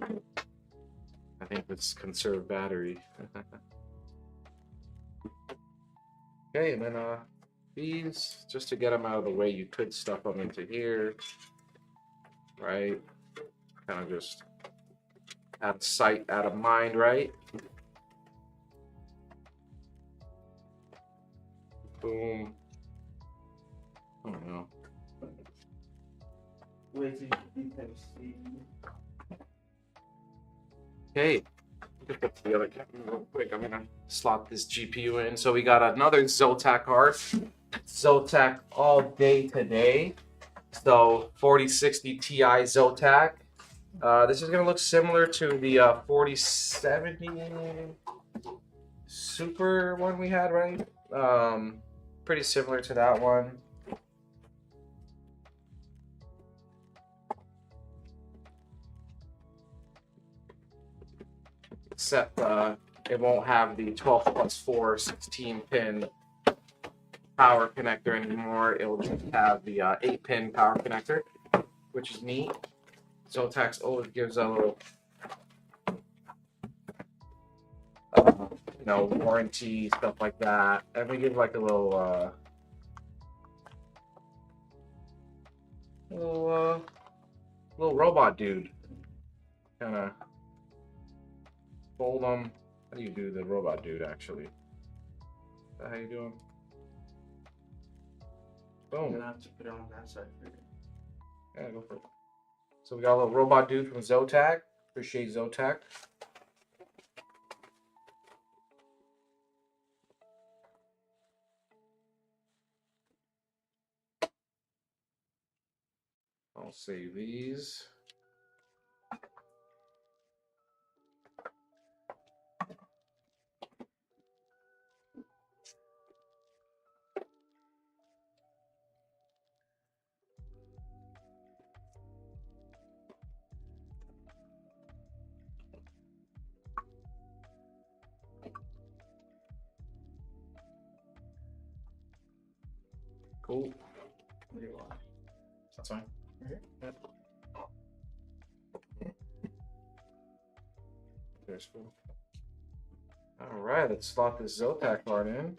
I think it's conserved battery. Okay, and then these, just to get them out of the way, you could stuff them into here, right? Kind of just out of sight, out of mind, right? Boom. Oh no. Wait till you can see. Okay, get the other camera real quick. I'm gonna slot this GPU in. So we got another Zotac card. Zotac all day today. So 4060 Ti Zotac. This is gonna look similar to the 4070 Super one we had, right? Pretty similar to that one. Except it won't have the 12+4 16-pin power connector anymore. It will just have the 8-pin power connector, which is neat. Zotac always gives a little, warranty, stuff like that. And we give like a little, little robot dude. Kind of fold them. How do you do the robot dude actually? Is that how you do him? I'm Boom. gonna have to put it on that side for you. Yeah, go for it. So we got a little robot dude from Zotac. Appreciate Zotac. I'll save these. Cool. What do you want? That's fine. Okay. Yep. There's cool. All right, let's slot this Zotac card in.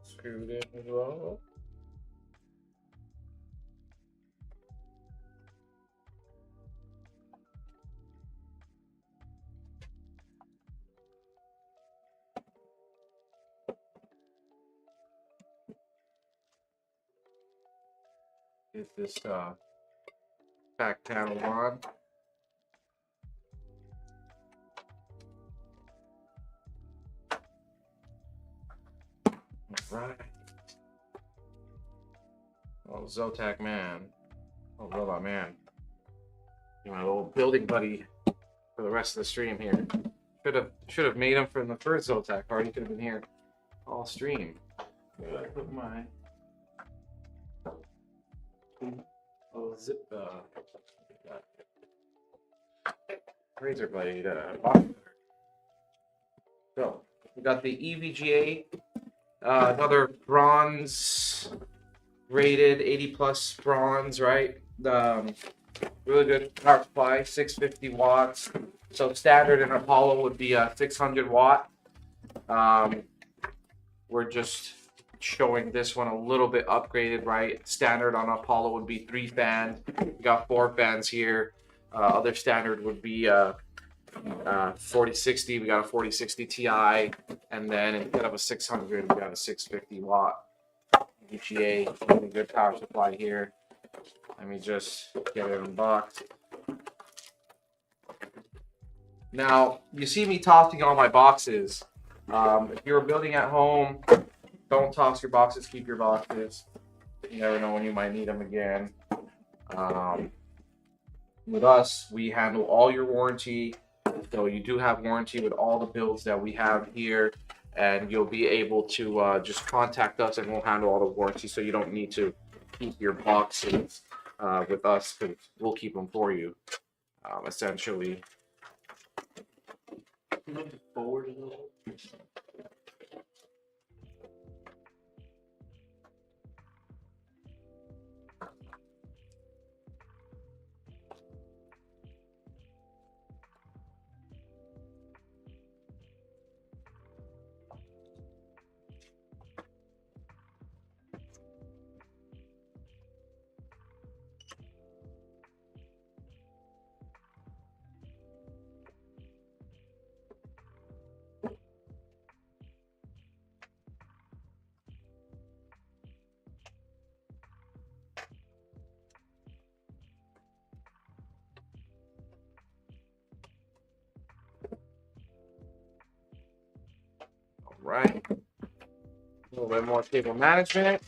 Screwed in as well. Get this back panel on. All right. Oh, Zotac man. Oh, robot man. You're my little building buddy for the rest of the stream here. Should have made him from the first Zotac card. He could have been here all stream. Where did I put my zip? razor blade. Box. So we got the EVGA, another bronze rated 80 plus bronze, right? Really good power supply, 650 watts. So standard in Apollo would be a 600 watt. We're just showing this one a little bit upgraded, right? Standard on Apollo would be 3 fans. We got 4 fans here. Other standard would be 4060. We got a 4060 Ti, and then instead of a 600, we got a 650 watt VGA. Really good power supply here. Let me just get it unboxed. Now, you see me tossing all my boxes. If you're building at home, don't toss your boxes, keep your boxes. You never know when you might need them again. With us, we handle all your warranty. So you do have warranty with all the builds that we have here. And you'll be able to just contact us and we'll handle all the warranty. So you don't need to keep your boxes with us, because we'll keep them for you, essentially. Forward a little. Right. A little bit more cable management.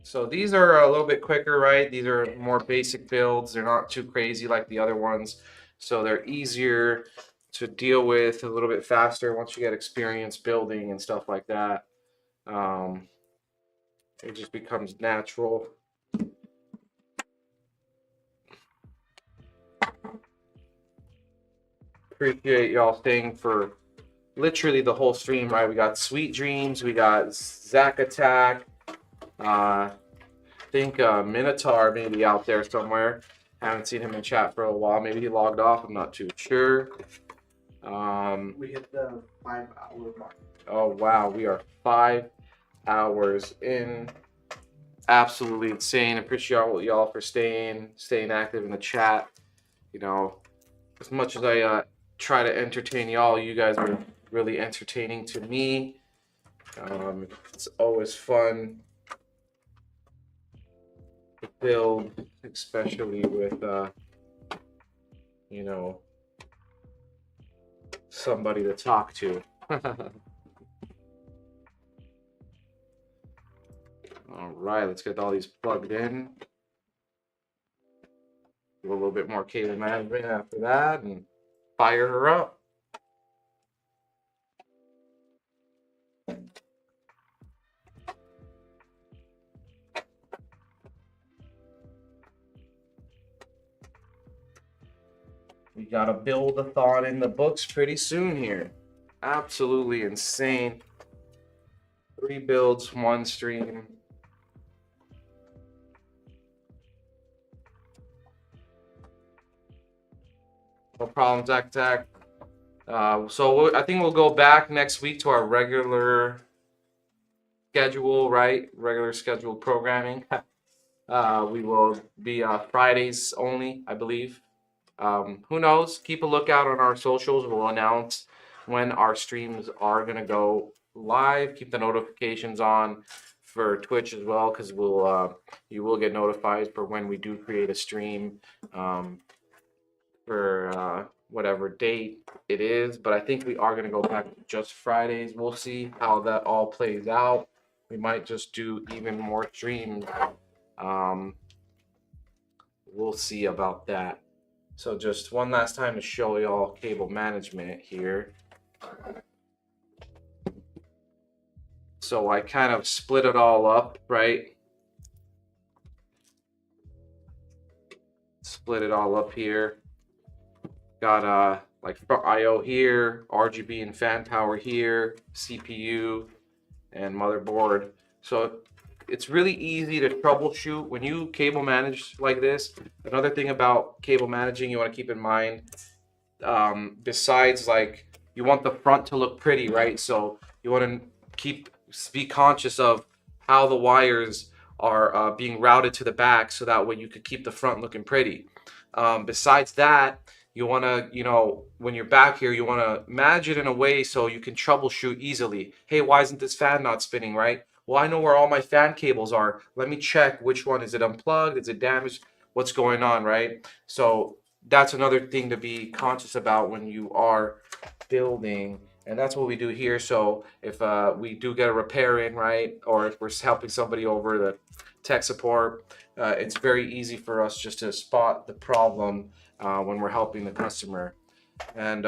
So these are a little bit quicker, right? These are more basic builds. They're not too crazy like the other ones. So they're easier to deal with, a little bit faster once you get experience building and stuff like that. It just becomes natural. Appreciate y'all staying for literally the whole stream, right? We got Sweet Dreams, we got Zack Attack, I think Minotaur maybe out there somewhere. Haven't seen him in chat for a while. Maybe he logged off, I'm not too sure. We hit the 5-hour mark. Oh wow, we are 5 hours in. Absolutely insane. Appreciate y'all for staying active in the chat. You know, as much as I try to entertain y'all, you guys are really entertaining to me. It's always fun to build, especially with you know, somebody to talk to. All right, let's get all these plugged in. Do a little bit more cable management after that and fire her up. We got a build-a-thon in the books pretty soon here. Absolutely insane. 3 builds, 1 stream. No problem, Zack Attack. So I think we'll go back next week to our regular schedule, right? Regular scheduled programming. We will be Fridays only, I believe. Who knows? Keep a lookout on our socials. We'll announce when our streams are going to go live. Keep the notifications on for Twitch as well, because you will get notified for when we do create a stream for whatever date it is. But I think we are going to go back to just Fridays. We'll see how that all plays out. We might just do even more streams. We'll see about that. So just one last time to show y'all cable management here. So I kind of split it all up, right? Split it all up here. Got like front IO here, RGB and fan power here, CPU and motherboard. So it's really easy to troubleshoot when you cable manage like this. Another thing about cable managing you want to keep in mind, besides like you want the front to look pretty, right? So you want to be conscious of how the wires are being routed to the back, so that way you could keep the front looking pretty. Besides that, you want to, when you're back here, you want to manage it in a way so you can troubleshoot easily. Hey, why isn't this fan not spinning, right? Well, I know where all my fan cables are. Let me check which one. Is it unplugged? Is it damaged? What's going on, right? So that's another thing to be conscious about when you are building. And that's what we do here. So if we do get a repair in, right, or if we're helping somebody over the tech support, it's very easy for us just to spot the problem when we're helping the customer. And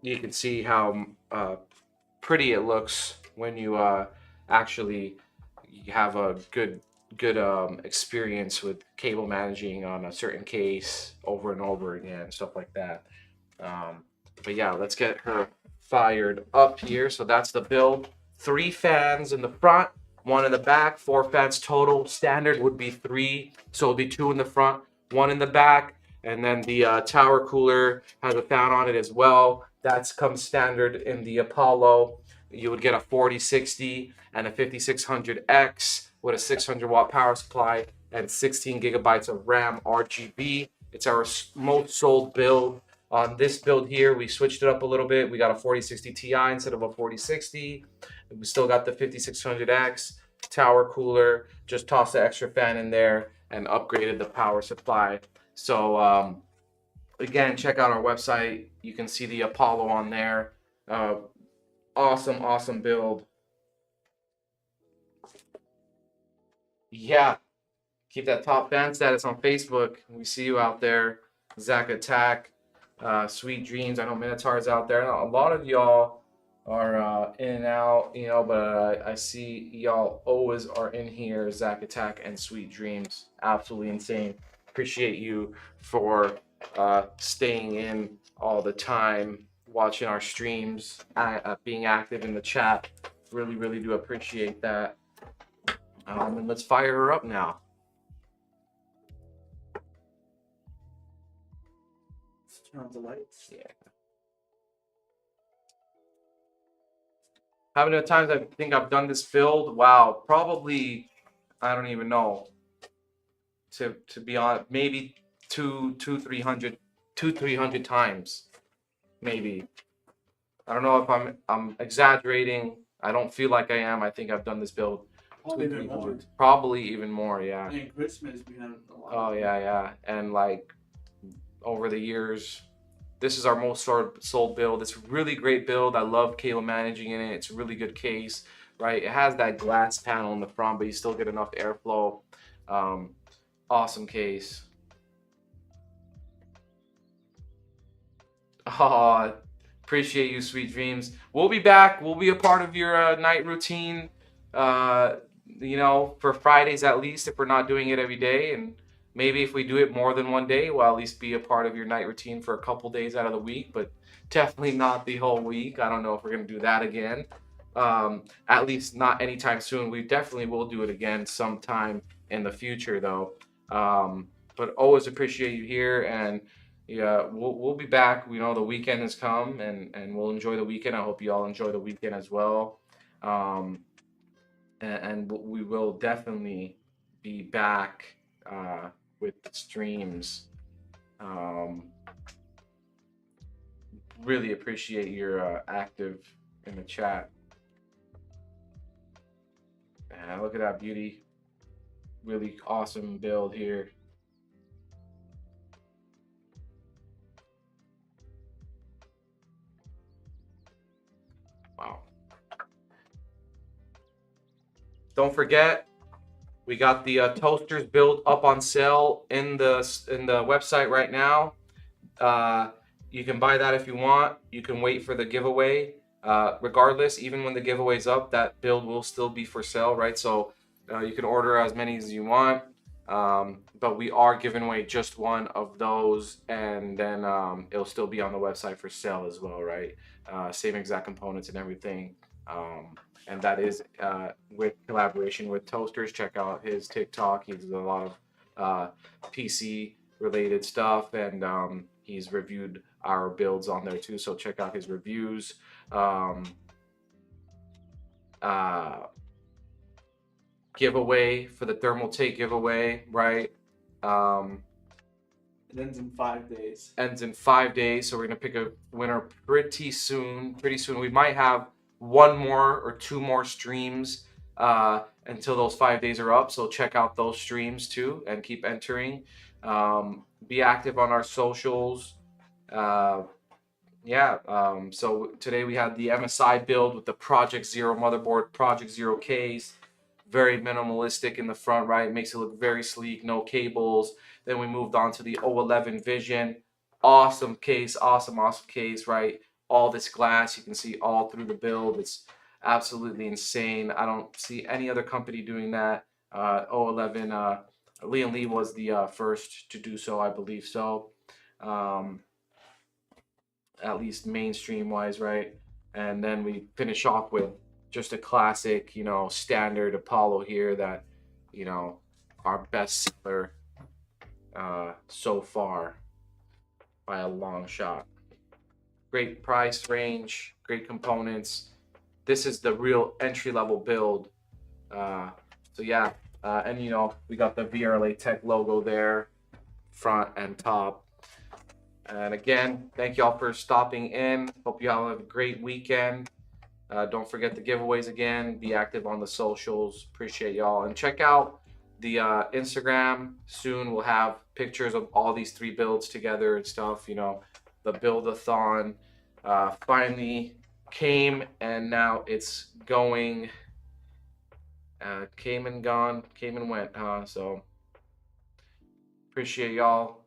you can see how pretty it looks when you actually have a good experience with cable managing on a certain case over and over again, stuff like that. But yeah, let's get her fired up here. So that's the build. 3 fans in the front, 1 in the back, 4 fans total. Standard would be 3, so it'll be 2 in the front, 1 in the back, and then the tower cooler has a fan on it as well. That's comes standard in the Apollo. You would get a 4060 and a 5600X with a 600 watt power supply and 16 gigabytes of RAM RGB. It's our most sold build. On this build here, we switched it up a little bit. We got a 4060 Ti instead of a 4060. We still got the 5600X, tower cooler, just tossed the extra fan in there and upgraded the power supply. So again, check out our website. You can see the Apollo on there. Awesome build. Yeah, keep that top fan status on Facebook. We see you out there. Zach Attack, Sweet Dreams. I know Minotaur's out there. A lot of y'all are in and out, but I see y'all always are in here. Zach Attack and Sweet Dreams. Absolutely insane. Appreciate you for staying in all the time, watching our streams, being active in the chat. Really do appreciate that. And let's fire her up now. Let's turn on the lights. Yeah. How many times I think I've done this build? Wow, probably, I don't even know. To be honest, maybe 300 times, maybe. I don't know if I'm exaggerating. I don't feel like I am. I think I've done this build. Probably even more, yeah. And Christmas we had a lot. Oh yeah. And like over the years, this is our most sold build. It's a really great build. I love cable managing in it. It's a really good case, right? It has that glass panel in the front, but you still get enough airflow. Awesome case. Oh, appreciate you, Sweet Dreams. We'll be back. We'll be a part of your night routine. For Fridays at least, if we're not doing it every day, and maybe if we do it more than one day, we'll at least be a part of your night routine for a couple days out of the week, but definitely not the whole week. I don't know if we're going to do that again. At least not anytime soon. We definitely will do it again sometime in the future though. But always appreciate you here, and yeah, we'll be back. We know the weekend has come, and we'll enjoy the weekend. I hope you all enjoy the weekend as well. And we will definitely be back with streams. Really appreciate your active in the chat. And look at that beauty. Really awesome build here. Wow. Don't forget, we got the toasters build up on sale in the website right now. You can buy that if you want. You can wait for the giveaway. Regardless, even when the giveaway's up, that build will still be for sale, right? So you can order as many as you want. But we are giving away just one of those, and then it'll still be on the website for sale as well, right? Same exact components and everything. And that is with collaboration with Toasters. Check out his TikTok. He does a lot of PC related stuff, and he's reviewed our builds on there too. So check out his reviews. Giveaway for the thermal take giveaway, right? It ends in 5 days. Ends in 5 days, so we're gonna pick a winner pretty soon. Pretty soon, we might have one more or two more streams until those 5 days are up. So check out those streams too, and keep entering. Be active on our socials. So today we had the MSI build with the Project Zero motherboard, Project Zero case. Very minimalistic in the front, right? Makes it look very sleek, no cables. Then we moved on to the 011 Vision. Awesome case, awesome case, right? All this glass, you can see all through the build. It's absolutely insane. I don't see any other company doing that. 011, Liam Lee was the first to do so, I believe so. At least mainstream wise, right? And then we finish off with just a classic, standard Apollo here that, our best seller so far by a long shot. Great price range, great components. This is the real entry level build. And we got the VRLA Tech logo there, front and top. And again, thank y'all for stopping in. Hope y'all have a great weekend. Don't forget the giveaways again. Be active on the socials. Appreciate y'all. And check out the Instagram. Soon we'll have pictures of all these 3 builds together and stuff. The Buildathon finally came, and now it's going. Came and gone. Came and went. So appreciate y'all.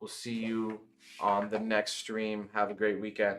We'll see you on the next stream. Have a great weekend.